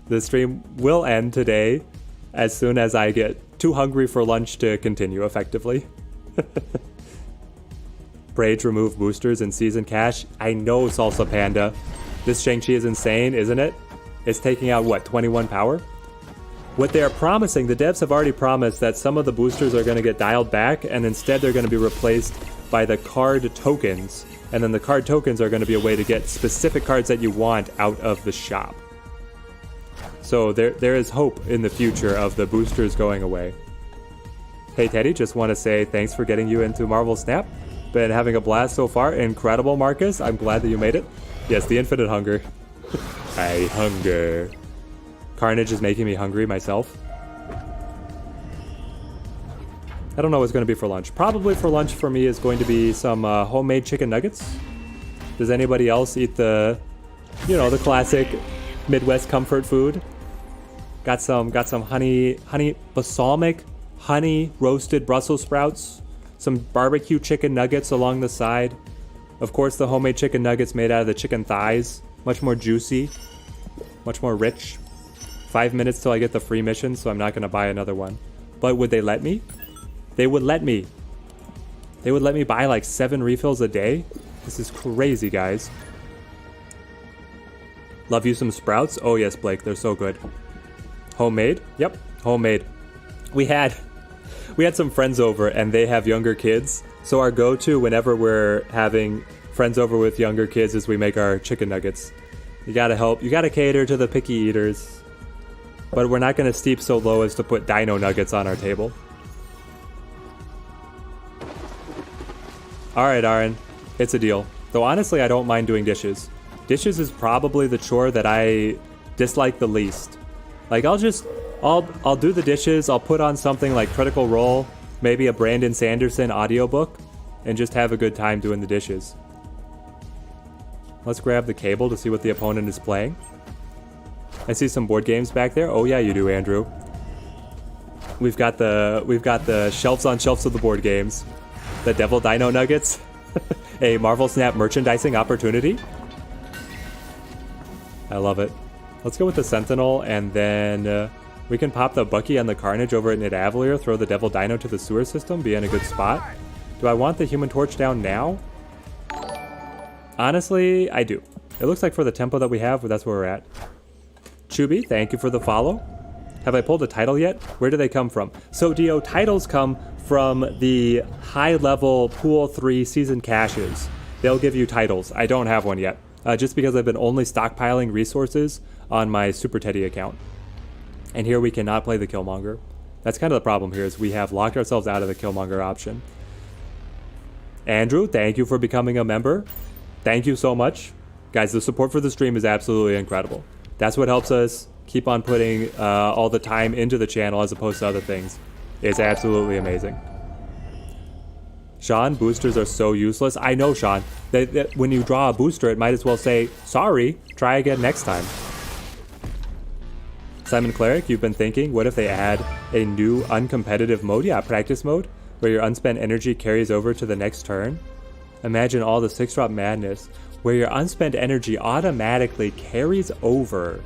The stream will end today as soon as I get too hungry for lunch to continue effectively. Rage remove boosters and season cash. I know, Salsa Panda. This Shang-Chi is insane, isn't it? It's taking out, what, 21 power? What they are promising, the devs have already promised that some of the boosters are going to get dialed back, and instead they're going to be replaced by the card tokens. And then the card tokens are going to be a way to get specific cards that you want out of the shop. So there is hope in the future of the boosters going away. Hey Teddy, just want to say thanks for getting you into Marvel Snap. Been having a blast so far. Incredible, Marcus. I'm glad that you made it. Yes, the infinite hunger. I hunger. Carnage is making me hungry myself. I don't know what's going to be for lunch. Probably for lunch for me is going to be some homemade chicken nuggets. Does anybody else eat the, you know, the classic Midwest comfort food? Got some honey balsamic honey roasted Brussels sprouts. Some barbecue chicken nuggets along the side. Of course, the homemade chicken nuggets made out of the chicken thighs. Much more juicy. Much more rich. 5 minutes till I get the free mission, so I'm not going to buy another one. But would they let me? They would let me. They would let me buy like 7 refills a day? This is crazy, guys. Love you some sprouts? Oh yes, Blake, they're so good. Homemade? Yep, homemade. We had some friends over and they have younger kids. So our go-to whenever we're having friends over with younger kids is we make our chicken nuggets. You gotta help. You gotta cater to the picky eaters. But we're not gonna steep so low as to put dino nuggets on our table. Alright, Aaron. It's a deal. Though honestly, I don't mind doing dishes. Dishes is probably the chore that I dislike the least. Like, I'll do the dishes, I'll put on something like Critical Role, maybe a Brandon Sanderson audiobook, and just have a good time doing the dishes. Let's grab the cable to see what the opponent is playing. I see some board games back there. Oh yeah, you do, Andrew. We've got the shelves on shelves of the board games. The Devil Dino Nuggets. A Marvel Snap merchandising opportunity. I love it. Let's go with the Sentinel, and then we can pop the Bucky and the Carnage over at Nidavellir, throw the Devil Dino to the sewer system, be in a good spot. Do I want the Human Torch down now? Honestly, I do. It looks like for the tempo that we have, that's where we're at. Chubi, thank you for the follow. Have I pulled a title yet? Where do they come from? So, Dio, titles come from the high-level Pool 3 season caches. They'll give you titles. I don't have one yet, just because I've been only stockpiling resources on my Super Teddy account. And here we cannot play the Killmonger. That's kind of the problem here, is we have locked ourselves out of the Killmonger option. Andrew, thank you for becoming a member. Thank you so much. Guys, the support for the stream is absolutely incredible. That's what helps us keep on putting all the time into the channel as opposed to other things. It's absolutely amazing. Sean, boosters are so useless. I know, Sean. That when you draw a booster, it might as well say, sorry, try again next time. Simon Cleric, you've been thinking, what if they add a new uncompetitive mode? Yeah, practice mode, where your unspent energy carries over to the next turn. Imagine all the 6-drop madness, where your unspent energy automatically carries over.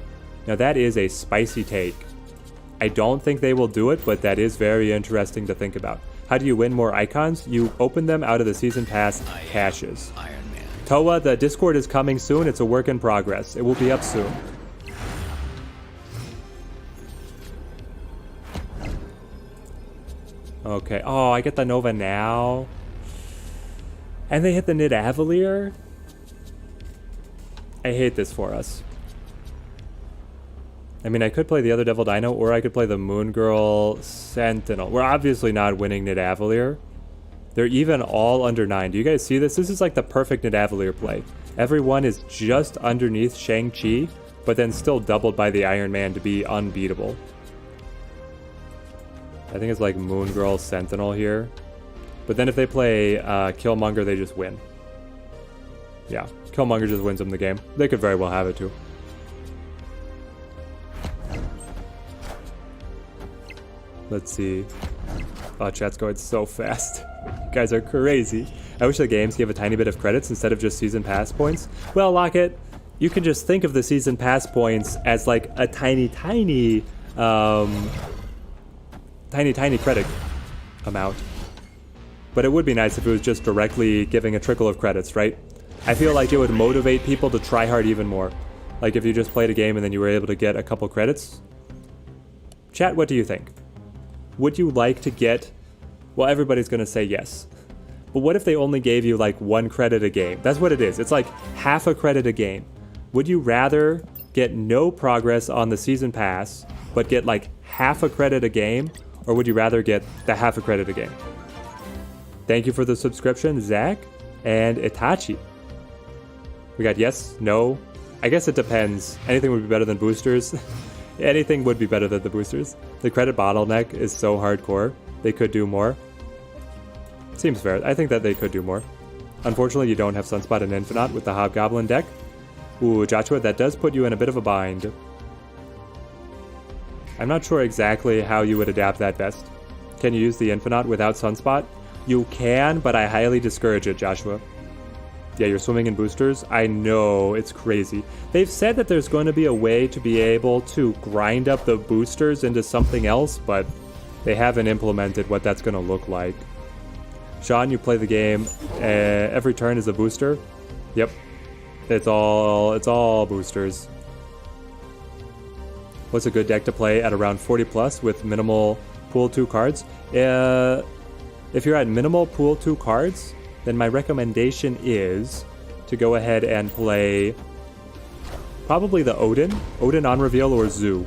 Now that is a spicy take. I don't think they will do it, but that is very interesting to think about. How do you win more icons? You open them out of the Season Pass caches. Iron Man. Toa, the Discord is coming soon. It's a work in progress. It will be up soon. Okay. Oh, I get the Nova now. And they hit the Nidavellir. I hate this for us. I mean, I could play the other Devil Dino, or I could play the Moon Girl Sentinel. We're obviously not winning Nidavellir. They're even all under 9. Do you guys see this? This is like the perfect Nidavellir play. Everyone is just underneath Shang-Chi, but then still doubled by the Iron Man to be unbeatable. I think it's like Moon Girl Sentinel here. But then if they play Killmonger, they just win. Yeah, Killmonger just wins them the game. They could very well have it too. Let's see. Oh, chat's going so fast. You guys are crazy. I wish the games gave a tiny bit of credits instead of just season pass points. Well, Lockett, you can just think of the season pass points as like a tiny credit amount. But it would be nice if it was just directly giving a trickle of credits, right? I feel like it would motivate people to try hard even more. Like if you just played a game and then you were able to get a couple credits. Chat, what do you think? Would you like to get... Well, everybody's going to say yes. But what if they only gave you like 1 credit a game? That's what it is. It's like half a credit a game. Would you rather get no progress on the season pass, but get like half a credit a game? Or would you rather get the half a credit a game? Thank you for the subscription, Zach and Itachi. We got yes, no. I guess it depends. Anything would be better than boosters. Anything would be better than the boosters. The credit bottleneck is so hardcore. They could do more. Seems fair. I think that they could do more. Unfortunately, you don't have Sunspot and Infinite with the Hobgoblin deck. Ooh, Joshua, that does put you in a bit of a bind. I'm not sure exactly how you would adapt that best. Can you use the Infinite without Sunspot? You can, but I highly discourage it, Joshua. Yeah, you're swimming in boosters? I know, it's crazy. They've said that there's going to be a way to be able to grind up the boosters into something else, but they haven't implemented what that's going to look like. Sean, you play the game, every turn is a booster? Yep. It's all boosters. What's a good deck to play at around 40 plus with minimal pool 2 cards? If you're at minimal pool 2 cards, then my recommendation is to go ahead and play probably the Odin on reveal or Zoo.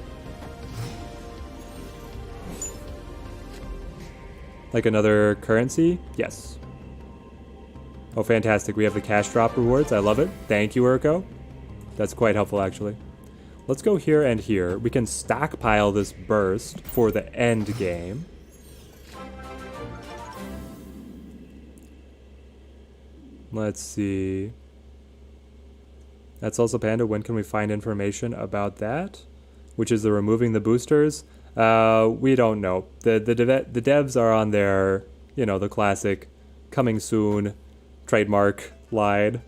Like another currency? Yes. Oh, fantastic. We have the cash drop rewards. I love it. Thank you, Urko. That's quite helpful, actually. Let's go here and here. We can stockpile this burst for the end game. Let's see. That's also Panda. When can we find information about that? Which is the removing the boosters? We don't know. The devs are on their, you know, the classic coming soon trademark line.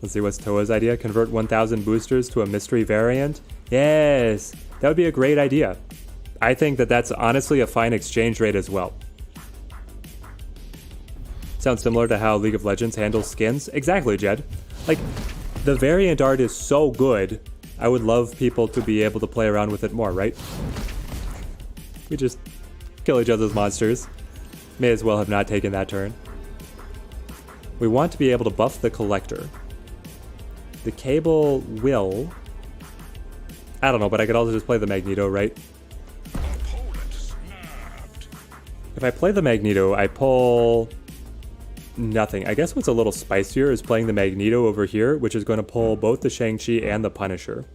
Let's see, what's Toa's idea? Convert 1,000 boosters to a mystery variant? Yes, that would be a great idea. I think that that's honestly a fine exchange rate as well. Sounds similar to how League of Legends handles skins. Exactly, Jed. Like, the variant art is so good, I would love people to be able to play around with it more, right? We just kill each other's monsters. May as well have not taken that turn. We want to be able to buff the Collector. The Cable will... I don't know, but I could also just play the Magneto, right? If I play the Magneto, I pull... nothing. I guess what's a little spicier is playing the Magneto over here, which is going to pull both the Shang-Chi and the Punisher.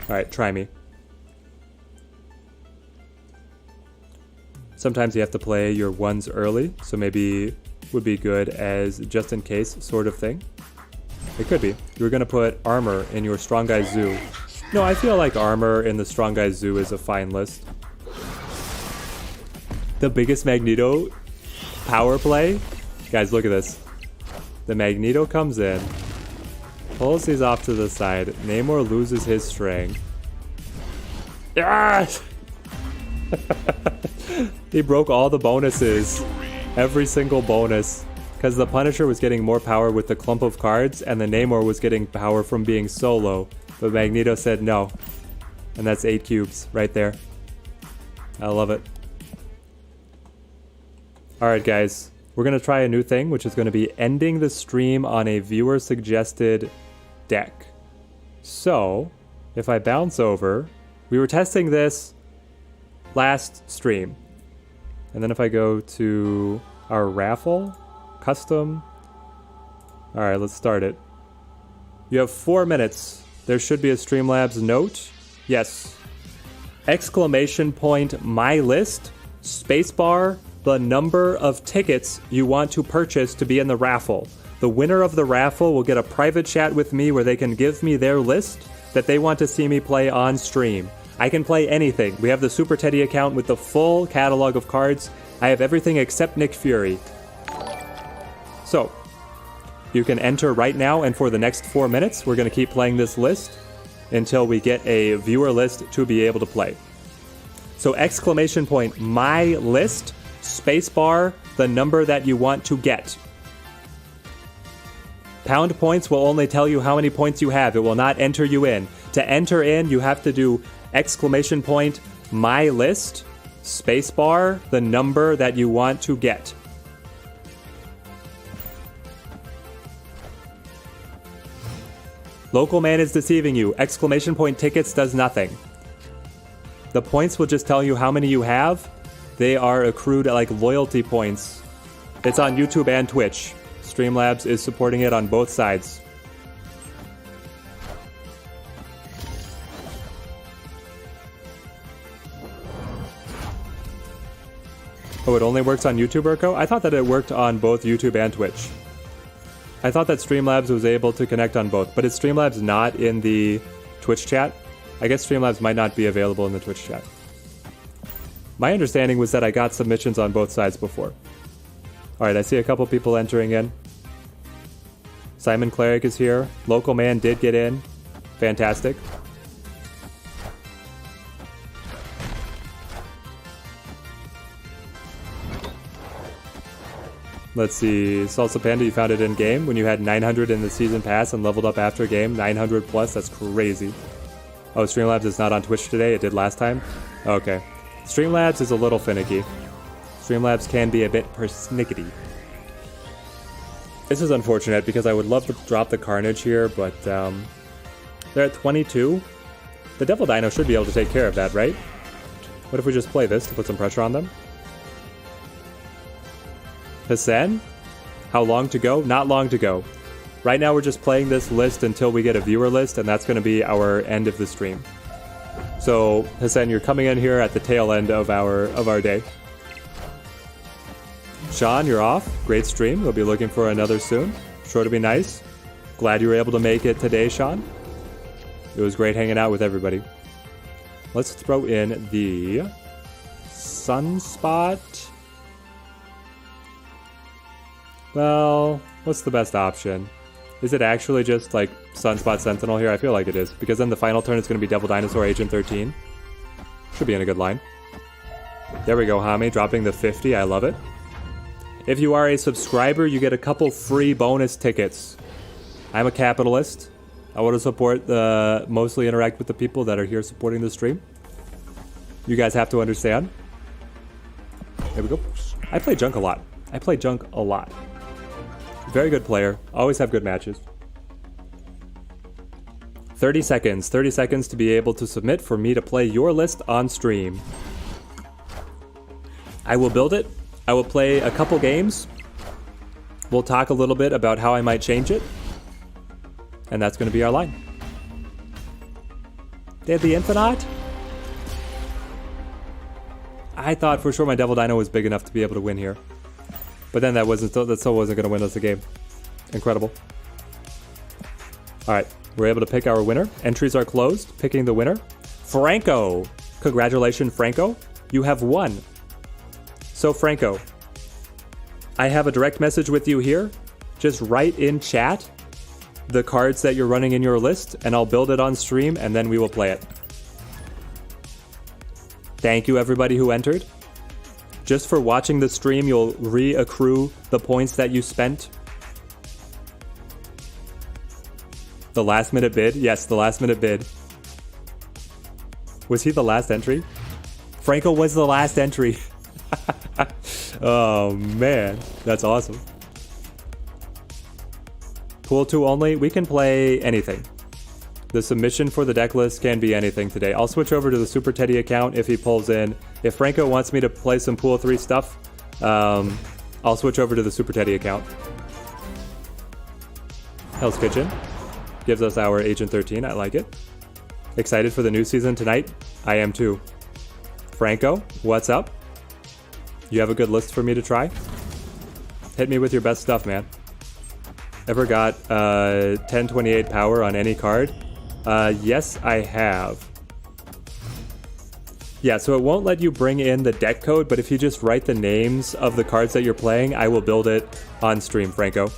Alright, try me. Sometimes you have to play your ones early, so maybe would be good as just in case sort of thing. It could be. You're going to put armor in your Strong Guy Zoo. No, I feel like armor in the Strong Guy Zoo is a fine list. The biggest Magneto power play? Guys, look at this. The Magneto comes in, pulls these off to the side. Namor loses his string. Yes! He broke all the bonuses. Every single bonus. Because the Punisher was getting more power with the clump of cards, and the Namor was getting power from being solo. But Magneto said no. And that's 8 cubes right there. I love it. Alright guys, we're going to try a new thing, which is going to be ending the stream on a viewer-suggested deck. So, if I bounce over, we were testing this last stream. And then if I go to our raffle, custom, alright, let's start it. You have 4 minutes. There should be a Streamlabs note. Yes. Exclamation point, my list, spacebar, the number of tickets you want to purchase to be in the raffle. The winner of the raffle will get a private chat with me where they can give me their list that they want to see me play on stream. I can play anything. We have the Super Teddy account with the full catalog of cards. I have everything except Nick Fury. So, you can enter right now, and for the next 4 minutes, we're going to keep playing this list until we get a viewer list to be able to play. So, exclamation point, my list, spacebar, the number that you want to get. Pound points will only tell you how many points you have. It will not enter you in. To enter in, you have to do exclamation point, my list, spacebar, the number that you want to get. Local man is deceiving you. Exclamation point tickets does nothing. The points will just tell you how many you have. They are accrued like loyalty points. It's on YouTube and Twitch. Streamlabs is supporting it on both sides. Oh, it only works on YouTube, Urko? I thought that it worked on both YouTube and Twitch. I thought that Streamlabs was able to connect on both, but is Streamlabs not in the Twitch chat? I guess Streamlabs might not be available in the Twitch chat. My understanding was that I got submissions on both sides before. Alright, I see a couple people entering in. Simon Cleric is here. Local man did get in. Fantastic. Let's see. Salsa Panda, you found it in game when you had 900 in the season pass and leveled up after game. 900 plus, that's crazy. Oh, Streamlabs is not on Twitch today. It did last time. Okay. Streamlabs is a little finicky. Streamlabs can be a bit persnickety. This is unfortunate because I would love to drop the Carnage here, but they're at 22. The Devil Dino should be able to take care of that, right? What if we just play this to put some pressure on them? Hassan? How long to go? Not long to go. Right now we're just playing this list until we get a viewer list, and that's going to be our end of the stream. So, Hassan, you're coming in here at the tail end of our day. Sean, you're off. Great stream. We'll be looking for another soon. Sure to be nice. Glad you were able to make it today, Sean. It was great hanging out with everybody. Let's throw in the Sunspot. Well, what's the best option? Is it actually just like Sunspot Sentinel here? I feel like it is, because then the final turn is going to be Devil Dinosaur Agent 13. Should be in a good line. There we go, Hami, dropping the 50. I love it. If you are a subscriber, you get a couple free bonus tickets. I'm a capitalist. I want to support mostly interact with the people that are here supporting the stream. You guys have to understand. There we go. I play Junk a lot. Very good player. Always have good matches. 30 seconds. 30 seconds to be able to submit for me to play your list on stream. I will build it. I will play a couple games. We'll talk a little bit about how I might change it. And that's going to be our line. They had the Infinite? I thought for sure my Devil Dino was big enough to be able to win here. But then that still wasn't going to win us the game. Incredible. Alright, we're able to pick our winner. Entries are closed. Picking the winner. Franco! Congratulations, Franco. You have won. So, Franco, I have a direct message with you here. Just write in chat the cards that you're running in your list, and I'll build it on stream, and then we will play it. Thank you, everybody who entered. Just for watching the stream, you'll re-accrue the points that you spent. The last minute bid? Yes, the last minute bid. Was he the last entry? Franco was the last entry. Oh man, that's awesome. Pool 2 only, we can play anything. The submission for the deck list can be anything today. I'll switch over to the Super Teddy account if he pulls in. If Franco wants me to play some Pool 3 stuff, I'll switch over to the Super Teddy account. Hell's Kitchen gives us our Agent 13, I like it. Excited for the new season tonight? I am too. Franco, what's up? You have a good list for me to try? Hit me with your best stuff, man. Ever got 1028 power on any card? Yes, I have. Yeah, so it won't let you bring in the deck code, but if you just write the names of the cards that you're playing, I will build it on stream, Franco.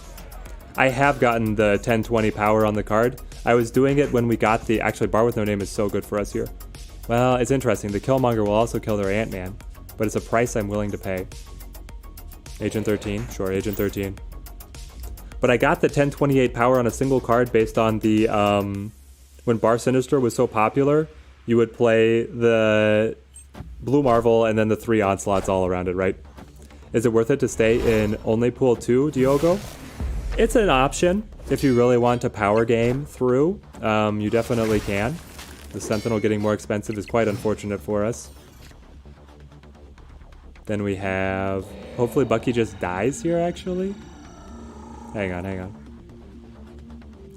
I have gotten the 1020 power on the card. I was doing it when we got the... Actually, Bar with No Name is so good for us here. Well, it's interesting. The Killmonger will also kill their Ant-Man, but it's a price I'm willing to pay. Agent 13? Sure, Agent 13. But I got the 1028 power on a single card based on the when Bar Sinister was so popular, you would play the Blue Marvel and then the 3 Onslaughts all around it, right? Is it worth it to stay in only pool 2, Diogo? It's an option if you really want to power game through. You definitely can. The Sentinel getting more expensive is quite unfortunate for us. Then we have... Hopefully Bucky just dies here, actually. Hang on, hang on.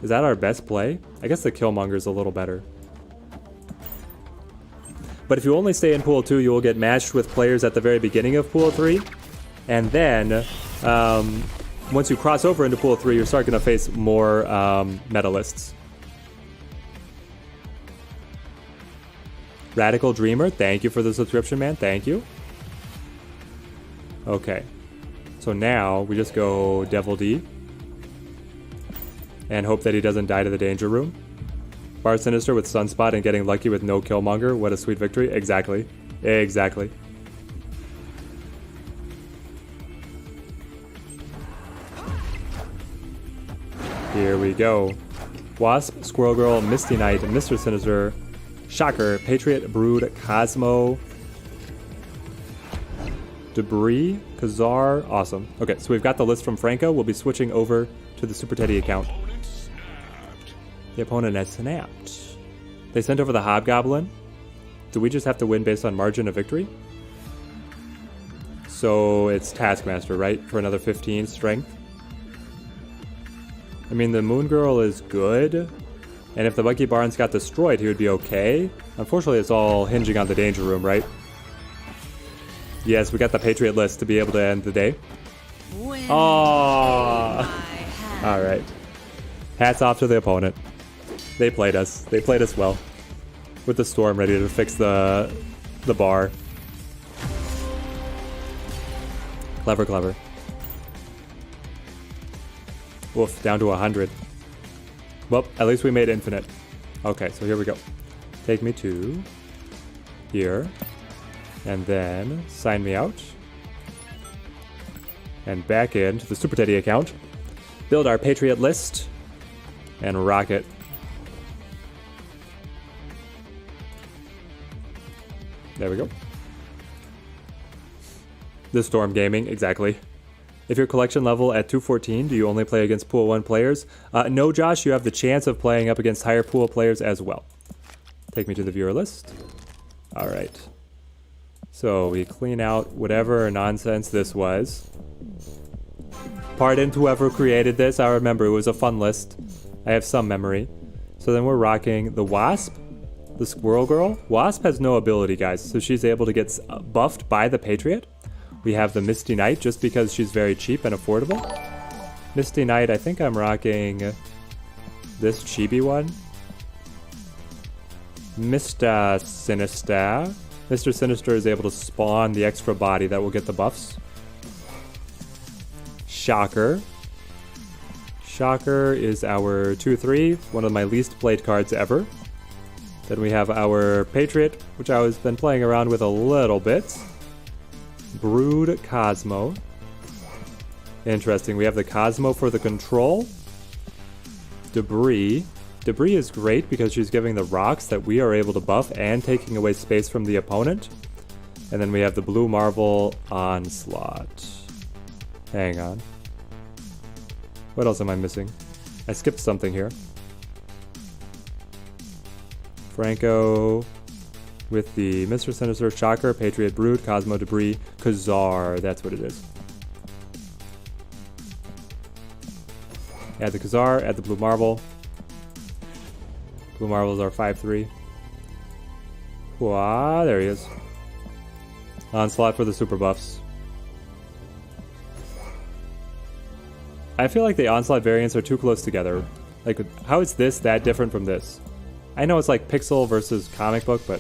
Is that our best play? I guess the Killmonger's a little better. But if you only stay in pool 2, you will get matched with players at the very beginning of pool 3. And then, once you cross over into pool 3, you're starting to face more medalists. Radical Dreamer, thank you for the subscription, man. Thank you. Okay. So now we just go Devil D. And hope that he doesn't die to the Danger Room. Bar Sinister with Sunspot and getting lucky with no Killmonger. What a sweet victory. Exactly. Exactly. Here we go. Wasp, Squirrel Girl, Misty Knight, Mr. Sinister, Shocker, Patriot, Brood, Cosmo, Debris, Kazar. Awesome. Okay, so we've got the list from Franco. We'll be switching over to the Super Teddy account. The opponent has snapped. They sent over the Hobgoblin. Do we just have to win based on margin of victory? So it's Taskmaster, right? For another 15 strength. I mean, the Moon Girl is good. And if the Bucky Barnes got destroyed, he would be okay. Unfortunately, it's all hinging on the Danger Room, right? Yes, we got the Patriot list to be able to end the day. Oh, all right. Hats off to the opponent. They played us. They played us well. With the Storm ready to fix the bar. Clever, clever. Woof, down to 100. Well, at least we made infinite. Okay, so here we go. Take me to here. And then sign me out. And back into the Super Teddy account. Build our Patriot list. And rock it. There we go. The Storm Gaming, exactly. If your collection level at 214, do you only play against pool 1 players? No, Josh, you have the chance of playing up against higher pool players as well. Take me to the viewer list. All right. So we clean out whatever nonsense this was. Pardon to whoever created this. I remember it was a fun list. I have some memory. So then we're rocking the Wasp, the Squirrel Girl. Wasp has no ability, guys, so she's able to get buffed by the Patriot. We have the Misty Knight just because she's very cheap and affordable. Misty Knight, I think I'm rocking this chibi one. Mr. Sinister. Mr. Sinister is able to spawn the extra body that will get the buffs. Shocker. Shocker is our 2-3, one of my least played cards ever. Then we have our Patriot, which I've been playing around with a little bit. Brood Cosmo. Interesting. We have the Cosmo for the control. Debris. Debris is great because she's giving the rocks that we are able to buff and taking away space from the opponent. And then we have the Blue Marvel Onslaught. Hang on. What else am I missing? I skipped something here. Franco with the Mr. Sinister, Shocker, Patriot, Brood, Cosmo, Debris, Kazar. That's what it is. Add the Kazar, add the Blue Marvel. Blue Marvels are 5-3. Wow, there he is. Onslaught for the super buffs. I feel like the Onslaught variants are too close together. Like, how is this that different from this? I know it's like pixel versus comic book, but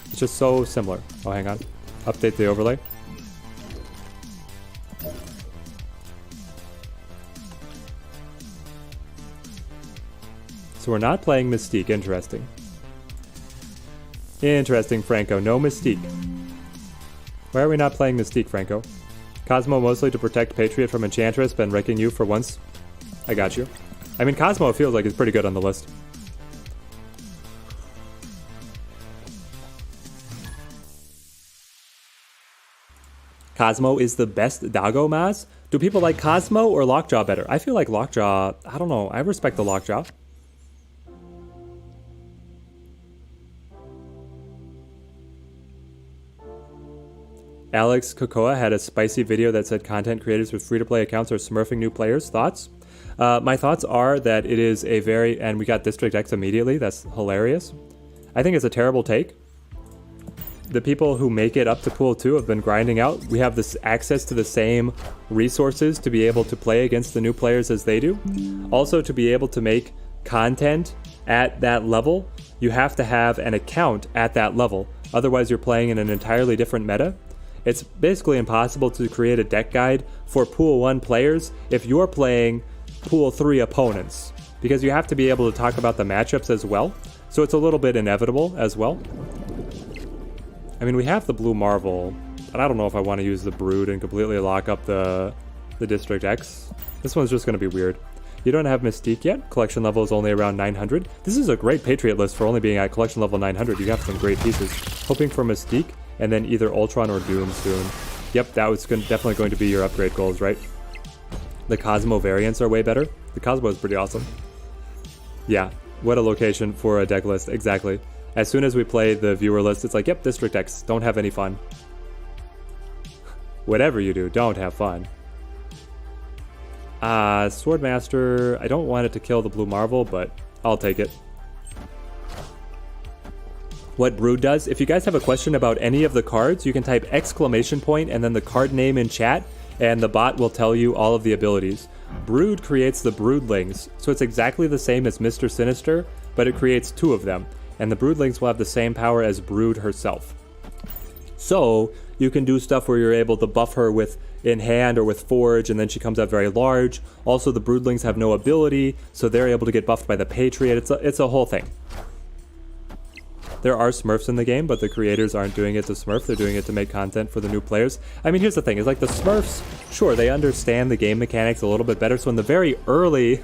it's just so similar. Oh, hang on. Update the overlay. So we're not playing Mystique. Interesting. Interesting, Franco. No Mystique. Why are we not playing Mystique, Franco? Cosmo mostly to protect Patriot from Enchantress, been wrecking you for once. I got you. I mean, Cosmo feels like it's pretty good on the list. Cosmo is the best Doggo Maz? Do people like Cosmo or Lockjaw better? I feel like Lockjaw, I don't know, I respect the Lockjaw. Alex Kokoa had a spicy video that said content creators with free-to-play accounts are smurfing new players. Thoughts? My thoughts are that it is a very... And we got District X immediately. That's hilarious. I think it's a terrible take. The people who make it up to Pool 2 have been grinding out. We have this access to the same resources to be able to play against the new players as they do. Also, to be able to make content at that level, you have to have an account at that level. Otherwise, you're playing in an entirely different meta. It's basically impossible to create a deck guide for Pool 1 players if you're playing Pool 3 opponents, because you have to be able to talk about the matchups as well. So it's a little bit inevitable as well. I mean, we have the Blue Marvel, but I don't know if I want to use the Brood and completely lock up the District X. This one's just going to be weird. You don't have Mystique yet. Collection level is only around 900. This is a great Patriot list for only being at collection level 900. You have some great pieces. Hoping for Mystique, and then either Ultron or Doom soon. Yep, that was definitely going to be your upgrade goals, right? The Cosmo variants are way better. The Cosmo is pretty awesome. Yeah, what a location for a deck list, exactly. As soon as we play the viewer list, it's like, yep, District X, don't have any fun. Whatever you do, don't have fun. Swordmaster, I don't want it to kill the Blue Marvel, but I'll take it. What Brood does, if you guys have a question about any of the cards, you can type exclamation point and then the card name in chat, and the bot will tell you all of the abilities. Brood creates the Broodlings, so it's exactly the same as Mr. Sinister, but it creates 2 of them, and the Broodlings will have the same power as Brood herself. So you can do stuff where you're able to buff her with in hand or with Forge, and then she comes out very large. Also, the Broodlings have no ability, so they're able to get buffed by the Patriot. It's a whole thing. There are Smurfs in the game, but the creators aren't doing it to Smurf. They're doing it to make content for the new players. I mean, here's the thing. It's like the Smurfs, sure, they understand the game mechanics a little bit better. So in the very early...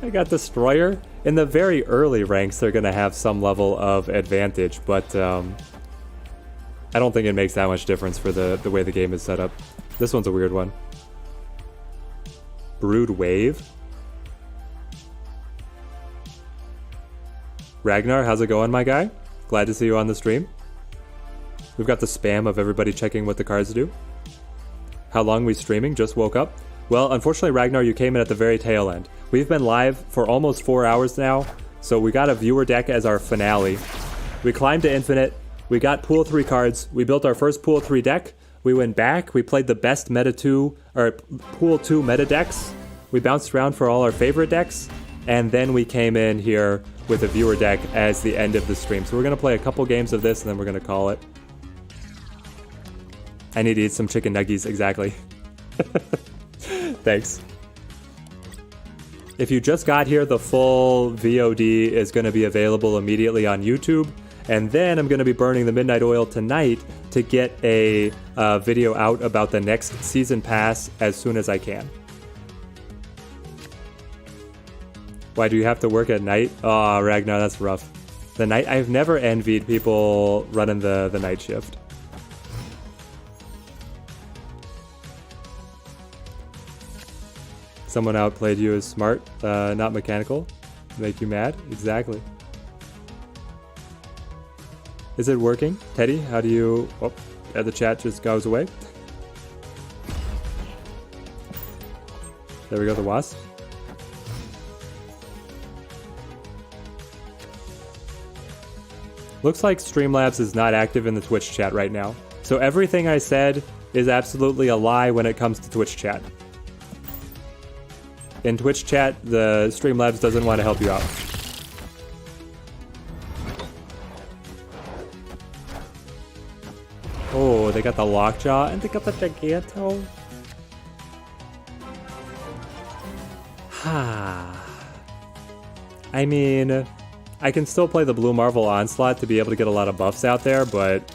I got Destroyer. In the very early ranks, they're going to have some level of advantage, but I don't think it makes that much difference for the way the game is set up. This one's a weird one. Brood Wave. Ragnar, how's it going, my guy? Glad to see you on the stream. We've got the spam of everybody checking what the cards do. How long we streaming? Just woke up. Well, unfortunately, Ragnar, you came in at the very tail end. We've been live for almost 4 hours now, so we got a viewer deck as our finale. We climbed to Infinite, we got Pool 3 cards, we built our first Pool 3 deck, we went back, we played the best Meta 2, or Pool 2 meta decks, we bounced around for all our favorite decks, and then we came in here with a viewer deck as the end of the stream. So we're going to play a couple games of this, and then we're going to call it. I need to eat some chicken nuggies, exactly. Thanks. If you just got here, the full VOD is going to be available immediately on YouTube. And then I'm going to be burning the Midnight Oil tonight to get a video out about the next season pass as soon as I can. Why do you have to work at night? Oh, Ragnar, that's rough. The night, I've never envied people running the night shift. Someone outplayed you as smart, not mechanical. Make you mad? Exactly. Is it working? Teddy, how do you... Oh, yeah, the chat just goes away. There we go, the wasp. Looks like Streamlabs is not active in the Twitch chat right now. So everything I said is absolutely a lie when it comes to Twitch chat. In Twitch chat, the Streamlabs doesn't want to help you out. Oh, they got the Lockjaw and they got the Giganto. I mean, I can still play the Blue Marvel Onslaught to be able to get a lot of buffs out there, but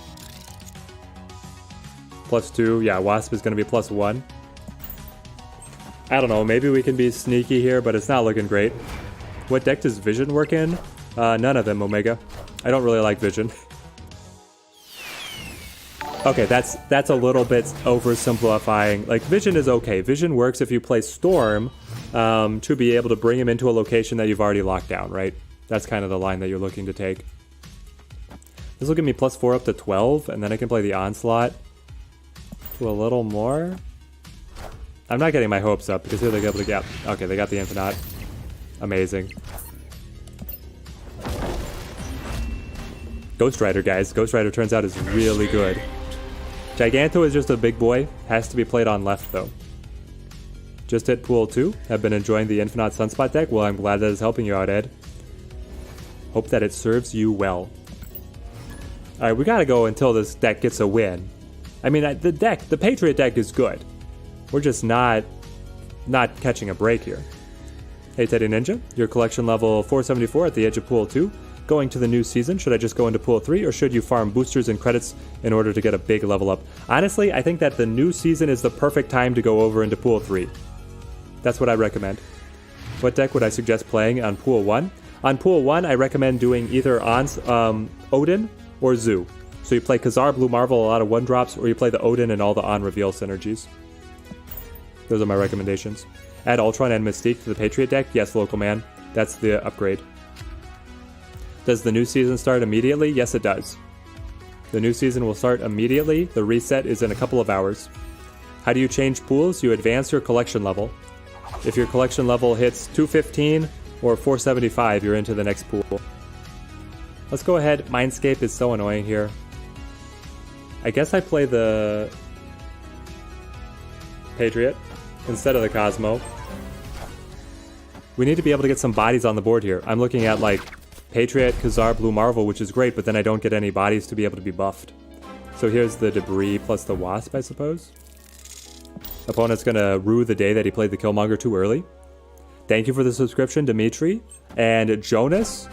+2. Yeah, Wasp is going to be +1. I don't know, maybe we can be sneaky here, but it's not looking great. What deck does Vision work in? None of them, Omega. I don't really like Vision. Okay, that's a little bit oversimplifying. Like, Vision is okay. Vision works if you play Storm to be able to bring him into a location that you've already locked down, right? That's kind of the line that you're looking to take. This will give me +4 up to 12, and then I can play the Onslaught to a little more. I'm not getting my hopes up because here they're able to get... Okay, they got the Infinite. Amazing. Ghost Rider, guys. Ghost Rider turns out is really good. Giganto is just a big boy. Has to be played on left, though. Just hit pool 2. Have been enjoying the Infinite Sunspot deck. Well, I'm glad that is helping you out, Ed. Hope that it serves you well. Alright, we gotta go until this deck gets a win. I mean, the Patriot deck is good. We're just not catching a break here. Hey Teddy Ninja, your collection level 474 at the edge of pool 2. Going to the new season, should I just go into pool 3 or should you farm boosters and credits in order to get a big level up? Honestly, I think that the new season is the perfect time to go over into pool 3. That's what I recommend. What deck would I suggest playing on pool 1? On pool 1, I recommend doing either Odin or Zoo. So you play Khazar, Blue Marvel, a lot of 1-drops, or you play the Odin and all the on-reveal synergies. Those are my recommendations. Add Ultron and Mystique to the Patriot deck. Yes, local man. That's the upgrade. Does the new season start immediately? Yes, it does. The new season will start immediately. The reset is in a couple of hours. How do you change pools? You advance your collection level. If your collection level hits 215 or 475, you're into the next pool. Let's go ahead. Mindscape is so annoying here. I guess I play the Patriot instead of the Cosmo. We need to be able to get some bodies on the board here. I'm looking at like Patriot, Khazar, Blue Marvel, which is great, but then I don't get any bodies to be able to be buffed. So here's the Debris plus the Wasp, I suppose. Opponent's gonna rue the day that he played the Killmonger too early. Thank you for the subscription, Dimitri, and Jonas,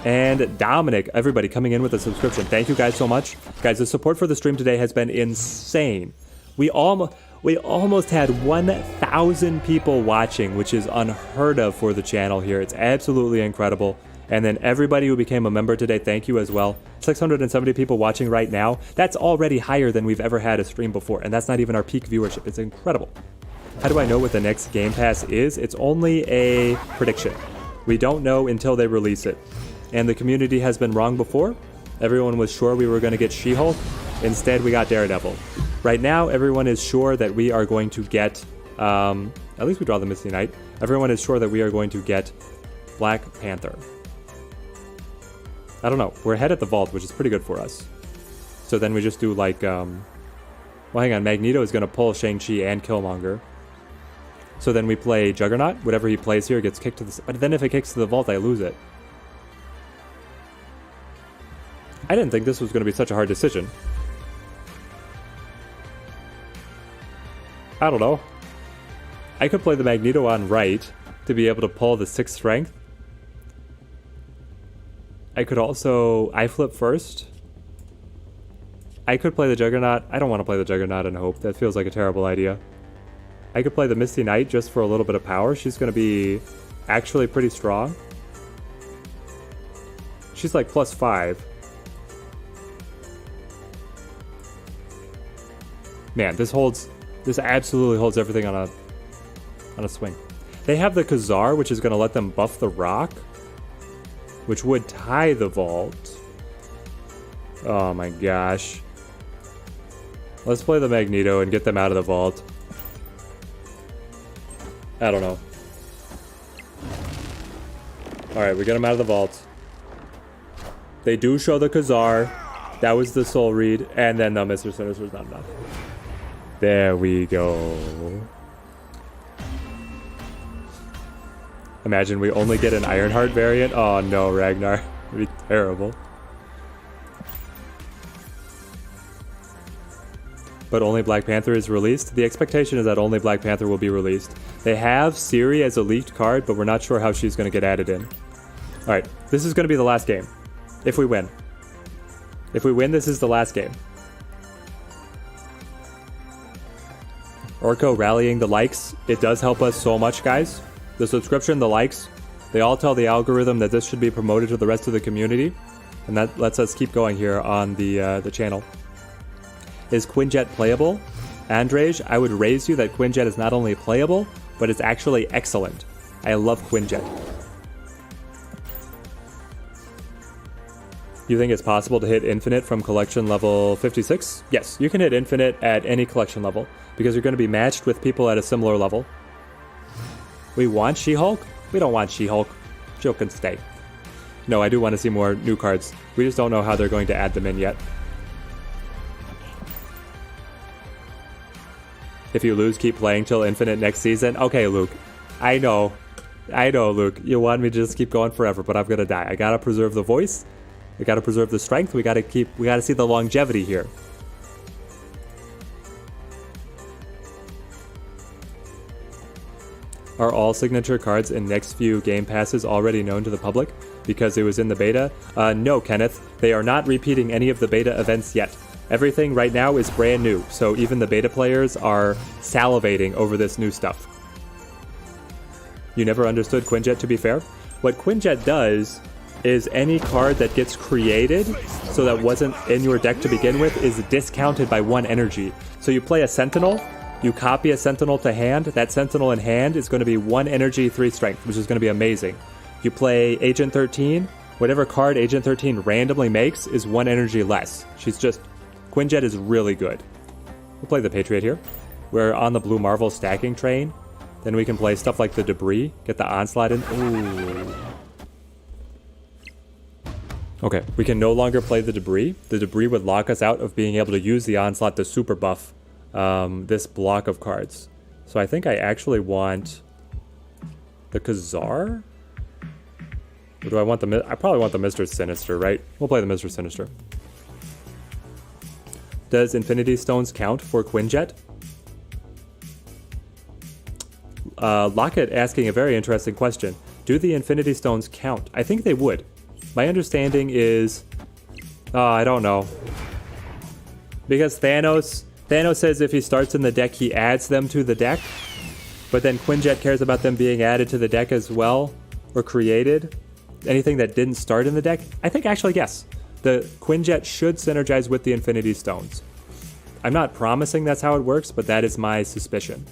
and Dominic. Everybody coming in with a subscription. Thank you guys so much. Guys, the support for the stream today has been insane. We almost had 1,000 people watching, which is unheard of for the channel here. It's absolutely incredible. And then everybody who became a member today, thank you as well. 670 people watching right now. That's already higher than we've ever had a stream before, and that's not even our peak viewership. It's incredible. How do I know what the next Game Pass is? It's only a prediction. We don't know until they release it. And the community has been wrong before. Everyone was sure we were going to get She-Hulk. Instead, we got Daredevil. Right now, everyone is sure that we are going to get... at least we draw the Misty Knight. Everyone is sure that we are going to get Black Panther. I don't know. We're ahead at the vault, which is pretty good for us. So then we just do like... well, hang on. Magneto is going to pull Shang-Chi and Killmonger. So then we play Juggernaut. Whatever he plays here gets kicked to the... But then if it kicks to the vault, I lose it. I didn't think this was going to be such a hard decision. I don't know. I could play the Magneto on right to be able to pull the 6th strength. I could also... I flip first. I could play the Juggernaut. I don't want to play the Juggernaut and hope. That feels like a terrible idea. I could play the Misty Knight just for a little bit of power. She's going to be actually pretty strong. She's like +5. Man, this absolutely holds everything on a swing. They have the Khazar, which is going to let them buff the rock, which would tie the vault. Oh my gosh. Let's play the Magneto and get them out of the vault. I don't know. Alright, we get them out of the vault. They do show the Khazar. That was the Soul Read. And then no, Mr. Sinister's not enough. There we go. Imagine we only get an Ironheart variant. Oh no, Ragnar. It'd be terrible. But only Black Panther is released? The expectation is that only Black Panther will be released. They have Siri as a leaked card, but we're not sure how she's going to get added in. Alright, this is going to be the last game. If we win. If we win, this is the last game. Orko rallying the likes. It does help us so much, guys. The subscription, the likes, they all tell the algorithm that this should be promoted to the rest of the community. And that lets us keep going here on the channel. Is Quinjet playable? Andrej, I would raise you that Quinjet is not only playable, but it's actually excellent. I love Quinjet. You think it's possible to hit infinite from collection level 56? Yes, you can hit infinite at any collection level, because you're going to be matched with people at a similar level. We want She-Hulk? We don't want She-Hulk. Jill can stay. No, I do want to see more new cards. We just don't know how they're going to add them in yet. If you lose, keep playing till infinite next season. Okay, Luke. I know, Luke. You want me to just keep going forever, but I'm gonna die. I gotta preserve the voice. We gotta preserve the strength. We gotta see the longevity here. Are all signature cards in next few game passes already known to the public because it was in the beta? No, Kenneth. They are not repeating any of the beta events yet. Everything right now is brand new, so even the beta players are salivating over this new stuff. You never understood Quinjet, to be fair? What Quinjet does is any card that gets created so that wasn't in your deck to begin with is discounted by 1 energy. So you play a Sentinel, you copy a Sentinel to hand, that Sentinel in hand is going to be 1 energy, 3 strength, which is going to be amazing. You play Agent 13, whatever card Agent 13 randomly makes is 1 energy less. Quinjet is really good. We'll play the Patriot here. We're on the Blue Marvel stacking train. Then we can play stuff like the Debris, get the Onslaught in. Ooh. Okay, we can no longer play the Debris. The Debris would lock us out of being able to use the Onslaught to super buff this block of cards. So I think I actually want the Khazar? Or do I want I probably want the Mr. Sinister, right? We'll play the Mr. Sinister. Does Infinity Stones count for Quinjet? Lockett asking a very interesting question. Do the Infinity Stones count? I think they would. My understanding is... I don't know. Because Thanos says if he starts in the deck, he adds them to the deck. But then Quinjet cares about them being added to the deck as well, or created. Anything that didn't start in the deck? I think actually, yes. The Quinjet should synergize with the Infinity Stones. I'm not promising that's how it works, but that is my suspicion.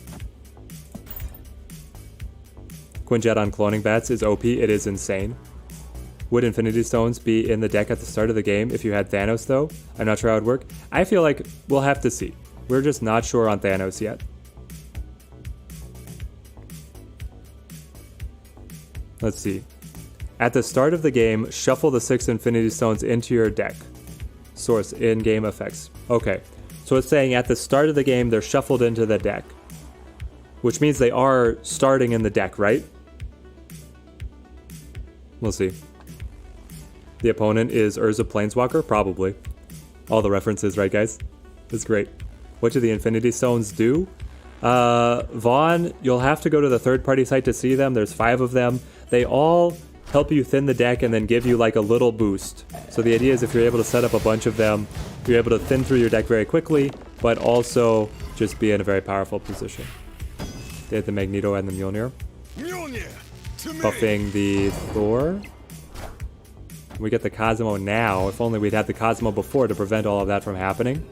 Quinjet on cloning bats is OP. It is insane. Would Infinity Stones be in the deck at the start of the game if you had Thanos, though? I'm not sure how it would work. I feel like we'll have to see. We're just not sure on Thanos yet. Let's see. At the start of the game, shuffle the 6 Infinity Stones into your deck. Source, in-game effects. Okay, so it's saying at the start of the game, they're shuffled into the deck. Which means they are starting in the deck, right? We'll see. The opponent is Urza Planeswalker? Probably. All the references, right, guys? That's great. What do the Infinity Stones do? Vaughn, you'll have to go to the third-party site to see them. There's 5 of them. They all help you thin the deck and then give you like a little boost. So the idea is if you're able to set up a bunch of them, you're able to thin through your deck very quickly, but also just be in a very powerful position. They had the Magneto and the Mjolnir. Buffing the Thor. We get the Cosmo now. If only we'd had the Cosmo before to prevent all of that from happening.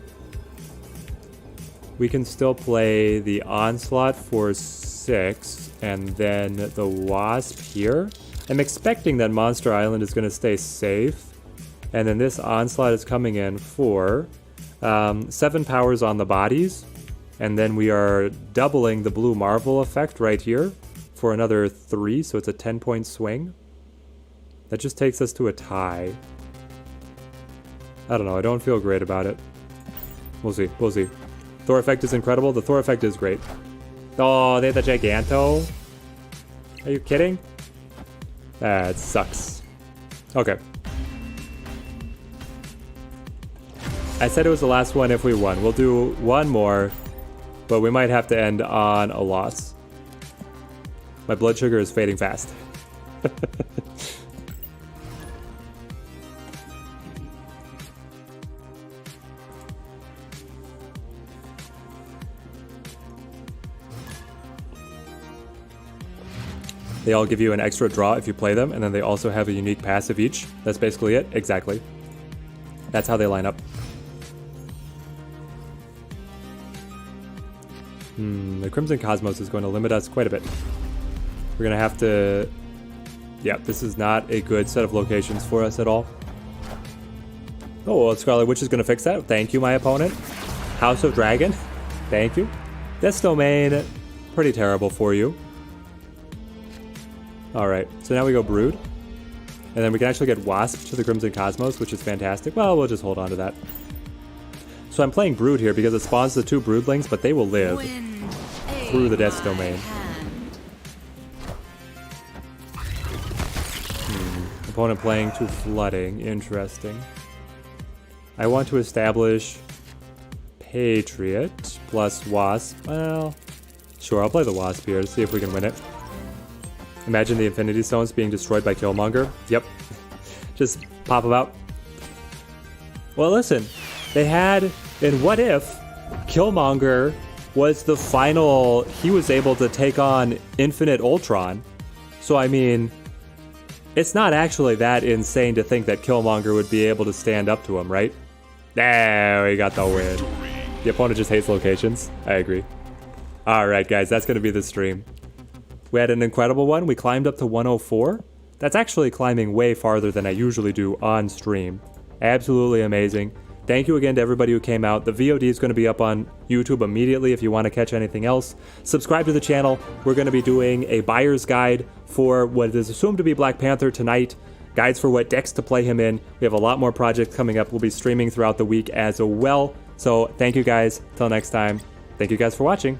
We can still play the Onslaught for 6 and then the Wasp here. I'm expecting that Monster Island is going to stay safe. And then this Onslaught is coming in for 7 powers on the bodies. And then we are doubling the Blue Marvel effect right here for another 3, so it's a 10-point swing. That just takes us to a tie. I don't know, I don't feel great about it. We'll see, we'll see. Thor effect is incredible. The Thor effect is great. Oh, they had the Giganto? Are you kidding? That sucks. Okay. I said it was the last one if we won. We'll do one more, but we might have to end on a loss. My blood sugar is fading fast. They all give you an extra draw if you play them, and then they also have a unique passive each. That's basically it. Exactly. That's how they line up. The Crimson Cosmos is going to limit us quite a bit. We're going to have to... Yeah, this is not a good set of locations for us at all. Oh, well, Scarlet Witch is going to fix that. Thank you, my opponent. House of Dragon. Thank you. This domain, pretty terrible for you. Alright, so now we go Brood. And then we can actually get Wasp to the Crimson Cosmos, which is fantastic. Well, we'll just hold on to that. So I'm playing Brood here because it spawns the 2 Broodlings, but they will live through the Death Domain. Opponent playing 2 Flooding. Interesting. I want to establish Patriot plus Wasp. Well, sure, I'll play the Wasp here to see if we can win it. Imagine the Infinity Stones being destroyed by Killmonger. Yep. Just pop them out. Well, listen. They had... And what if Killmonger was the final... He was able to take on Infinite Ultron. So, I mean... It's not actually that insane to think that Killmonger would be able to stand up to him, right? There, we got the win. The opponent just hates locations. I agree. Alright, guys. That's going to be the stream. We had an incredible one. We climbed up to 104. That's actually climbing way farther than I usually do on stream. Absolutely amazing. Thank you again to everybody who came out. The VOD is going to be up on YouTube immediately if you want to catch anything else. Subscribe to the channel. We're going to be doing a buyer's guide for what is assumed to be Black Panther tonight. Guides for what decks to play him in. We have a lot more projects coming up. We'll be streaming throughout the week as well. So thank you guys. Till next time. Thank you guys for watching.